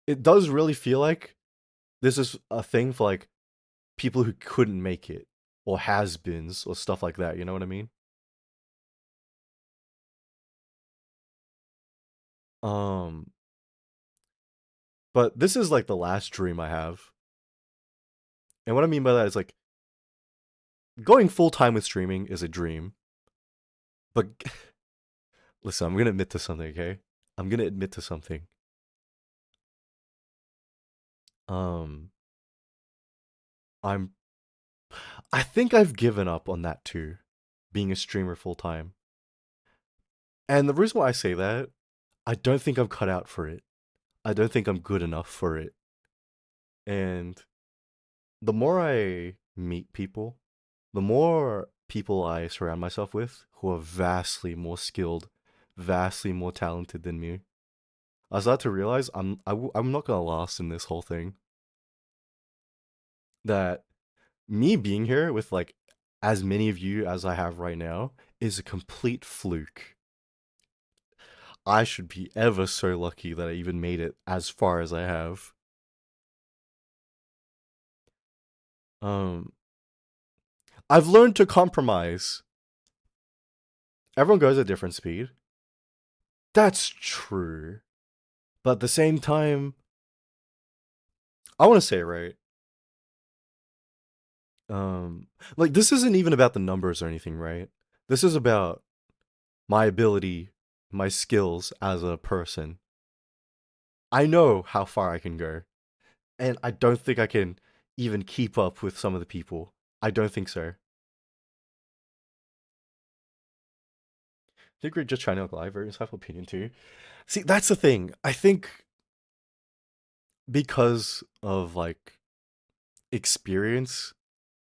It does really feel like this is a thing for like people who couldn't make it or has-beens or stuff like that, you know what I mean? Um, but this is like the last dream I have. And what I mean by that is like going full time with streaming is a dream. But listen, I'm gonna admit to something, okay? I'm gonna admit to something. Um, I'm I think I've given up on that too, being a streamer full time. And the reason why I say that, I don't think I'm cut out for it. I don't think I'm good enough for it. And the more I meet people, the more people I surround myself with who are vastly more skilled, vastly more talented than me, I start to realize I'm not gonna last in this whole thing. That me being here with like as many of you as I have right now is a complete fluke. I should be ever so lucky that I even made it as far as I have. Um, I've learned to compromise. Everyone goes at different speed. That's true. But at the same time, I want to say it right. Like this isn't even about the numbers or anything, right? This is about my ability, my skills as a person. I know how far I can go, and I don't think I can even keep up with some of the people. I don't think so. think we're just trying to lie. Very insightful opinion too. See, that's the thing. I think because of like experience,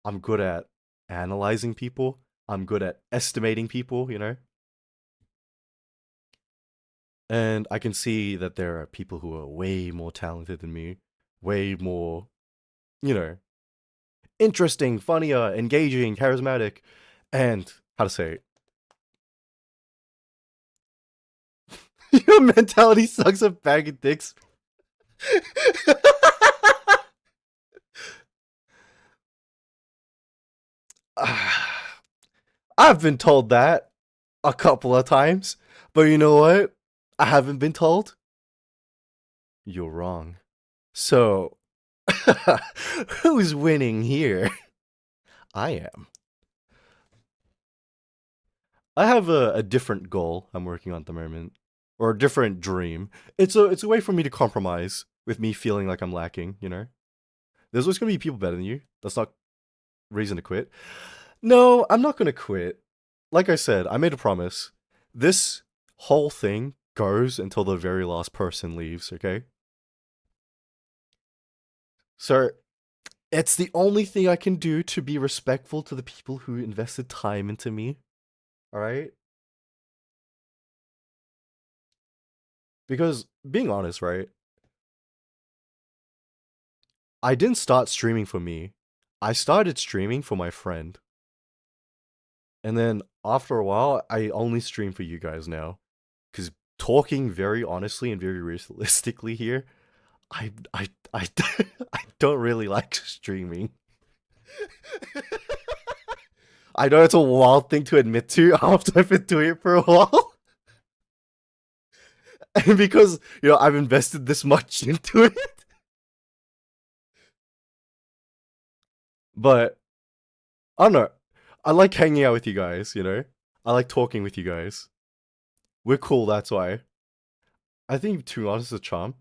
I'm good at analyzing people. I'm good at estimating people, you know? And I can see that there are people who are way more talented than me, way more, you know, interesting, funnier, engaging, charismatic, and how to say it? Your mentality sucks at bagging dicks. I've been told that a couple of times, but you know what? I haven't been told. You're wrong. So, who's winning here? I am. I have a different goal I'm working on at the moment, or a different dream. It's a way for me to compromise with me feeling like I'm lacking. You know, there's always gonna be people better than you. That's not reason to quit. No, I'm not gonna quit. Like I said, I made a promise. This whole thing goes until the very last person leaves. Okay. So it's the only thing I can do to be respectful to the people who invested time into me. All right? Because being honest, right? I didn't start streaming for me. I started streaming for my friend. And then after a while, I only stream for you guys now. Cuz talking very honestly and very realistically here, I I don't really like streaming. I know it's a wild thing to admit to after I've been doing it for a while. And because, I've invested this much into it. But, I don't know. I like hanging out with you guys, you know? I like talking with you guys. We're cool, that's why. I think, to be honest, it's a charm.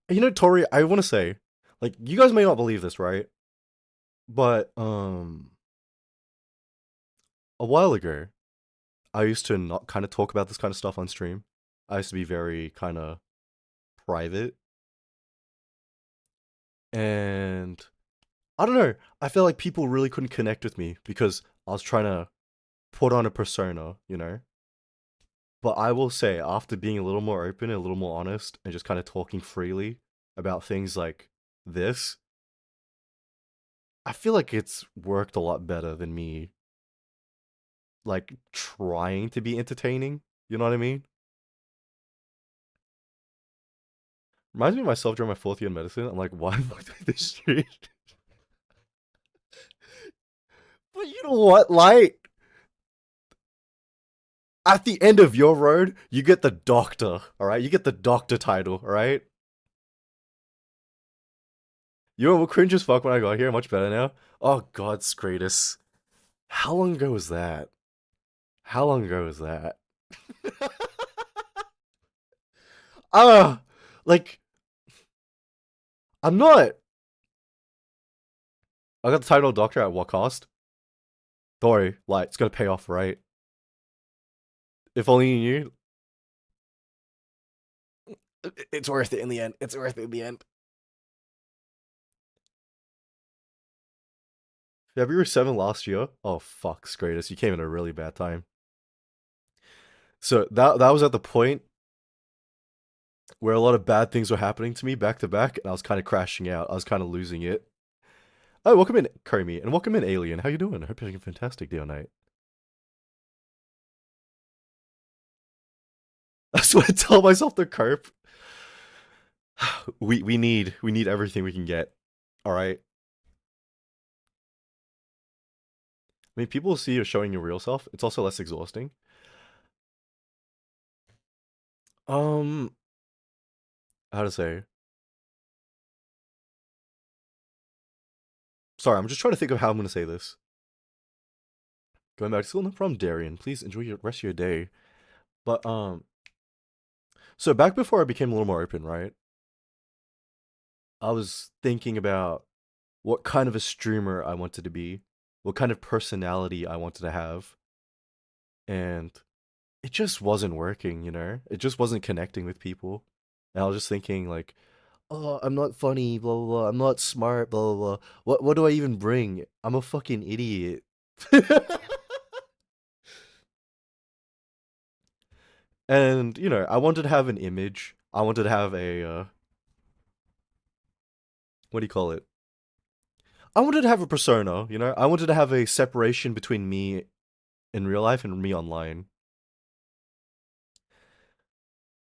And Tori, I want to say, like, you guys may not believe this, right? But, a while ago, I used to not kind of talk about this kind of stuff on stream. I used to be very kind of private. And I don't know. I feel like people really couldn't connect with me because I was trying to put on a persona, you know? But I will say, after being a little more open, a little more honest, and just kind of talking freely about things like this, I feel like it's worked a lot better than me, like, trying to be entertaining. You know what I mean? Reminds me of myself during my 4th year in medicine. I'm like, why am I doing this street? But you know what? Like, at the end of your road, you get the doctor, alright? You get the doctor title, alright? You know what cringe as fuck when I got here? Much better now. Oh god, Scratus. How long ago was that? How long ago was that? Ah, like, I'm not. I got the title of doctor at what cost? Don't worry, like, it's gonna pay off, right? If only you knew. It's worth it in the end. It's worth it in the end. February 7th last year? Oh, fuck, Scratus. You came in a really bad time. So, that was at the point where a lot of bad things were happening to me back to back, and I was kind of crashing out. I was kind of losing it. Oh, welcome in, Kermie, and welcome in, Alien. How you doing? I hope you're having a fantastic day or night. That's what I tell myself to cope. We need everything we can get. All right. I mean, people see you showing your real self. It's also less exhausting. How to say? Sorry, I'm just trying to think of how I'm gonna say this. Going back to school, no problem, Darian. Please enjoy the rest of your day. But so back before I became a little more open, right? I was thinking about what kind of a streamer I wanted to be, what kind of personality I wanted to have. and it just wasn't working, It just wasn't connecting with people. And I was just thinking like, oh, I'm not funny, blah blah blah. I'm not smart, blah blah blah. What do I even bring? I'm a fucking idiot. And, I wanted to have an image. I wanted to have a what do you call it? I wanted to have a persona, I wanted to have a separation between me in real life and me online.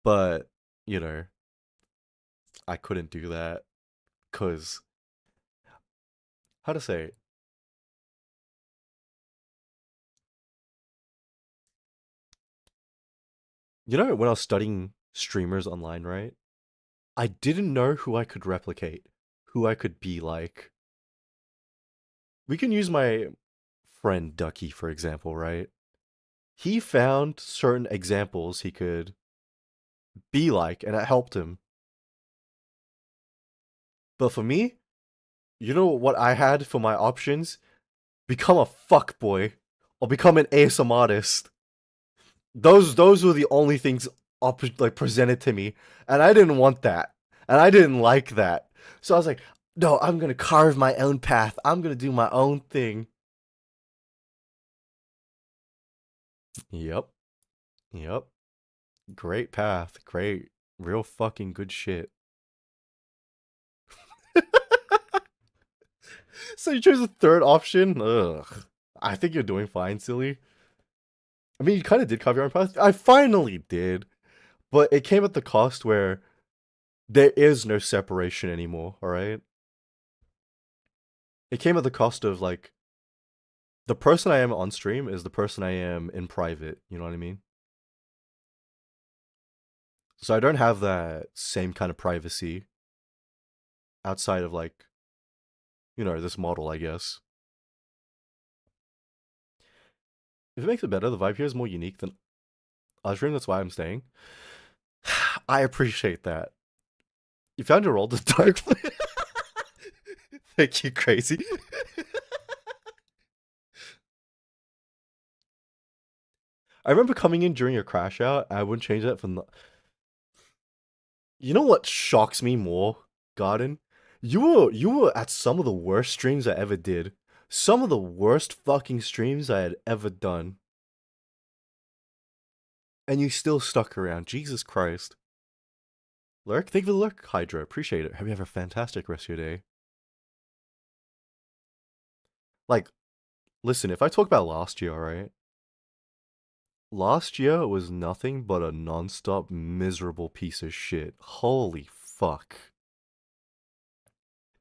But, you know, I couldn't do that cuz how to say it? When I was studying streamers online, right? I didn't know who I could replicate, who I could be like. We can use my friend Ducky, for example, right? He found certain examples he could be like, and it helped him. But for me, you know what I had for my options? Become a fuckboy or become an ASM artist. Those were the only things like presented to me, and I didn't want that, and I didn't like that. So I was like, no, I'm gonna carve my own path. I'm gonna do my own thing. Yep, yep. Great path. Great, real fucking good shit. So you chose the third option? Ugh. I think you're doing fine, silly. I mean, you kind of did carve your own path. I finally did. But it came at the cost where there is no separation anymore, alright? It came at the cost of, like, the person I am on stream is the person I am in private, you know what I mean? So I don't have that same kind of privacy outside of, like, this model, I guess. If it makes it better, the vibe here is more unique than other stream, that's why I'm staying. I appreciate that. You found your role to dark. Thank you, crazy. I remember coming in during your crash out. I wouldn't change that from the. You know what shocks me more, Garden? You were at some of the worst streams I ever did. Some of the worst fucking streams I had ever done. And you still stuck around. Jesus Christ. Lurk? Thank you for the lurk, Hydra. Appreciate it. Hope you have a fantastic rest of your day. Like, listen, if I talk about last year, alright? Last year was nothing but a non-stop miserable piece of shit. Holy fuck.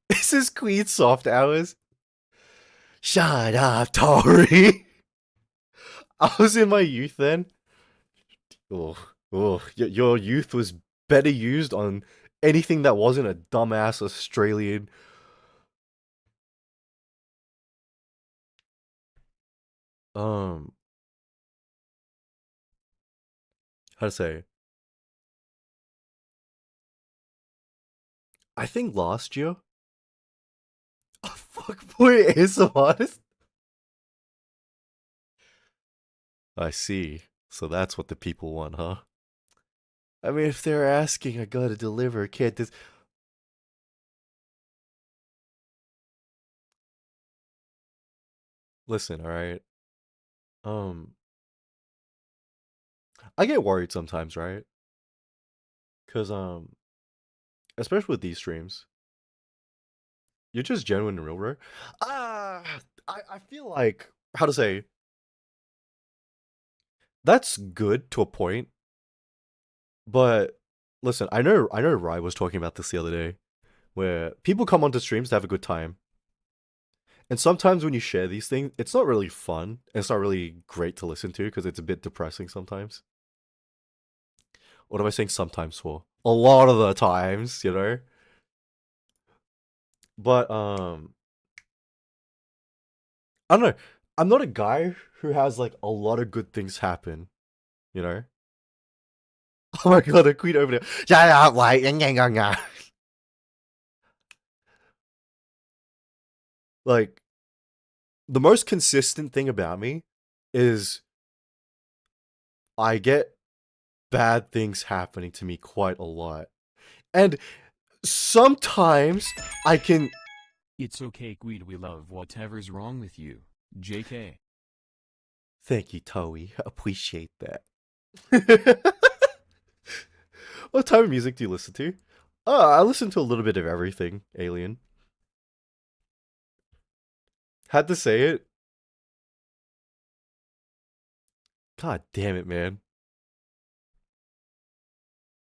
This is Queen Soft Hours. Shut up, Tori. I was in my youth then. Oh, your youth was better used on anything that wasn't a dumbass Australian. Um, how to say? I think last year. Oh, fuck boy is artist. I see. So that's what the people want, huh? I mean, if they're asking, I gotta deliver. Can't this? Listen, all right. Um, I get worried sometimes, right? Cause especially with these streams, you're just genuine and real rare. Ah, I feel like how to say that's good to a point, but listen, I know Rai was talking about this the other day, where people come onto streams to have a good time. And sometimes when you share these things, it's not really fun. And it's not really great to listen to because it's a bit depressing sometimes. What am I saying sometimes for? A lot of the times. But I don't know. I'm not a guy who has like a lot of good things happen, you know? Oh my god, a queen over there. Yeah, yeah, like the most consistent thing about me is I get bad things happening to me quite a lot. And sometimes I can... It's okay, Queed. We love whatever's wrong with you. JK. Thank you, Toei. Appreciate that. What type of music do you listen to? I listen to a little bit of everything, Alien. Had to say it. God damn it, man.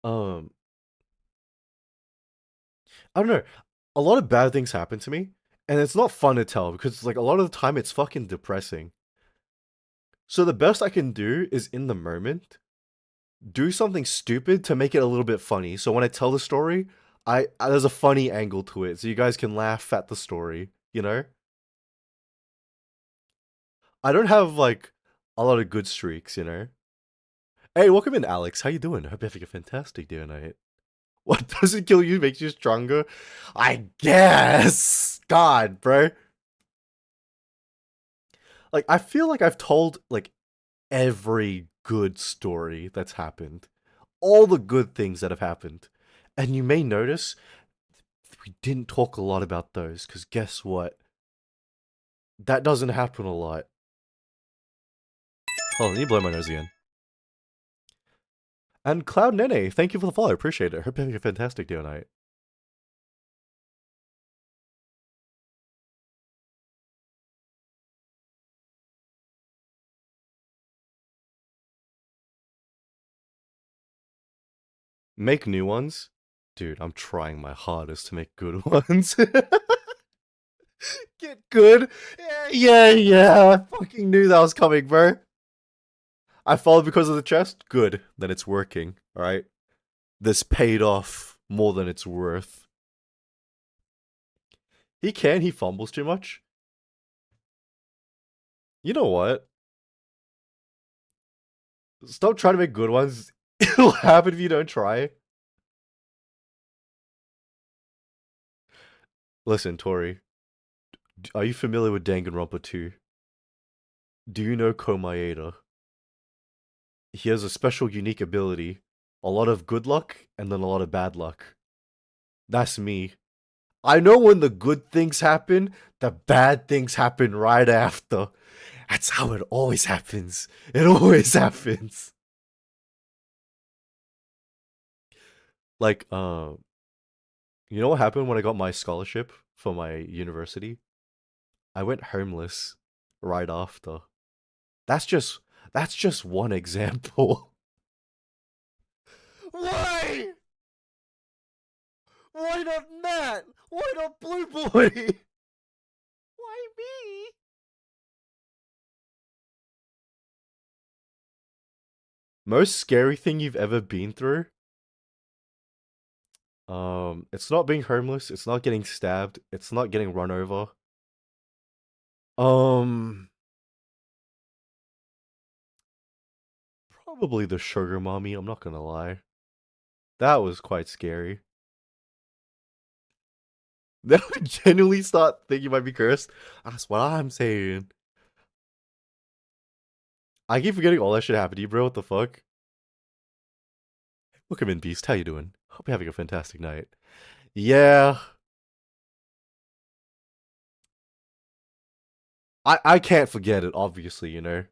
Um, I don't know. A lot of bad things happen to me, and it's not fun to tell because like a lot of the time it's fucking depressing. So the best I can do is in the moment, do something stupid to make it a little bit funny. So when I tell the story, there's a funny angle to it, so you guys can laugh at the story, you know? I don't have like a lot of good streaks, you know? Hey, welcome in, Alex. How you doing? I hope you're having a fantastic day tonight. What doesn't kill you makes you stronger? I guess. God, bro. Like, I feel like I've told, like, every good story that's happened. All the good things that have happened. And you may notice we didn't talk a lot about those, because guess what? That doesn't happen a lot. Hold on, let me blow my nose again. And Cloud Nene, thank you for the follow. Appreciate it. Hope you're having a fantastic day tonight. Make new ones? Dude, I'm trying my hardest to make good ones. Get good? Yeah. I fucking knew that was coming, bro. I followed because of the chest? Good. Then it's working, alright? This paid off more than it's worth. He fumbles too much. You know what? Stop trying to make good ones. It'll happen if you don't try. Listen, Tori. Are you familiar with Danganronpa 2? Do you know Komaeda? He has a special unique ability. A lot of good luck, and then a lot of bad luck. That's me. I know when the good things happen, the bad things happen right after. That's how it always happens. It always happens. Like, you know what happened when I got my scholarship for my university? I went homeless right after. That's just one example. Why? Why not Matt? Why not Blue Boy? Why me? Most scary thing you've ever been through? It's not being homeless, it's not getting stabbed, it's not getting run over. Probably the sugar mommy, I'm not gonna lie. That was quite scary. That would genuinely start thinking you might be cursed. That's what I'm saying. I keep forgetting all that shit happened to you, bro. What the fuck? Welcome in, Beast. How you doing? Hope you're having a fantastic night. Yeah. I can't forget it, obviously, you know.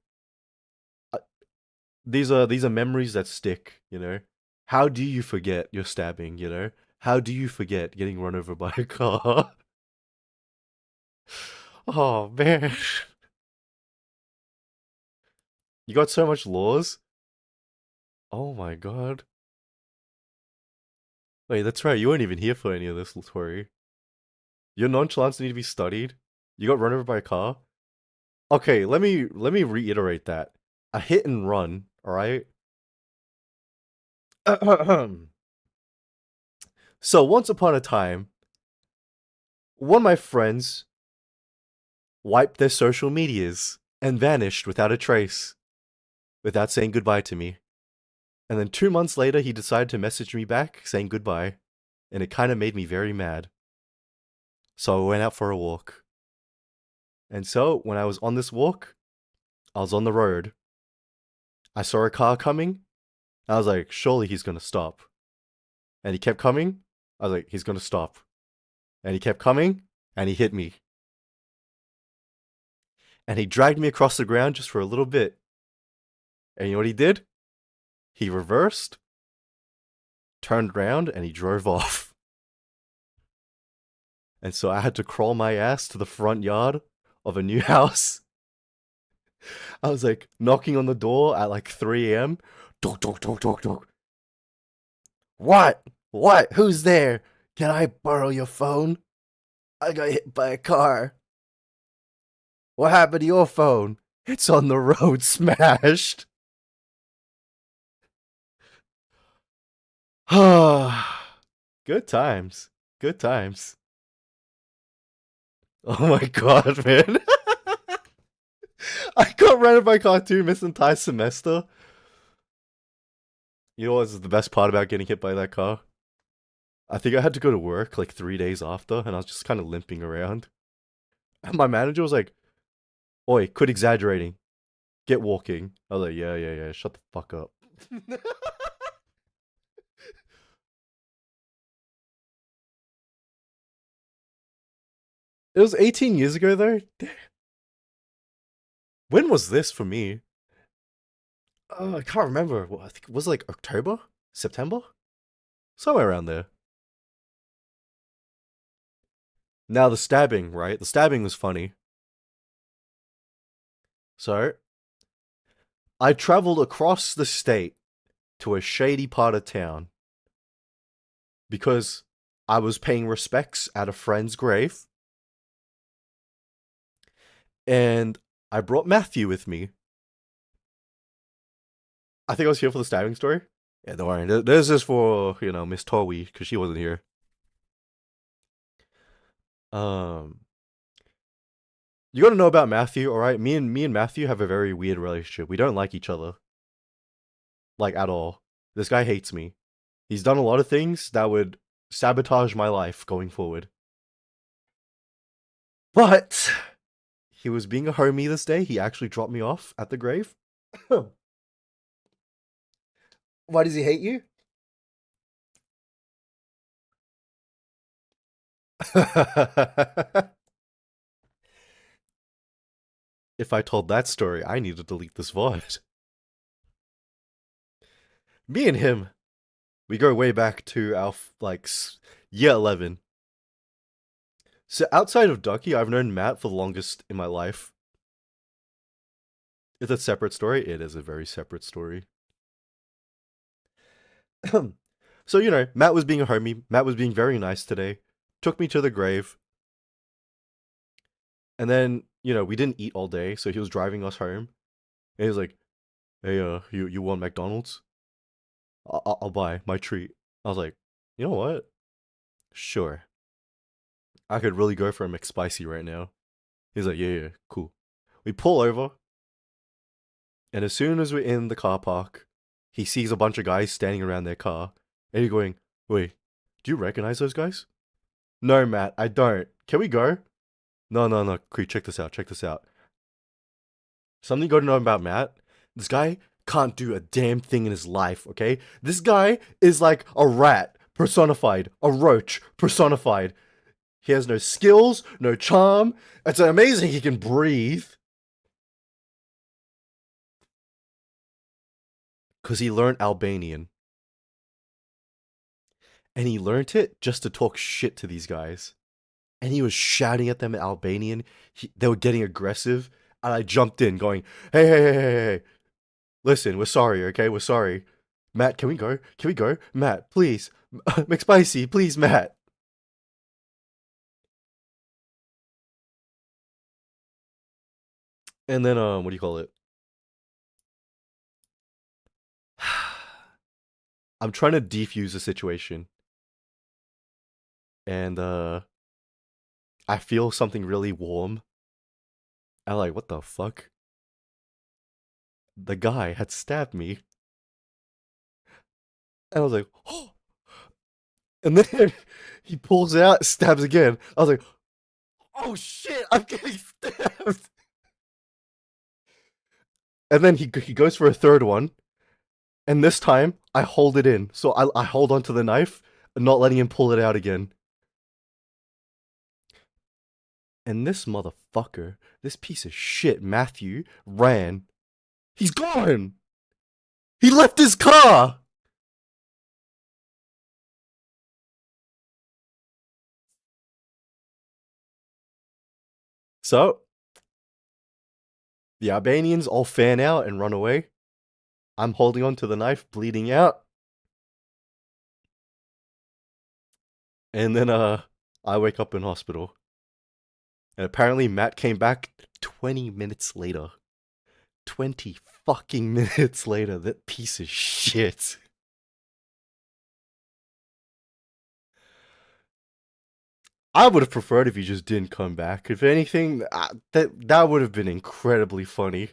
These are memories that stick, you know. How do you forget your stabbing, you know? How do you forget getting run over by a car? Oh man. You got so much laws? Oh my god. Wait, that's right, you weren't even here for any of this, Tori. Your nonchalance need to be studied. You got run over by a car? Okay, let me reiterate that. A hit and run, alright? So once upon a time, one of my friends wiped their social medias and vanished without a trace, without saying goodbye to me. And then 2 months later, he decided to message me back saying goodbye, and it kind of made me very mad. So I went out for a walk. And so when I was on this walk, I was on the road. I saw a car coming. I was like, surely he's gonna stop. And he kept coming. I was like, he's gonna stop. And he kept coming, and he hit me. And he dragged me across the ground just for a little bit. And you know what he did? He reversed, turned around, and he drove off. And so I had to crawl my ass to the front yard of a new house. I was like knocking on the door at like 3 a.m. Dog, dog, dog, dog, dog. What? What? Who's there? Can I borrow your phone? I got hit by a car. What happened to your phone? It's on the road, smashed. Good times. Good times. Oh my god, man. I got rented by car too, missed the entire semester. You know what's the best part about getting hit by that car? I think I had to go to work like 3 days after, and I was just kind of limping around. And my manager was like, "Oi, quit exaggerating. Get walking." I was like, yeah, shut the fuck up. It was 18 years ago though. When was this for me? I can't remember. I think it was like October? September? Somewhere around there. Now the stabbing, right? The stabbing was funny. So, I traveled across the state to a shady part of town because I was paying respects at a friend's grave. And I brought Matthew with me. I think I was here for the stabbing story. Yeah, don't worry. This is for, Miss Torwee, because she wasn't here. You gotta know about Matthew, alright? Me and Matthew have a very weird relationship. We don't like each other. Like, at all. This guy hates me. He's done a lot of things that would sabotage my life going forward. But he was being a homie this day. He actually dropped me off at the grave. Why does he hate you? If I told that story, I need to delete this VOD. Me and him, we go way back to our, year 11. So outside of Ducky, I've known Matt for the longest in my life. It's a separate story. It is a very separate story. So, Matt was being a homie. Matt was being very nice today. Took me to the grave. And then, we didn't eat all day, so he was driving us home. And he was like, "Hey, you want McDonald's? I'll buy my treat." I was like, "You know what? Sure. I could really go for a McSpicy right now." He's like, yeah, cool. We pull over. And as soon as we're in the car park, he sees a bunch of guys standing around their car. And he's going, "Wait, do you recognize those guys?" "No, Matt, I don't. Can we go?" No, Creed, check this out. Something you gotta know about Matt. This guy can't do a damn thing in his life, okay? This guy is like a rat personified, a roach personified. He has no skills, no charm. It's amazing he can breathe. Because he learned Albanian. And he learned it just to talk shit to these guys. And he was shouting at them in Albanian. They were getting aggressive. And I jumped in going, hey. Listen, we're sorry, okay? We're sorry. Matt, can we go? Matt, please. McSpicy, please, Matt. And then, what do you call it? I'm trying to defuse the situation. And, I feel something really warm. I'm like, what the fuck? The guy had stabbed me. And I was like, oh. And then he pulls out, stabs again. I was like, oh shit, I'm getting stabbed. And then he goes for a third one, and this time I hold it in. So I hold onto the knife, not letting him pull it out again. And this motherfucker, this piece of shit, Matthew, ran. He's gone! He left his car! So, the Albanians all fan out and run away. I'm holding on to the knife, bleeding out. And then, I wake up in hospital. And apparently Matt came back 20 minutes later. 20 fucking minutes later, that piece of shit. I would have preferred if he just didn't come back. If anything, that would have been incredibly funny.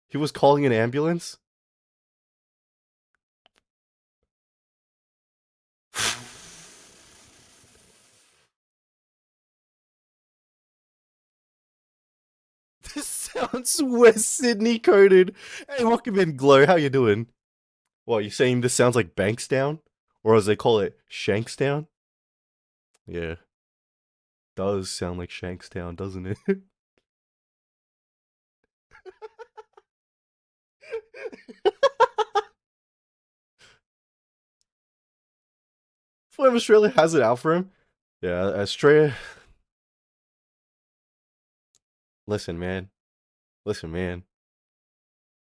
He was calling an ambulance. This sounds West Sydney coded. Hey, welcome in, Glow. How you doing? What, you saying this sounds like Bankstown? Or as they call it, Shankstown? Yeah. Does sound like Shankstown, doesn't it? Flame Australia has it out for him. Yeah, Australia. Listen, man. Listen, man.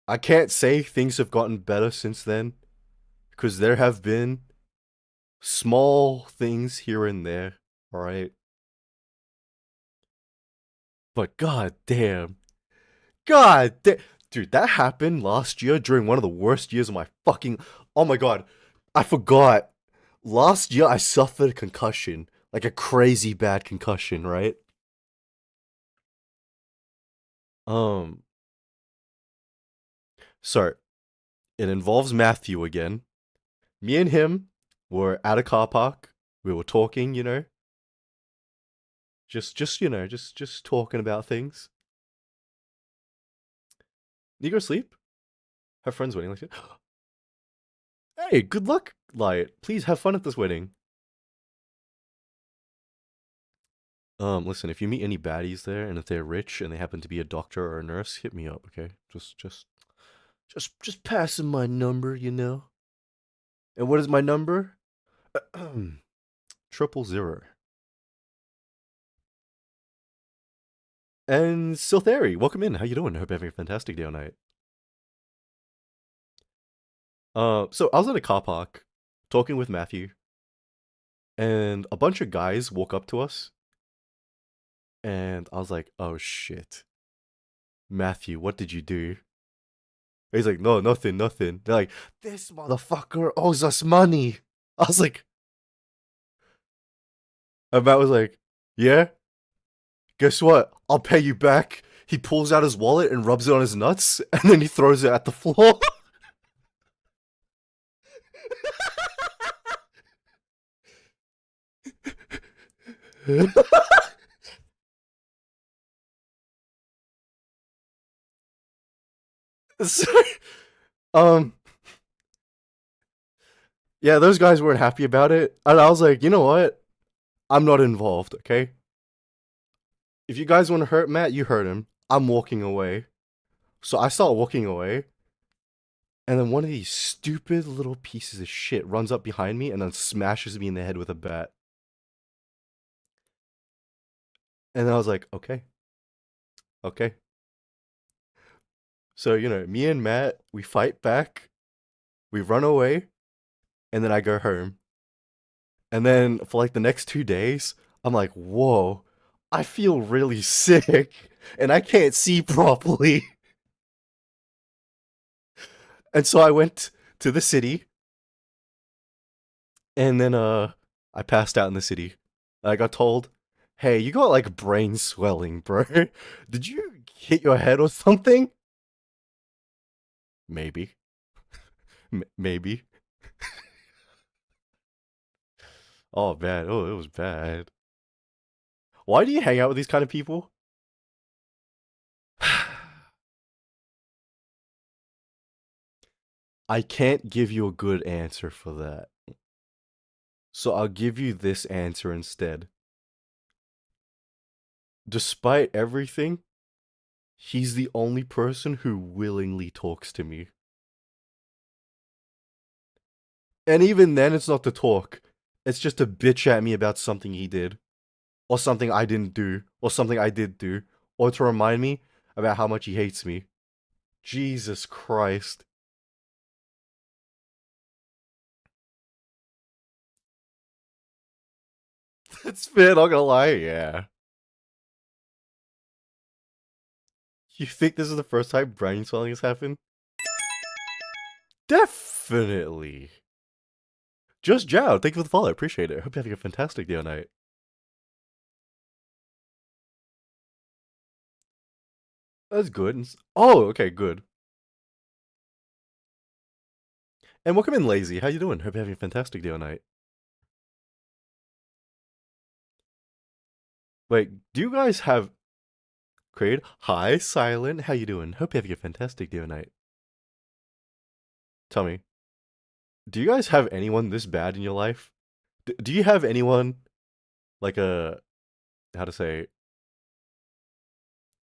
I can't say things have gotten better since then, because there have been small things here and there, alright? But god damn. God damn. Dude, that happened last year during one of the worst years of my fucking. Oh my god. I forgot. Last year I suffered a concussion. Like a crazy bad concussion, right? Um. So, it involves Matthew again. Me and him were at a car park. We were talking, you know. Just talking about things. You go sleep? Have friends waiting like you. Hey, good luck, Light. Please have fun at this wedding. Listen, if you meet any baddies there and if they're rich and they happen to be a doctor or a nurse, hit me up, okay? Just pass 'em my number, you know. And what is my number? 000. And Siltheri, welcome in. How you doing? Hope you're having a fantastic day or night. So I was at a car park talking with Matthew, and a bunch of guys walk up to us, and I was like, "Oh shit, Matthew, what did you do?" He's like, "No, nothing, nothing." They're like, "This motherfucker owes us money." I was like, and Matt was like, "Yeah, guess what? I'll pay you back." He pulls out his wallet and rubs it on his nuts, and then he throws it at the floor. So, um, yeah, those guys weren't happy about it, and I was like, you know what? I'm not involved, okay? If you guys want to hurt Matt, you hurt him. I'm walking away. So I start walking away, and then one of these stupid little pieces of shit runs up behind me and then smashes me in the head with a bat. And then I was like, okay, okay. So, you know, me and Matt, we fight back, we run away, and then I go home. And then for like the next 2 days, I'm like, whoa, I feel really sick, and I can't see properly. And so I went to the city, and then I passed out in the city. I got told, "Hey, you got like brain swelling, bro. Did you hit your head or something?" Maybe. Maybe. Oh, bad. Oh, it was bad. Why do you hang out with these kind of people? I can't give you a good answer for that. So I'll give you this answer instead. Despite everything, he's the only person who willingly talks to me. And even then, it's not to talk. It's just to bitch at me about something he did. Or something I didn't do. Or something I did do. Or to remind me about how much he hates me. Jesus Christ. That's fair, not gonna lie, yeah. You think this is the first time brain swelling has happened? Definitely. Just Jow, thank you for the follow, appreciate it. Hope you're having a fantastic day or night. That's good. Oh, okay, good. And welcome in, Lazy. How you doing? Hope you're having a fantastic day or night. Wait, do you guys have... Creed? Hi, Silent. How you doing? Hope you're having a fantastic day or night. Tell me, do you guys have anyone this bad in your life? Do you have anyone, like a... How to say...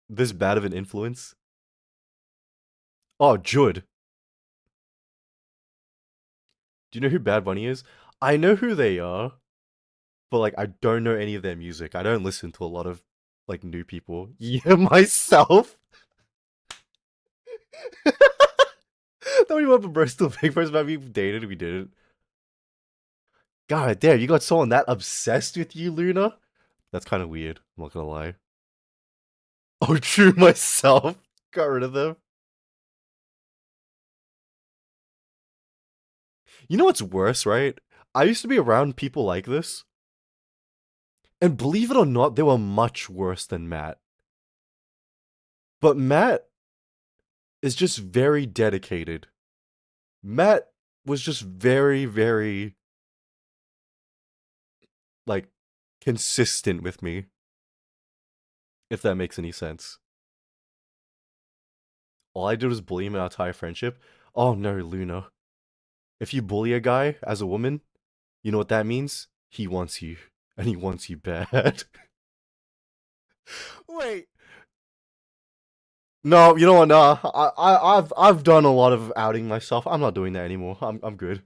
This bad of an influence? Oh, Judd. Do you know who Bad Bunny is? I know who they are, but like I don't know any of their music. I don't listen to a lot of like new people. Yeah, myself. That we went for Bristol Big First about we dated, we didn't. God damn, you got someone that obsessed with you, Luna? That's kind of weird. I'm not gonna lie. Oh, true, myself. Got rid of them. You know what's worse, right? I used to be around people like this. And believe it or not, they were much worse than Matt. But Matt is just very dedicated. Matt was just very, very, like, consistent with me. If that makes any sense. All I did was bully him in our entire friendship. Oh no, Luna. If you bully a guy as a woman, you know what that means? He wants you. And he wants you bad. Wait. No, you know what? Nah, I've done a lot of outing myself. I'm not doing that anymore. I'm good.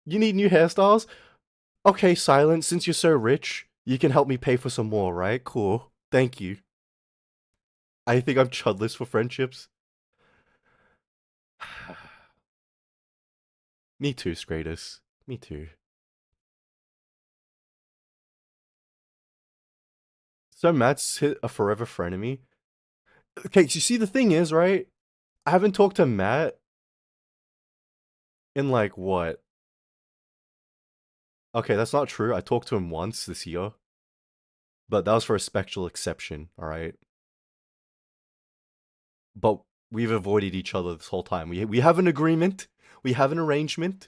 You need new hairstyles? Okay, Silent, since you're so rich, you can help me pay for some more, right? Cool. Thank you. I think I'm chudless for friendships. Me too, Scratus. Me too. So Matt's hit a forever frenemy. Okay, so you see the thing is, right? I haven't talked to Matt in like what? Okay, that's not true. I talked to him once this year. But that was for a special exception, alright? But we've avoided each other this whole time. We have an agreement. We have an arrangement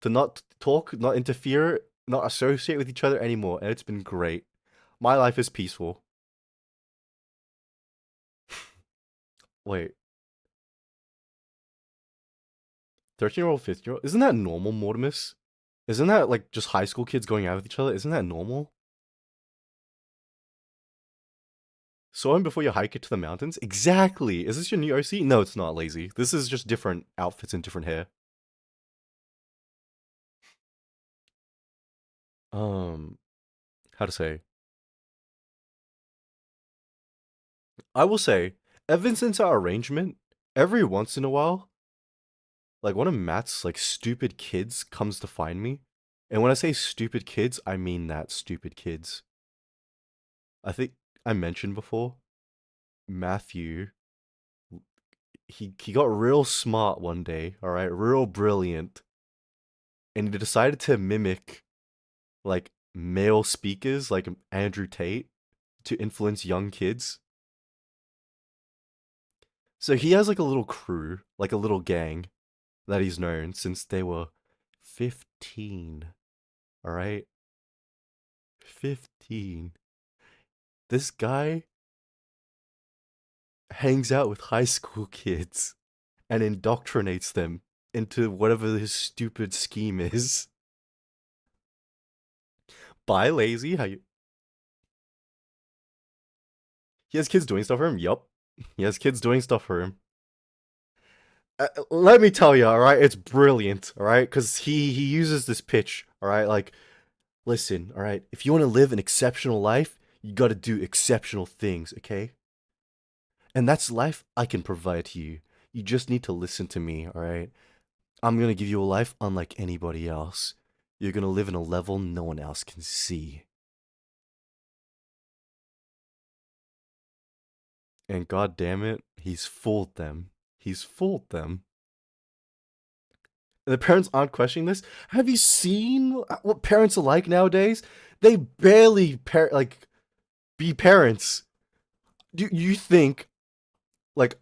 to not talk, not interfere, not associate with each other anymore, and it's been great. My life is peaceful. Wait. 13-year-old, 15-year-old? Isn't that normal, Mortimus? Isn't that like just high school kids going out with each other? Isn't that normal? Saw him before you hike it to the mountains? Exactly! Is this your new OC? No, it's not, Lazy. This is just different outfits and different hair. How to say? I will say, ever since our arrangement, every once in a while, like one of Matt's like stupid kids comes to find me. And when I say stupid kids, I mean that stupid kids. I think I mentioned before, Matthew, he got real smart one day, alright, real brilliant. And he decided to mimic like male speakers like Andrew Tate to influence young kids. So he has like a little crew, like a little gang that he's known since they were 15. Alright? 15. This guy hangs out with high school kids and indoctrinates them into whatever his stupid scheme is. Bye, lazy. How you? He has kids doing stuff for him. Yup. He has kids doing stuff for him. Let me tell you, all right, it's brilliant, all right, because he uses this pitch, all right, like, listen, all right, if you want to live an exceptional life, you got to do exceptional things, okay? And that's life I can provide to you. You just need to listen to me, all right? I'm gonna give you a life unlike anybody else. You're gonna live in a level no one else can see. And god damn it, he's fooled them. He's fooled them. And the parents aren't questioning this. Have you seen what parents are like nowadays? They barely be parents. Do you think like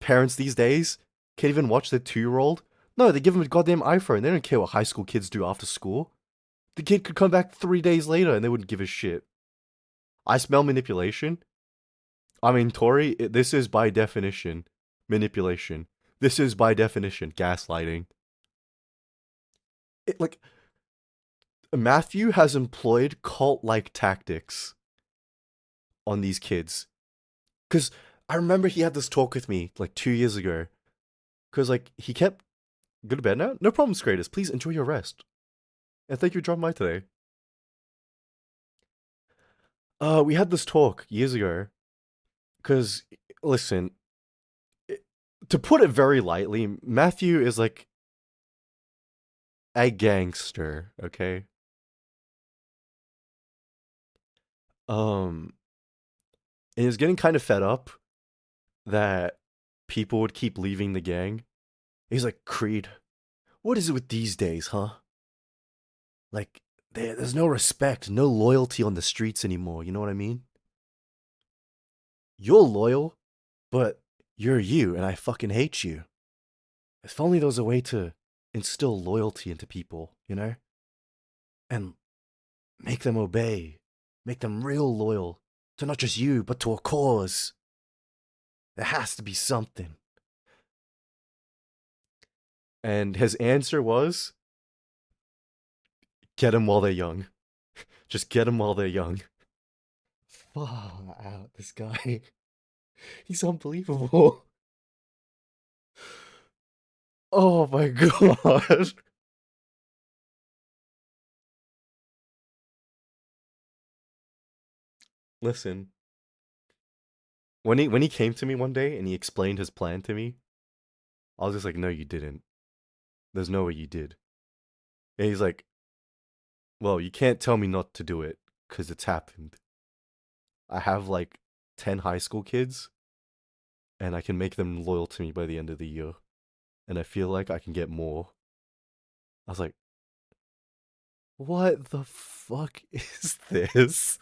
parents these days can't even watch their 2-year-old? No, they give him a goddamn iPhone. They don't care what high school kids do after school. The kid could come back 3 days later and they wouldn't give a shit. I smell manipulation. I mean, Tori, this is by definition manipulation. This is by definition gaslighting. Like, Matthew has employed cult-like tactics on these kids. Because I remember he had this talk with me like 2 years ago. Because like he kept, go to bed now? No problem, Scratus. Please enjoy your rest. And thank you for dropping by today. We had this talk years ago. Because, listen, to put it very lightly, Matthew is like a gangster, okay? And he was getting kind of fed up that people would keep leaving the gang. He's like, Creed, what is it with these days, huh? Like, there's no respect, no loyalty on the streets anymore, you know what I mean? You're loyal, but you're you, and I fucking hate you. If only there was a way to instill loyalty into people, you know? And make them obey. Make them real loyal to not just you, but to a cause. There has to be something. And his answer was, get them while they're young. Just get them while they're young. Far out, this guy. He's unbelievable. Oh my god. Listen. When he came to me one day and he explained his plan to me, I was just like, no, you didn't. There's no way you did. And he's like, well, you can't tell me not to do it, because it's happened. I have like 10 high school kids, and I can make them loyal to me by the end of the year. And I feel like I can get more. I was like, what the fuck is this?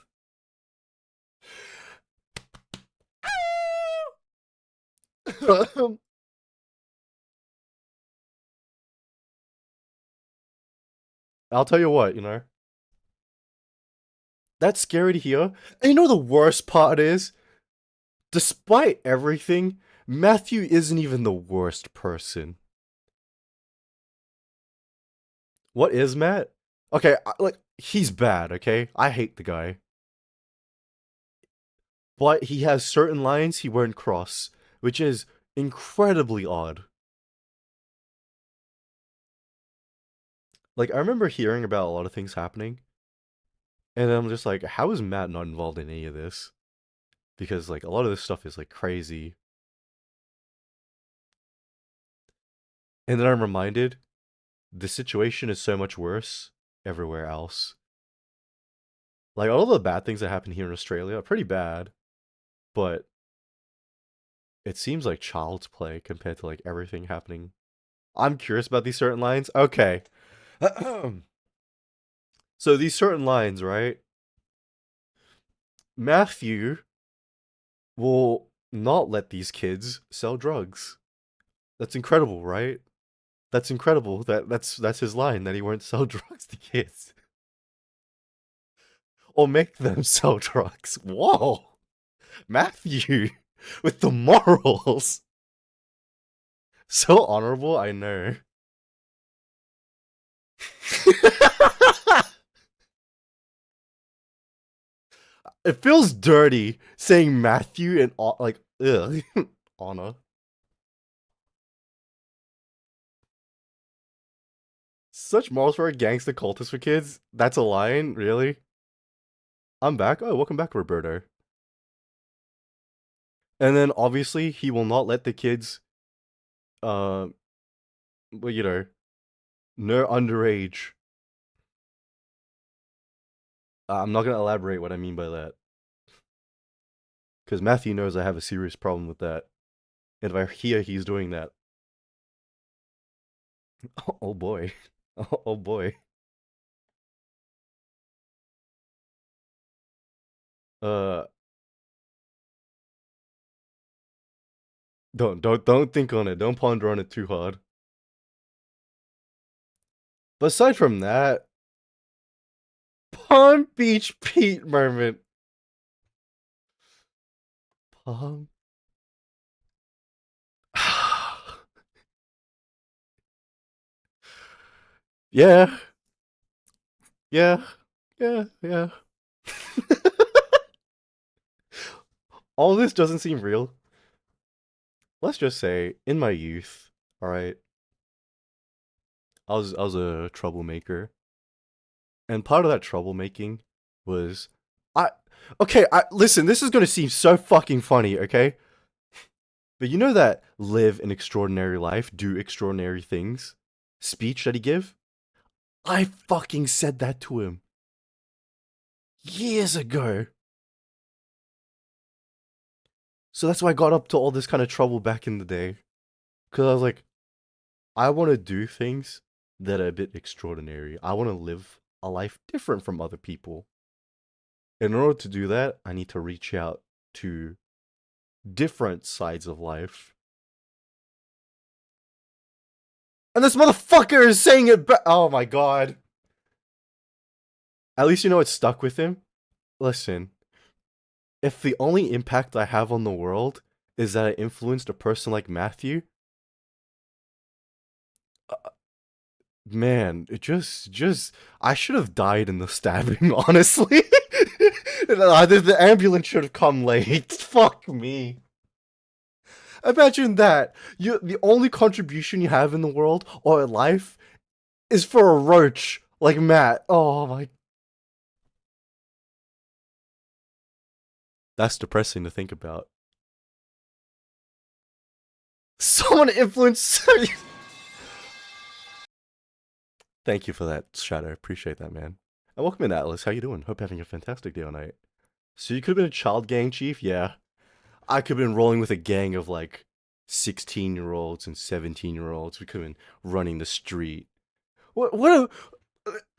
I'll tell you what, you know. That's scary to hear. And you know the worst part is? Despite everything, Matthew isn't even the worst person. What is Matt? Okay, like, he's bad, okay? I hate the guy. But he has certain lines he won't cross, which is incredibly odd. Like, I remember hearing about a lot of things happening, and I'm just like, how is Matt not involved in any of this? Because, like, a lot of this stuff is, like, crazy. And then I'm reminded, the situation is so much worse everywhere else. Like, all the bad things that happen here in Australia are pretty bad, but it seems like child's play compared to, like, everything happening. I'm curious about these certain lines. Okay. So these certain lines, right? Matthew will not let these kids sell drugs. That's incredible, right? That's incredible. That's his line, that he won't sell drugs to kids. Or make them sell drugs. Whoa! Matthew! with the morals. So honorable, I know. It feels dirty saying Matthew and like ugh honor. Such morals for a gangster cultist for kids? That's a line? Really? I'm back. Oh, welcome back, Roberto. And then obviously he will not let the kids well, you know, no underage. I'm not gonna elaborate what I mean by that. Because Matthew knows I have a serious problem with that. And if I hear he's doing that. Oh boy. Oh boy. Uh don't think on it. Don't ponder on it too hard. But aside from that, Palm Beach Pete moment. Palm. Yeah. Yeah. Yeah. Yeah. All this doesn't seem real. Let's just say, in my youth, alright, I was a troublemaker. And part of that troublemaking was listen, this is gonna seem so fucking funny, okay? But you know that live an extraordinary life, do extraordinary things speech that he give? I fucking said that to him years ago. So that's why I got up to all this kind of trouble back in the day. Cause I was like, I want to do things that are a bit extraordinary. I want to live a life different from other people. In order to do that, I need to reach out to different sides of life. And this motherfucker is saying it back. Oh my god. At least you know it stuck with him. Listen, if the only impact I have on the world is that I influenced a person like Matthew, man, it just I should have died in the stabbing, honestly. The ambulance should have come late. Fuck me. Imagine that. The only contribution you have in the world or in life is for a roach like Matt. Oh my. That's depressing to think about. Someone influenced. Thank you for that, Shadow. Appreciate that, man. And welcome in, Atlas. How you doing? Hope you're having a fantastic day or night. So you could have been a child gang chief? Yeah. I could have been rolling with a gang of like 16-year-olds and 17-year-olds. We could have been running the street. The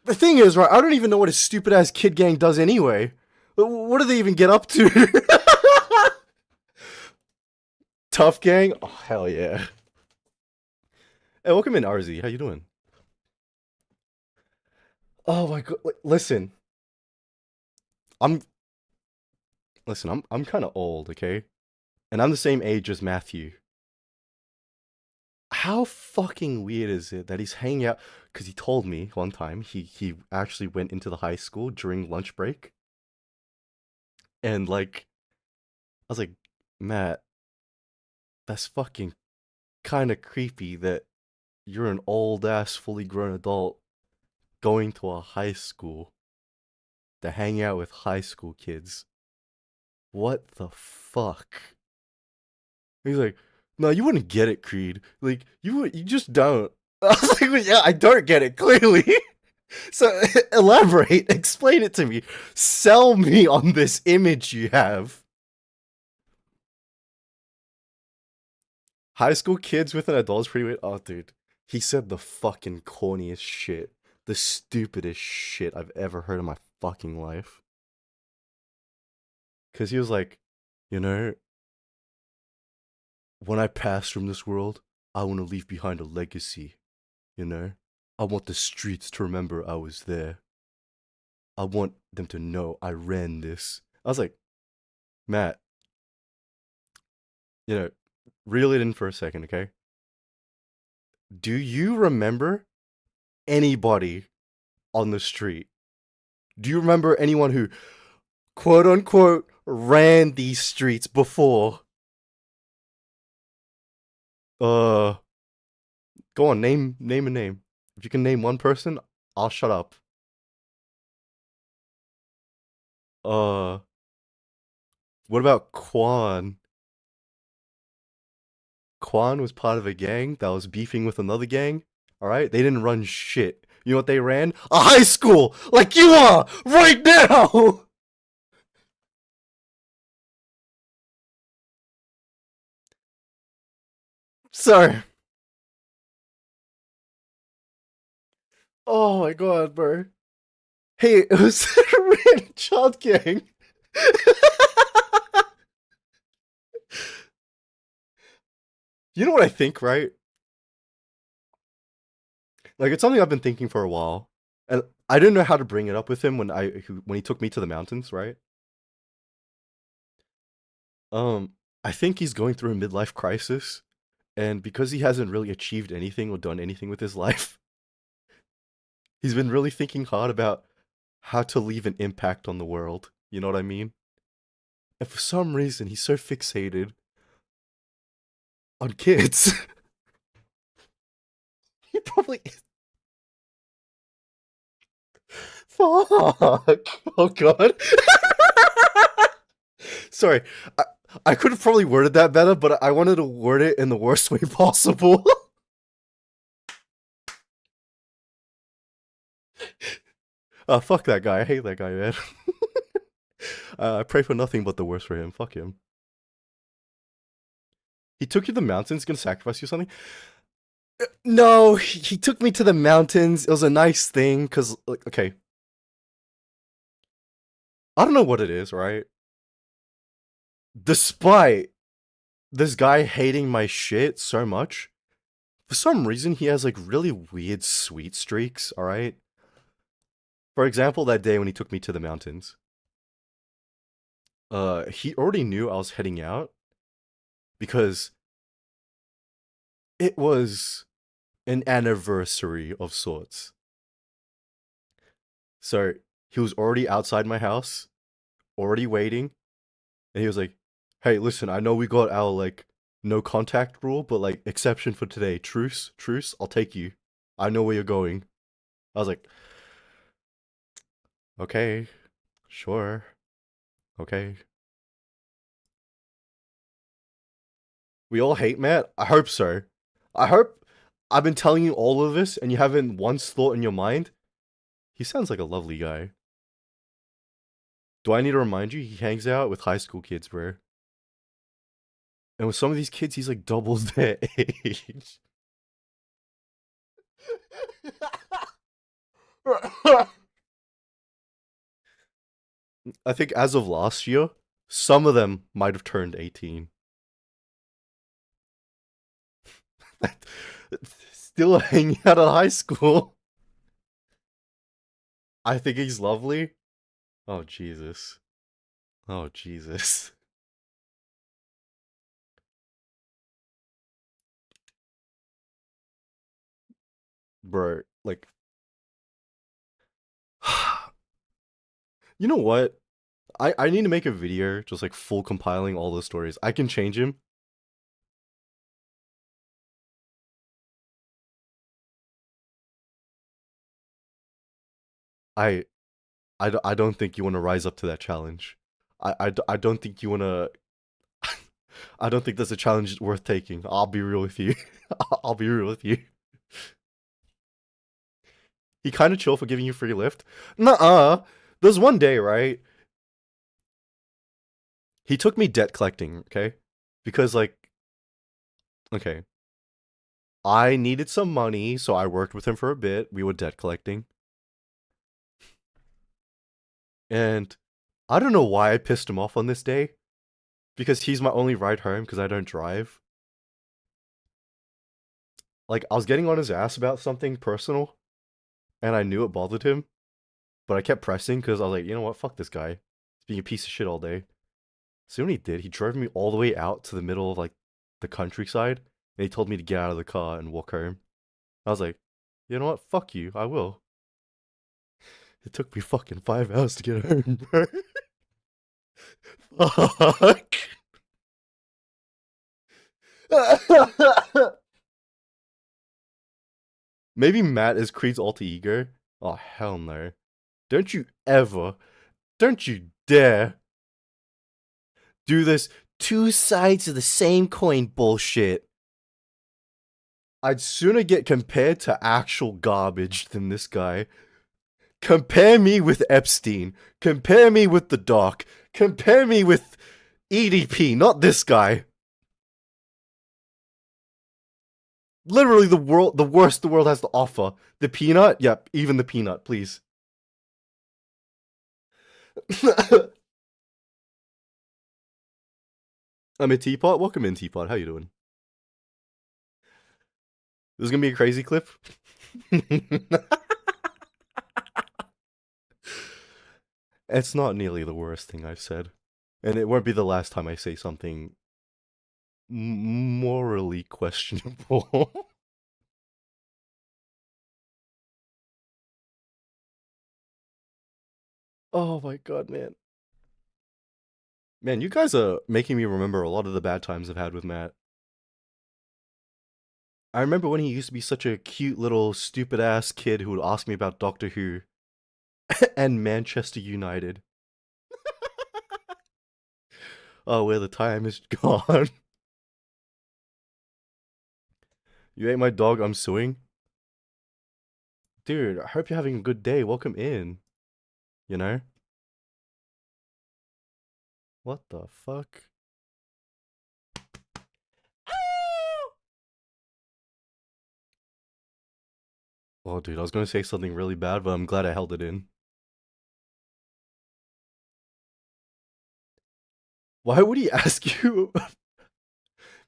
thing is, right, I don't even know what a stupid ass kid gang does anyway. What do they even get up to? Tough gang? Oh, hell yeah. Hey, welcome in, RZ. How you doing? Oh my god, listen. I'm kind of old, okay? And I'm the same age as Matthew. How fucking weird is it that he's hanging out? Because he told me one time he actually went into the high school during lunch break. And like, I was like, Matt, that's fucking kind of creepy that you're an old ass, fully grown adult going to a high school to hang out with high school kids. What the fuck? He's like, no, you wouldn't get it, Creed. Like, you just don't. I was like, well, yeah, I don't get it, clearly. So, elaborate, explain it to me. Sell me on this image you have. High school kids with an adult's pretty weird. Oh, dude. He said the fucking corniest shit. The stupidest shit I've ever heard in my fucking life. Because he was like, you know, when I pass from this world, I want to leave behind a legacy. You know? I want the streets to remember I was there. I want them to know I ran this. I was like, Matt, you know, reel it in for a second, okay? Do you remember anybody on the street? Do you remember anyone who, quote unquote, ran these streets before? Uh, Go on, name a name. If you can name one person, I'll shut up. Uh, what about Quan? Quan was part of a gang that was beefing with another gang. Alright? They didn't run shit. You know what they ran? A high school! Like you are! Right now! Sorry. Oh my god, bro. Hey, it was a random child gang. You know what I think, right? Like, it's something I've been thinking for a while, and I didn't know how to bring it up with him when he took me to the mountains, right? I think he's going through a midlife crisis, and because he hasn't really achieved anything or done anything with his life, he's been really thinking hard about how to leave an impact on the world. You know what I mean? And for some reason, he's so fixated on kids. He probably is. Fuck. Oh god. Sorry. I could have probably worded that better, but I wanted to word it in the worst way possible. Fuck that guy. I hate that guy, man. I pray for nothing but the worst for him. Fuck him. He took you to the mountains, gonna sacrifice you or something? No, he took me to the mountains. It was a nice thing, cause like, okay. I don't know what it is, right? Despite this guy hating my shit so much, for some reason he has like really weird sweet streaks, alright? For example, that day when he took me to the mountains. He already knew I was heading out because it was an anniversary of sorts. So he was already outside my house, already waiting, and he was like, "Hey, listen, I know we got our like no contact rule, but like exception for today, truce, I'll take you. I know where you're going." I was like, "Okay, sure, okay." We all hate Matt? I hope so. I hope I've been telling you all of this and you haven't once thought in your mind, he sounds like a lovely guy. Do I need to remind you? He hangs out with high school kids, bro. And with some of these kids, he's like double their age. I think as of last year, some of them might have turned 18. Still hanging out at high school. I think he's lovely. Oh, Jesus. Oh, Jesus. Bro, like... You know what? I need to make a video just like full compiling all the stories. I can change him. I I don't think you want to rise up to that challenge. I don't think you want to... I don't think that's a challenge worth taking. I'll be real with you. I'll be real with you. He kind of chill for giving you free lift. Nuh-uh. There's one day, right? He took me debt collecting, okay? Because, like... Okay. I needed some money, so I worked with him for a bit. We were debt collecting. And I don't know why I pissed him off on this day. Because he's my only ride home because I don't drive. Like, I was getting on his ass about something personal. And I knew it bothered him. But I kept pressing because I was like, you know what? Fuck this guy. He's being a piece of shit all day. See what he did? He drove me all the way out to the middle of like the countryside, and he told me to get out of the car and walk home. I was like, you know what? Fuck you. I will. It took me fucking 5 hours to get home, bro. Fuck. Maybe Matt is Creed's alter ego? Oh, hell no. Don't you ever, don't you dare do this Two sides of the same coin bullshit. I'd sooner get compared to actual garbage than this guy. Compare me with Epstein. Compare me with the doc. Compare me with EDP, not this guy. Literally the worst the world has to offer. The peanut? Yep, even the peanut, please. I'm a teapot. Welcome in, teapot. How you doing? This is gonna be a crazy clip. It's not nearly the worst thing I've said. And it won't be the last time I say something morally questionable. Oh my god, man. Man, you guys are making me remember a lot of the bad times I've had with Matt. I remember when he used to be such a cute little stupid ass kid who would ask me about Doctor Who and Manchester United. Oh, where the time is gone. You ate my dog, I'm suing. Dude, I hope you're having a good day. Welcome in. You know? What the fuck? Oh, dude, I was gonna say something really bad, but I'm glad I held it in. Why would he ask you?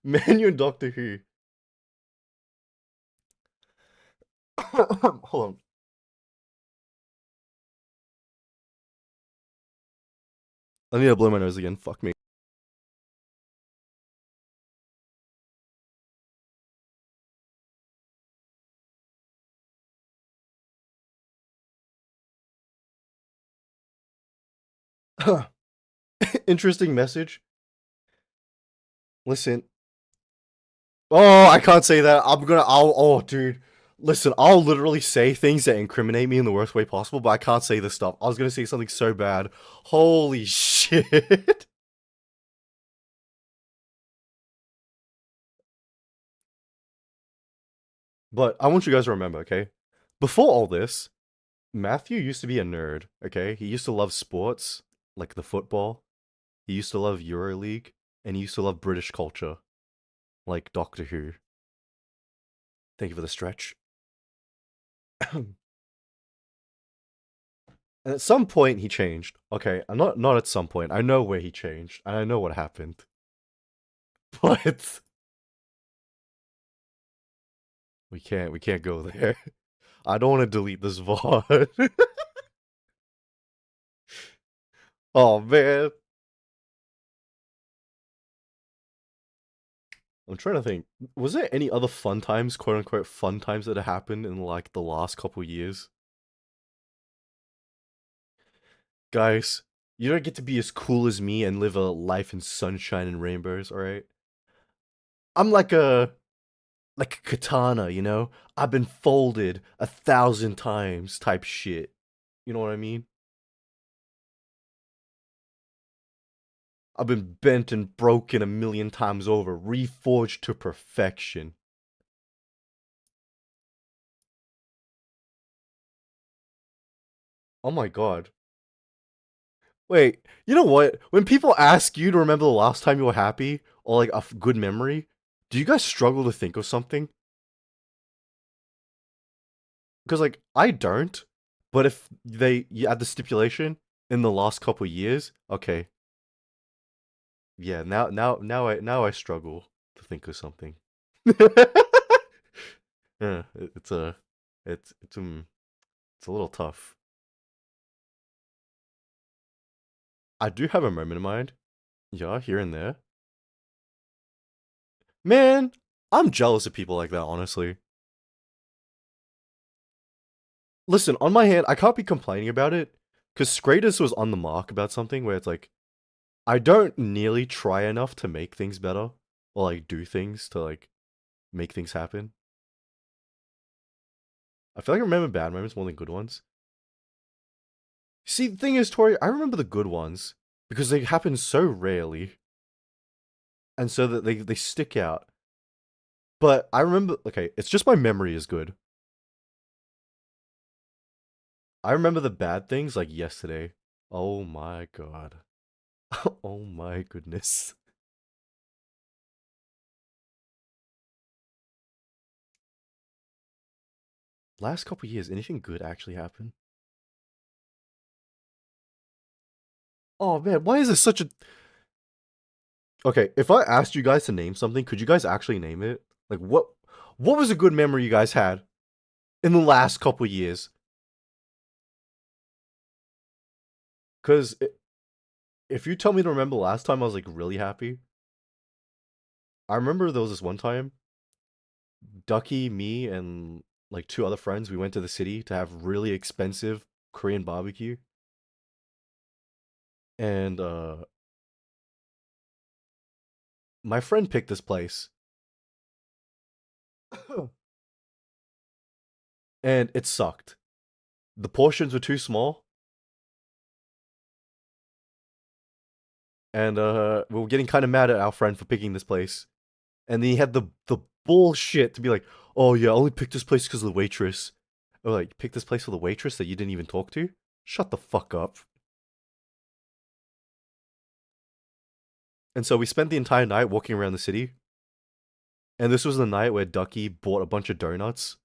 Man, you're Doctor Who. Hold on. I need to blow my nose again. Fuck me. Interesting message. Listen. Oh, I can't say that. Oh, dude. Listen, I'll literally say things that incriminate me in the worst way possible, but I can't say this stuff. I was gonna say something so bad. Holy shit. But I want you guys to remember, okay? Before all this, Matthew used to be a nerd, okay? He used to love sports, like the football. He used to love EuroLeague, and he used to love British culture, like Doctor Who. Thank you for the stretch. And at some point he changed. Okay, I'm not at some point. I know where he changed, and I know what happened. But we can't go there. I don't want to delete this VOD. Oh man. I'm trying to think. Was there any other fun times, quote unquote fun times that have happened in like the last couple years? Guys, you don't get to be as cool as me and live a life in sunshine and rainbows, alright? I'm like a katana, you know? I've been folded 1,000 times type shit. You know what I mean? I've been bent and broken 1,000,000 times over, reforged to perfection. Oh my god. Wait, you know what? When people ask you to remember the last time you were happy, or like a good memory, do you guys struggle to think of something? Because like I don't, but if you add the stipulation in the last couple years, okay, yeah, now I struggle to think of something. Yeah, it's a it's a little tough. I do have a moment in mind. Yeah, here and there. Man, I'm jealous of people like that, honestly. Listen, on my hand, I can't be complaining about it, because Scratus was on the mark about something where it's like, I don't nearly try enough to make things better, or like do things to like make things happen. I feel like I remember bad moments more than good ones. See, the thing is, Tori, I remember the good ones because they happen so rarely, and so that they stick out. But I remember, okay, it's just my memory is good. I remember the bad things like yesterday. Oh my god. Oh my goodness. Last couple years, anything good actually happen? Oh man, why is this such a... Okay, if I asked you guys to name something, could you guys actually name it? Like what was a good memory you guys had in the last couple years? Cuz if you tell me to remember the last time I was like really happy, I remember there was this one time Ducky, me, and like two other friends, we went to the city to have really expensive Korean barbecue. And my friend picked this place. And it sucked. The portions were too small. And we were getting kind of mad at our friend for picking this place. And then he had the bullshit to be like, "Oh yeah, I only picked this place because of the waitress." Or like, pick this place for the waitress that you didn't even talk to? Shut the fuck up. And so we spent the entire night walking around the city. And this was the night where Ducky bought a bunch of donuts.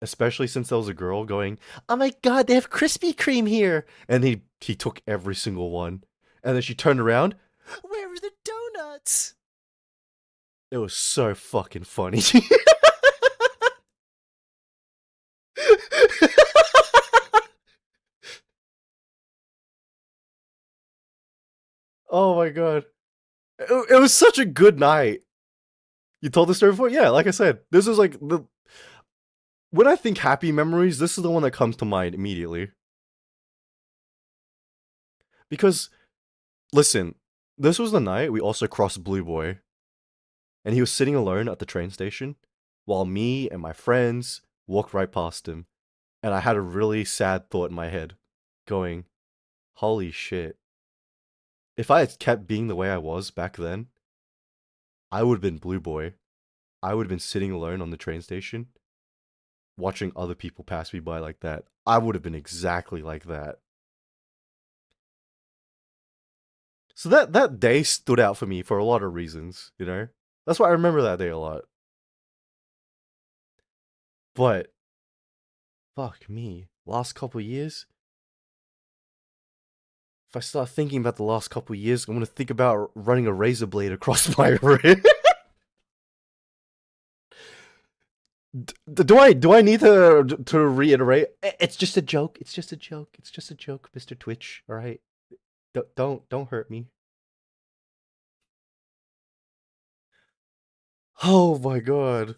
Especially since there was a girl going, "Oh my god, they have Krispy Kreme here!" And he took every single one. And then she turned around, "Where are the donuts?" It was so fucking funny. Oh my god. It was such a good night. You told the story before? Yeah, like I said, this is like the... When I think happy memories, this is the one that comes to mind immediately. Because, listen, this was the night we also crossed Blue Boy. And he was sitting alone at the train station, while me and my friends walked right past him. And I had a really sad thought in my head, going, holy shit. If I had kept being the way I was back then, I would have been Blue Boy. I would have been sitting alone on the train station, watching other people pass me by like that. I would have been exactly like that. So that day stood out for me for a lot of reasons, you know? That's why I remember that day a lot. But, fuck me, last couple years? If I start thinking about the last couple years, I'm gonna think about running a razor blade across my wrist. Do I need to reiterate? It's just a joke. It's just a joke. It's just a joke, Mr. Twitch. All right, don't hurt me. Oh my god.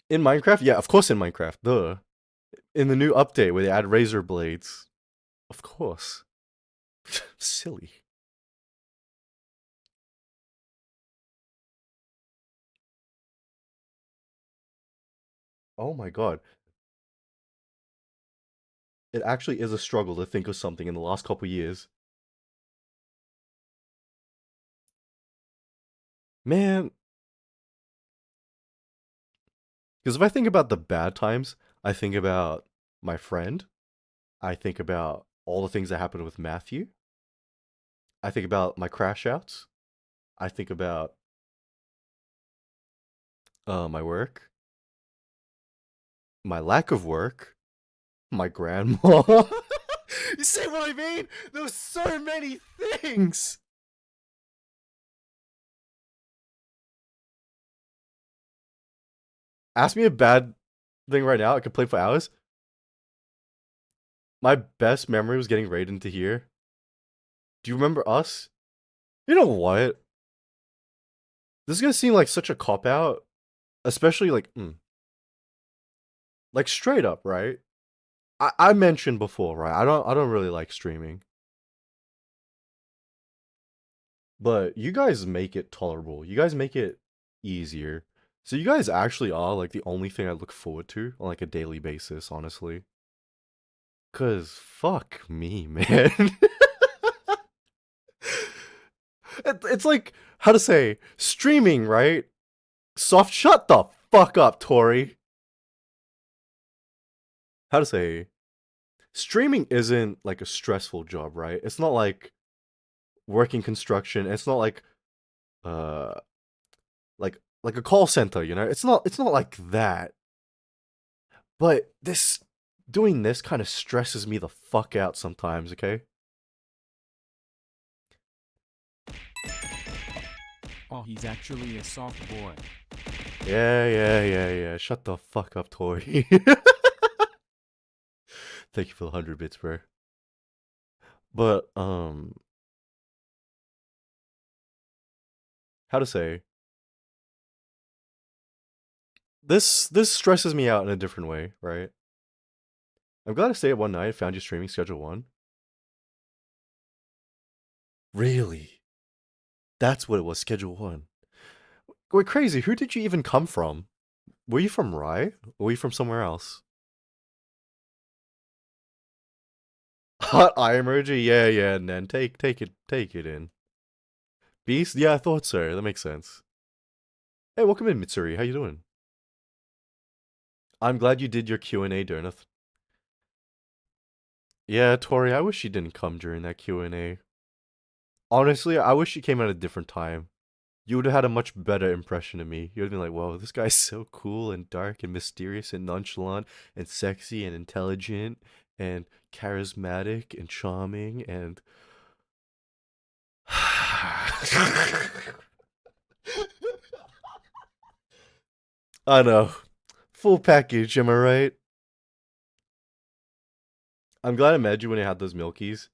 In Minecraft? Yeah, of course in Minecraft. Duh. In the new update where they add razor blades. Of course. Silly. Oh my god. It actually is a struggle to think of something in the last couple years. Man, because if I think about the bad times, I think about my friend. I think about all the things that happened with Matthew. I think about my crash outs. I think about my work, my lack of work, my grandma. You see what I mean? There's so many things. Ask me a bad thing right now. I could play for hours. my best memory was getting raided into here. Do you remember us? You know what? This is gonna seem like such a cop out, especially like straight up, right? I mentioned before, right? I don't really like streaming, but you guys make it tolerable. You guys make it easier. So you guys actually are like the only thing I look forward to on like a daily basis, honestly. 'Cause fuck me, man. It's like how to say streaming, right? Soft, shut the fuck up, Tori. How to say streaming isn't like a stressful job, right? It's not like working construction. It's not uh like a call center, you know? It's not like that. But this doing this kind of stresses me the fuck out sometimes, okay? Oh, he's actually a soft boy. Yeah. Shut the fuck up, Tori. Thank you for the 100 bits, bro. But how to say this stresses me out in a different way, right? I'm glad I stayed up one night and found you streaming schedule 1. Really? That's what it was, schedule 1. Wait, crazy, who did you even come from? Were you from Rye? Or were you from somewhere else? Hot eye emoji? Yeah, and then take it in. Beast? Yeah, I thought so. That makes sense. Hey, welcome in, Mitsuri. How you doing? I'm glad you did your Q&A, Donath. Yeah, Tori, I wish you didn't come during that Q&A. Honestly, I wish you came at a different time. You would have had a much better impression of me. You would have been like, whoa, this guy's so cool and dark and mysterious and nonchalant and sexy and intelligent and charismatic and charming and... I know. Full package, am I right? I'm glad I met you when I had those milkies.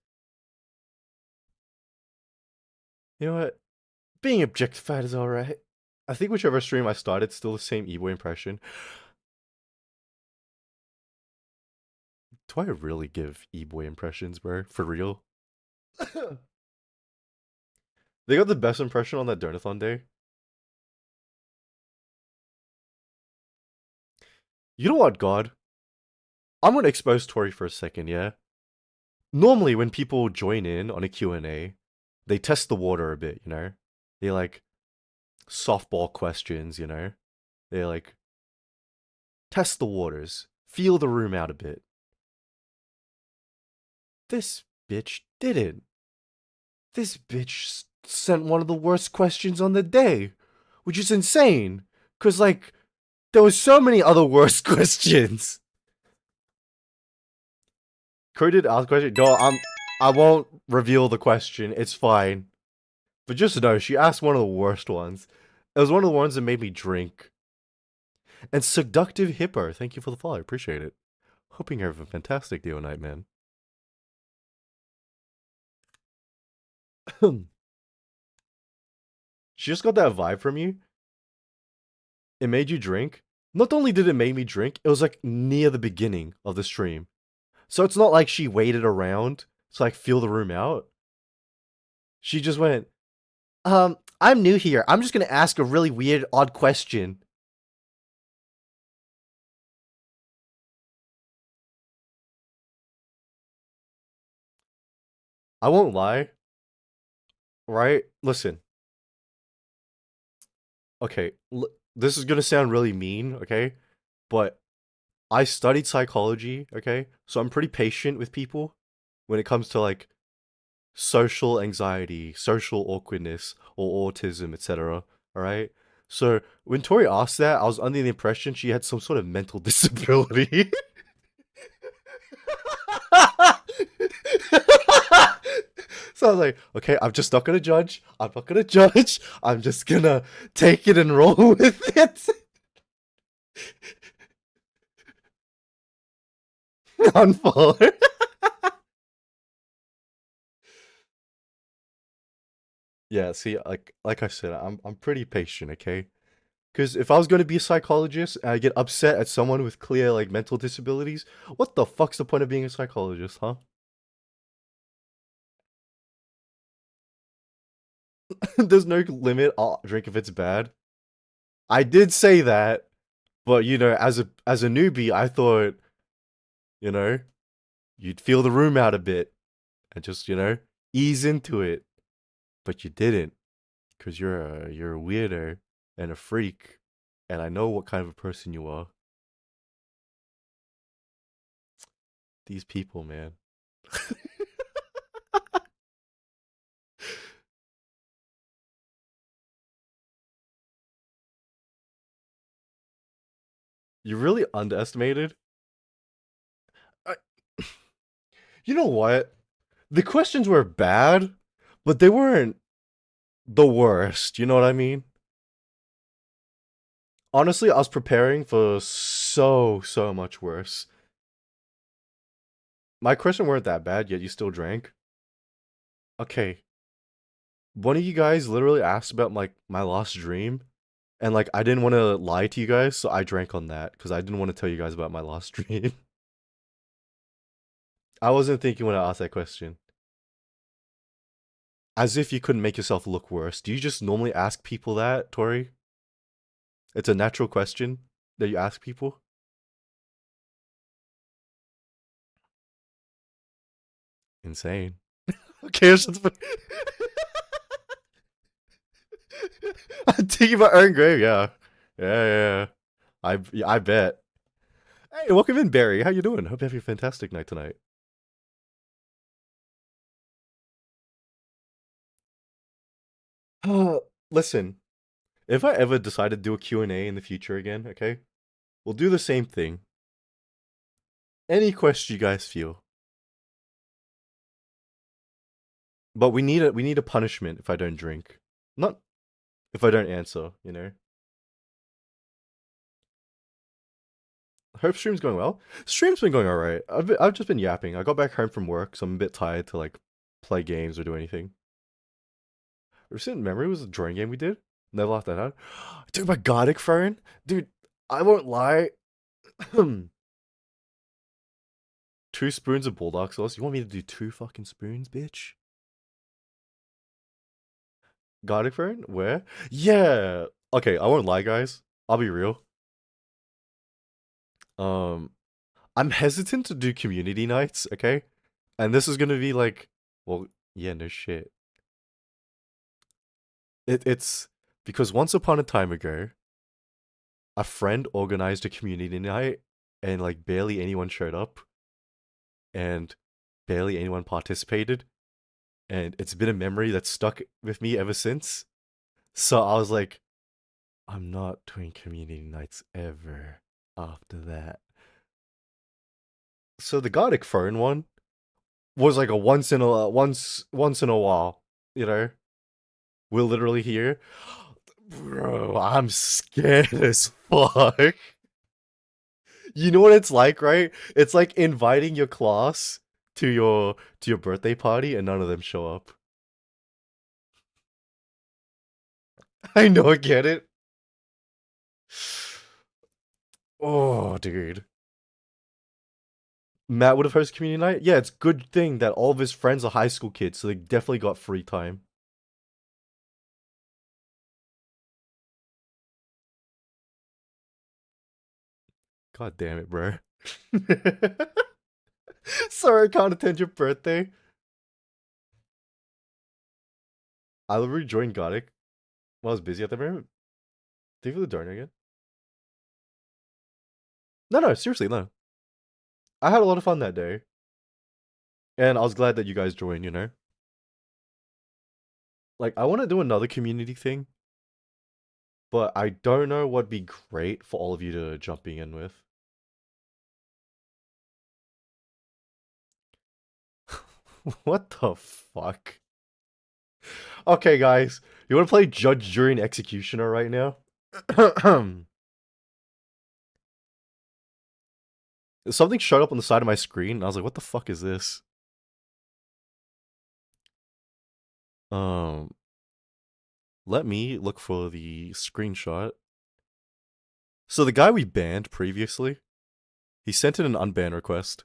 You know what? Being objectified is alright. I think whichever stream I started, still the same Evo impression. Do I really give E-boy impressions, bro? For real? They got the best impression on that Donathon day. You know what, God? I'm gonna expose Tori for a second, yeah? Normally, when people join in on a Q&A, they test the water a bit, you know? They like softball questions, you know? They like test the waters, feel the room out a bit. This bitch didn't. This bitch sent one of the worst questions on the day, which is insane. Cause like, there was so many other worse questions. Cody did ask a question. No, I won't reveal the question. It's fine. But just know, she asked one of the worst ones. It was one of the ones that made me drink. And Seductive Hippo, thank you for the follow. Appreciate it. Hoping you have a fantastic day night, man. She just got that vibe from you. It made you drink. Not only did it make me drink, it was like near the beginning of the stream. So it's not like she waited around to like feel the room out. She just went, I'm new here. I'm just gonna ask a really weird, odd question. I won't lie. Right? Listen. Okay, this is gonna sound really mean, okay? But I studied psychology, okay? So I'm pretty patient with people when it comes to like social anxiety, social awkwardness, or autism, etc. Alright? So when Tori asked that, I was under the impression she had some sort of mental disability. So I was like, okay, I'm just not gonna judge. I'm not gonna judge. I'm just gonna take it and roll with it. Unfollow. Yeah, see, like I said, I'm pretty patient, okay? Because if I was gonna be a psychologist and I get upset at someone with clear like mental disabilities, what the fuck's the point of being a psychologist, huh? There's no limit. I'll drink if it's bad. I did say that, but as a newbie, I thought, you know, you'd feel the room out a bit and just, ease into it. But you didn't, because you're a weirdo and a freak, and I know what kind of a person you are. These people, man. You really underestimated. I, you know what? The questions were bad, but they weren't the worst. You know what I mean? Honestly, I was preparing for so much worse. My questions weren't that bad, yet you still drank. Okay, one of you guys literally asked about like my lost dream, and like I didn't want to lie to you guys, so I drank on that because I didn't want to tell you guys about my lost dream. I wasn't thinking when I asked that question. As if you couldn't make yourself look worse. Do you just normally ask people that, Tori? It's a natural question that you ask people. Insane. Okay, it's just... I'm thinking about Earn Grave, yeah. Yeah. I bet. Hey, welcome in, Barry. How you doing? Hope you have a fantastic night tonight. Listen, if I ever decide to do a Q&A in the future again, okay? We'll do the same thing. Any question you guys feel. But we need a punishment if I don't drink. Not if I don't answer, Hope stream's going well. Stream's been going alright. I've just been yapping. I got back home from work, so I'm a bit tired to like play games or do anything. Recent memory was a drawing game we did. Never laughed that out. Dude, my Garlic phone? Dude, I won't lie. 2 spoons of bulldog sauce. You want me to do 2 fucking spoons, bitch? Garlic phone? Where? Yeah. Okay, I won't lie, guys. I'll be real. Um, I'm hesitant to do community nights, okay? And this is gonna be like, well, yeah, no shit. It's because once upon a time ago, a friend organized a community night and like barely anyone showed up and barely anyone participated. And it's been a memory that's stuck with me ever since. So I was like, I'm not doing community nights ever after that. So the Garlic Phone one was like a once in a while, you know? We're literally here. Bro, I'm scared as fuck. You know what it's like, right? It's like inviting your class to your birthday party and none of them show up. I know, I get it. Oh, dude. Matt would have hosted community night? Yeah, it's good thing that all of his friends are high school kids, so they definitely got free time. God damn it, bro. Sorry, I can't attend your birthday. I literally joined Gothic while I was busy at the moment. Thank you for the donor again. No, seriously, no. I had a lot of fun that day. And I was glad that you guys joined. Like, I want to do another community thing, but I don't know what'd be great for all of you to jumping in with. What the fuck? Okay, guys, you want to play Judge, Jury, and Executioner right now? Something showed up on the side of my screen, and I was like, what the fuck is this? Um, Let me look for the screenshot. So the guy we banned previously, he sent in an unban request.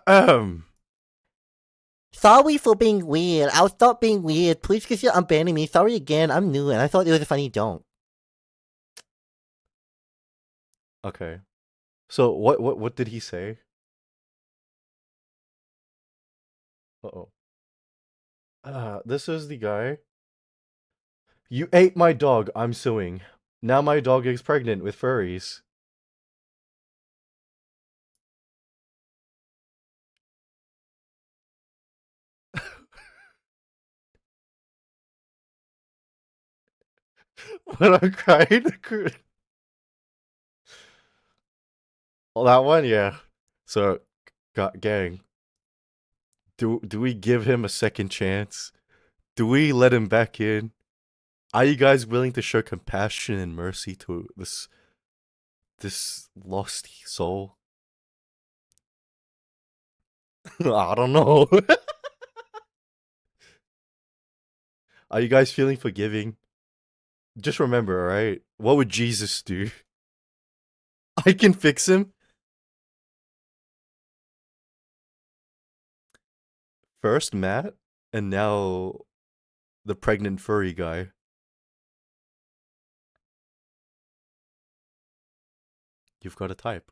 Um. Sorry for being weird. I'll stop being weird. Please consider unbanning me. Sorry again. I'm new and I thought it was a funny joke. Okay. So what did he say? Uh-oh. This is the guy. You ate my dog. I'm suing. Now my dog is pregnant with furries. When I'm crying. Oh, that one, yeah. So, gang, do we give him a second chance? Do we let him back in? Are you guys willing to show compassion and mercy to this lost soul? I don't know. Are you guys feeling forgiving? Just remember, alright? What would Jesus do? I can fix him. First Matt, and now the pregnant furry guy. You've got a type.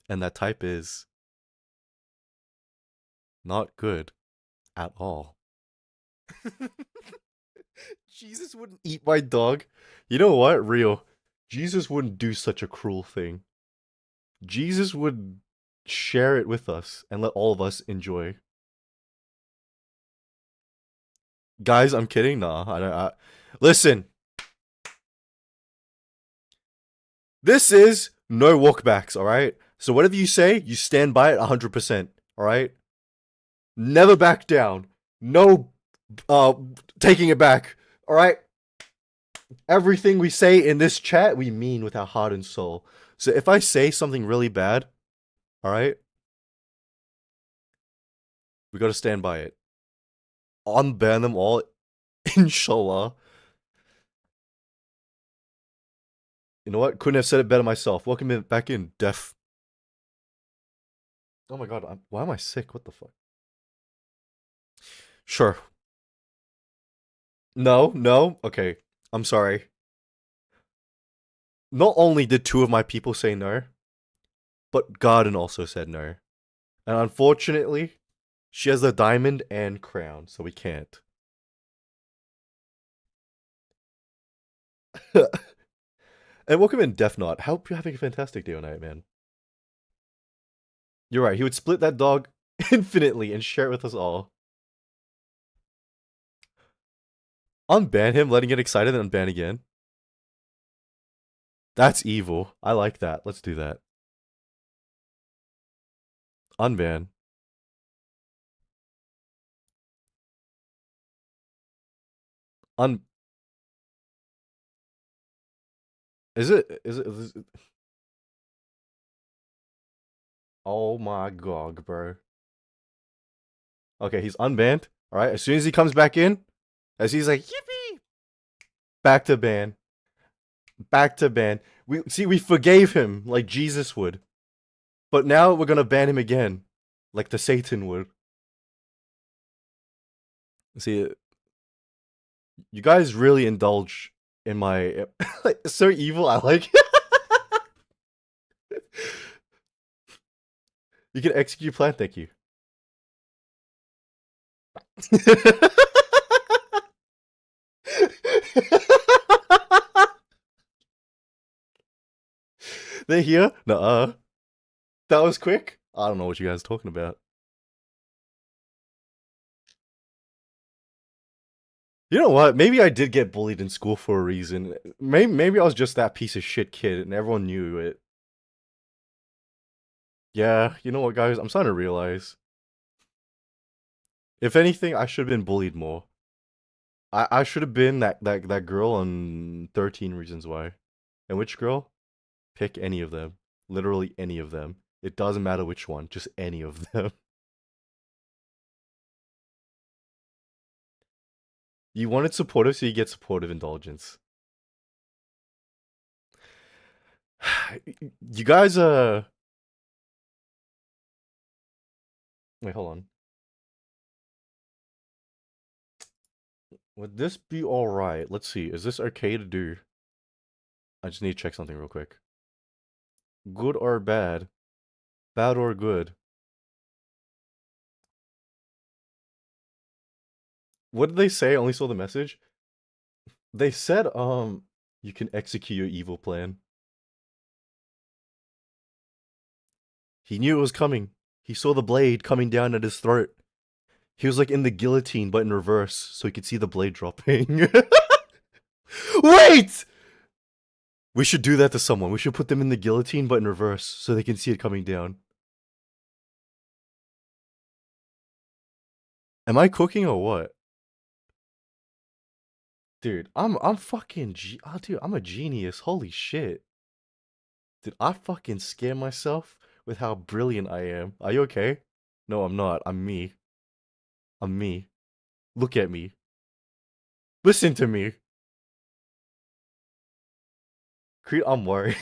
And that type is not good at all. Jesus wouldn't eat my dog. You know what? Real. Jesus wouldn't do such a cruel thing. Jesus would share it with us and let all of us enjoy. Guys, I'm kidding. Nah, listen. This is no walkbacks, alright? So whatever you say, you stand by it 100%, alright? Never back down. No taking it back, alright? Everything we say in this chat, we mean with our heart and soul. So if I say something really bad, alright? We gotta stand by it. Unban them all, inshallah. You know what? Couldn't have said it better myself. Welcome back in, Def. Oh my god, why am I sick? What the fuck? Sure. No. Okay. I'm sorry. Not only did two of my people say no, but Garden also said no. And unfortunately, she has a diamond and crown, so we can't. And welcome in, Death Knot. Hope you're having a fantastic day tonight, man. You're right, he would split that dog infinitely and share it with us all. Unban him, letting get excited, and unban again. That's evil. I like that. Let's do that. Unban. Is it? Oh my god, bro. Okay, he's unbanned. Alright, as soon as he comes back in, as he's like, yippee! Back to ban. Back to ban. We forgave him like Jesus would. But now we're gonna ban him again. Like the Satan would. See, you guys really indulge in my like so evil. I like You can execute plan, thank you. They're here? Nuh-uh. That was quick? I don't know what you guys are talking about. You know what? Maybe I did get bullied in school for a reason. Maybe I was just that piece of shit kid and everyone knew it. Yeah, you know what, guys? I'm starting to realize. If anything, I should have been bullied more. I should have been that girl on 13 Reasons Why. And which girl? Pick any of them. Literally any of them. It doesn't matter which one, just any of them. You wanted supportive, so you get supportive indulgence. You guys, wait, hold on. Would this be alright? Let's see. Is this okay to do? I just need to check something real quick. Good or bad? Bad or good? What did they say? I only saw the message. They said, you can execute your evil plan. He knew it was coming. He saw the blade coming down at his throat. He was like in the guillotine, but in reverse, so he could see the blade dropping. Wait! We should do that to someone. We should put them in the guillotine, but in reverse, so they can see it coming down. Am I cooking or what? Dude, I'm fucking dude, I'm a genius. Holy shit. Did I fucking scare myself with how brilliant I am? Are you okay? No, I'm not. I'm me. I'm me. Look at me. Listen to me. I'm worried.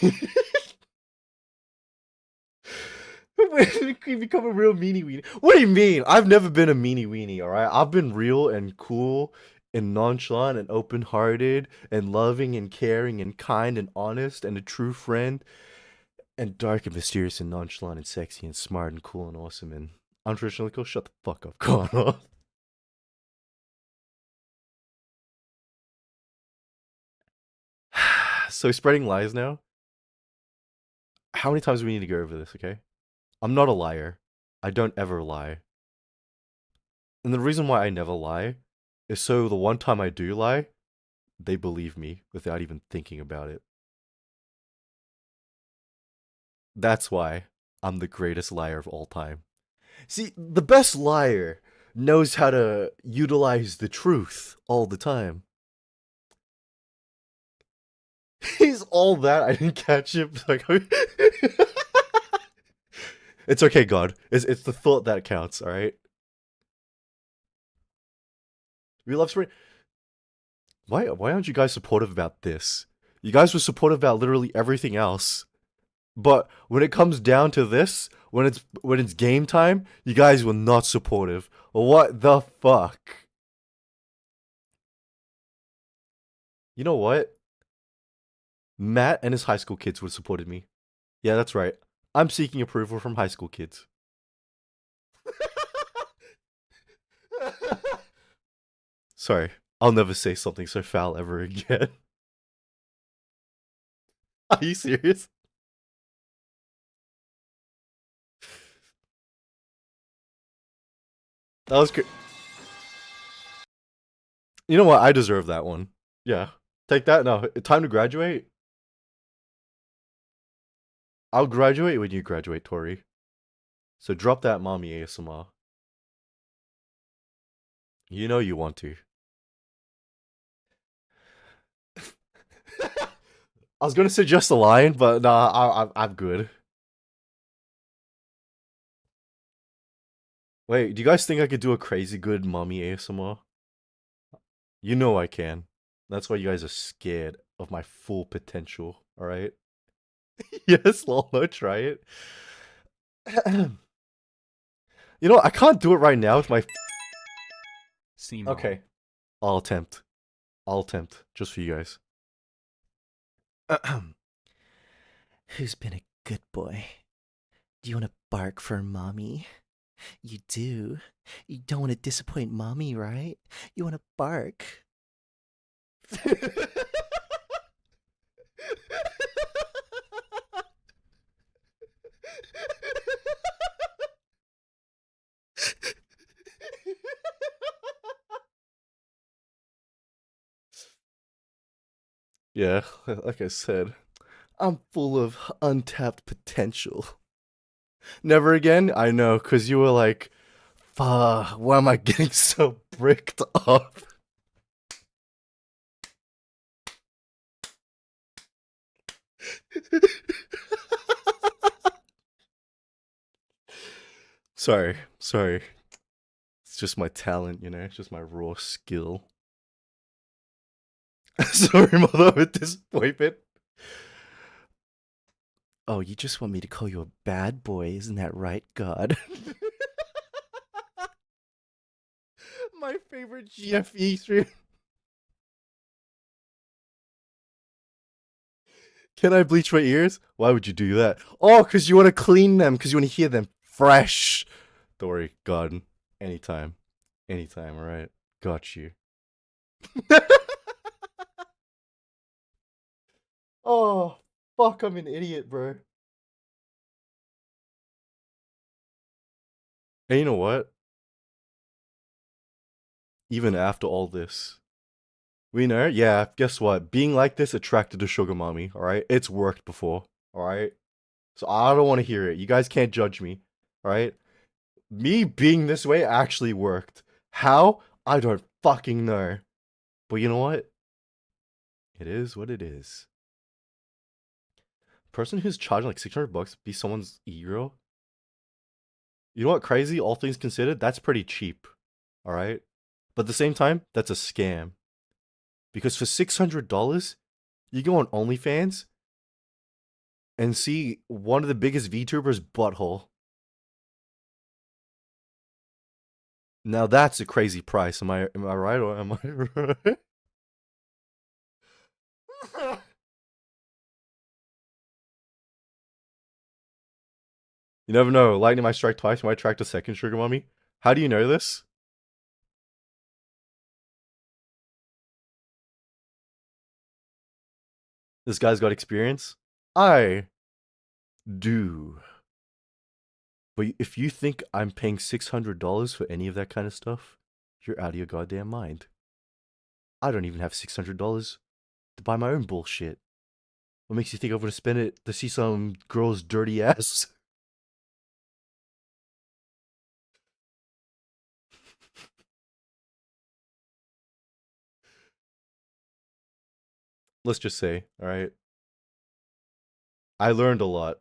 When we become a real meanie weenie. What do you mean? I've never been a meanie weenie, alright? I've been real and cool and nonchalant and open hearted and loving and caring and kind and honest and a true friend and dark and mysterious and nonchalant and sexy and smart and cool and awesome and untraditionally cool. Shut the fuck up, Connor. So spreading lies now? How many times do we need to go over this, okay? I'm not a liar. I don't ever lie. And the reason why I never lie is so the one time I do lie, they believe me without even thinking about it. That's why I'm the greatest liar of all time. See, the best liar knows how to utilize the truth all the time. He's all that. I didn't catch it. Like, it's okay, God. It's the thought that counts, alright? We love spring. Why aren't you guys supportive about this? You guys were supportive about literally everything else. But when it comes down to this, when it's game time, you guys were not supportive. What the fuck? You know what? Matt and his high school kids would have supported me. Yeah, that's right. I'm seeking approval from high school kids. Sorry, I'll never say something so foul ever again. Are you serious? That was good. You know what? I deserve that one. Yeah. Take that now. Time to graduate? I'll graduate when you graduate, Tori. So drop that mommy ASMR. You know you want to. I was gonna suggest a line, but nah, I'm good. Wait, do you guys think I could do a crazy good mommy ASMR? You know I can. That's why you guys are scared of my full potential, alright? Yes, Lolo, try it. You know, I can't do it right now with my... Seymour. Okay. I'll attempt. Just for you guys. Who's been a good boy? Do you want to bark for mommy? You do. You don't want to disappoint mommy, right? You want to bark. Yeah, like I said, I'm full of untapped potential. Never again? I know, because you were like, fuck, why am I getting so bricked up? Sorry. It's just my talent, you know? It's just my raw skill. Sorry, mother of a disappointment. Oh, you just want me to call you a bad boy, isn't that right, God? My favorite GFE stream. Can I bleach my ears? Why would you do that? Oh, because you want to clean them, because you want to hear them fresh. Don't worry, God. Anytime. Anytime, alright? Got you. Oh, fuck, I'm an idiot, bro. And you know what? Even after all this, we know, yeah, guess what? Being like this attracted to sugar mommy, alright? It's worked before, alright? So I don't want to hear it. You guys can't judge me, alright? Me being this way actually worked. How? I don't fucking know. But you know what? It is what it is. Person who's charging like 600 bucks be someone's e-girl? You know what? Crazy, all things considered, that's pretty cheap. Alright? But at the same time, that's a scam. Because for $600, you go on OnlyFans and see one of the biggest VTubers' butthole. Now that's a crazy price. Am I right or am I right? You never know. Lightning might strike twice. You might attract a second sugar mommy. How do you know this? This guy's got experience. I do. But if you think I'm paying $600 for any of that kind of stuff, you're out of your goddamn mind. I don't even have $600 to buy my own bullshit. What makes you think I'm gonna spend it to see some girl's dirty ass? Let's just say, alright? I learned a lot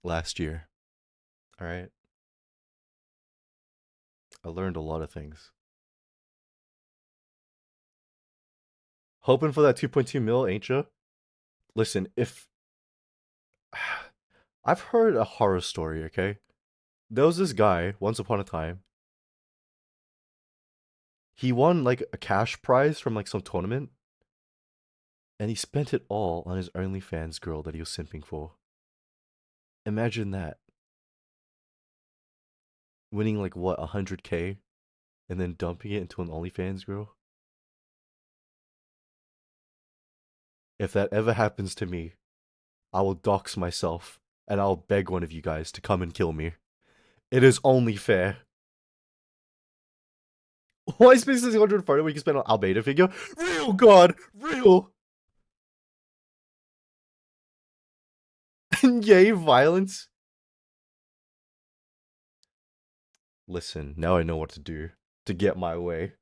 last year. Alright? I learned a lot of things. Hoping for that 2.2 mil, ain't ya? Listen, if I've heard a horror story, okay? There was this guy, once upon a time. He won like a cash prize from like some tournament. And he spent it all on his OnlyFans girl that he was simping for. Imagine that. Winning like what, 100K? And then dumping it into an OnlyFans girl? If that ever happens to me, I will dox myself and I'll beg one of you guys to come and kill me. It is only fair. Why spend 600 photo when you can spend on Albedo figure? Real God! Real! Yay, violence! Listen, now I know what to do to get my way.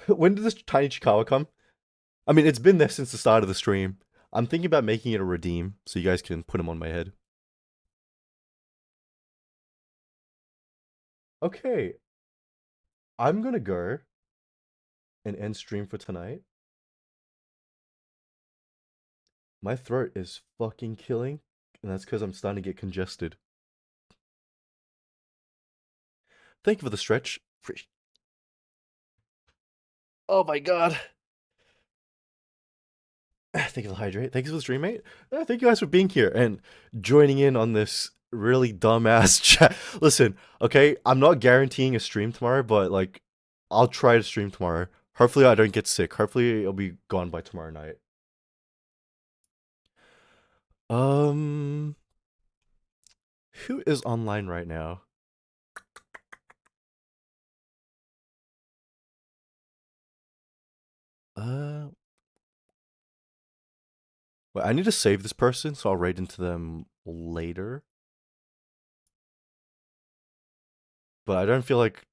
When did this tiny Chikawa come? I mean, it's been there since the start of the stream. I'm thinking about making it a redeem so you guys can put him on my head. Okay. I'm gonna go and end stream for tonight. My throat is fucking killing, and that's because I'm starting to get congested. Thank you for the stretch. Oh my god. Thank you for the hydrate. Thank you for the stream, mate. Thank you guys for being here and joining in on this really dumbass chat. Listen, okay, I'm not guaranteeing a stream tomorrow, but like, I'll try to stream tomorrow. Hopefully, I don't get sick. Hopefully, it'll be gone by tomorrow night. Who is online right now? Wait, I need to save this person, so I'll write into them later. But I don't feel like,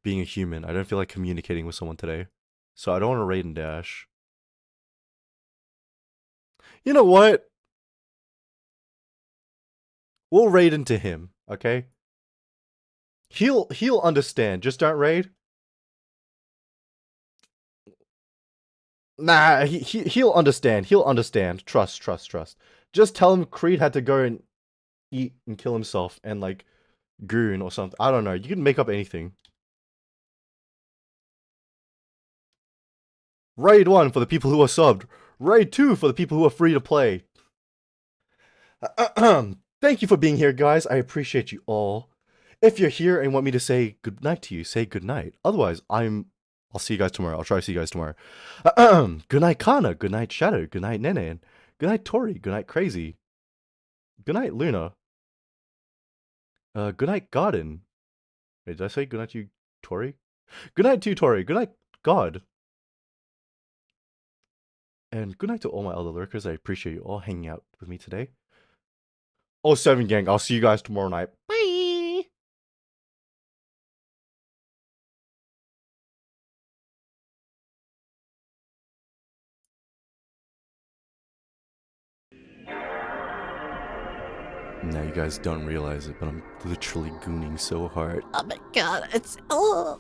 being a human. I don't feel like communicating with someone today. So I don't want to raid and dash. You know what? We'll raid into him, okay? He'll understand. Just don't raid. Nah, he'll understand. He'll understand. Trust. Just tell him Creed had to go and eat and kill himself and like goon or something. I don't know. You can make up anything. Raid 1 for the people who are subbed. Raid 2 for the people who are free to play. Thank you for being here, guys. I appreciate you all. If you're here and want me to say good night to you, say good night. Otherwise, I'll see you guys tomorrow. I'll try to see you guys tomorrow. Good night, Kana. Good night, Shadow. Good night, Nene. Good night, Tori. Good night, Crazy. Good night, Luna. Good night, Garden. Wait, did I say good night to you, Tori? Good night to you, Tori. Good night, God. And good night to all my other lurkers. I appreciate you all hanging out with me today. Oh, 7 gang. I'll see you guys tomorrow night. Bye. Now you guys don't realize it, but I'm literally gooning so hard. Oh my god, it's. Oh.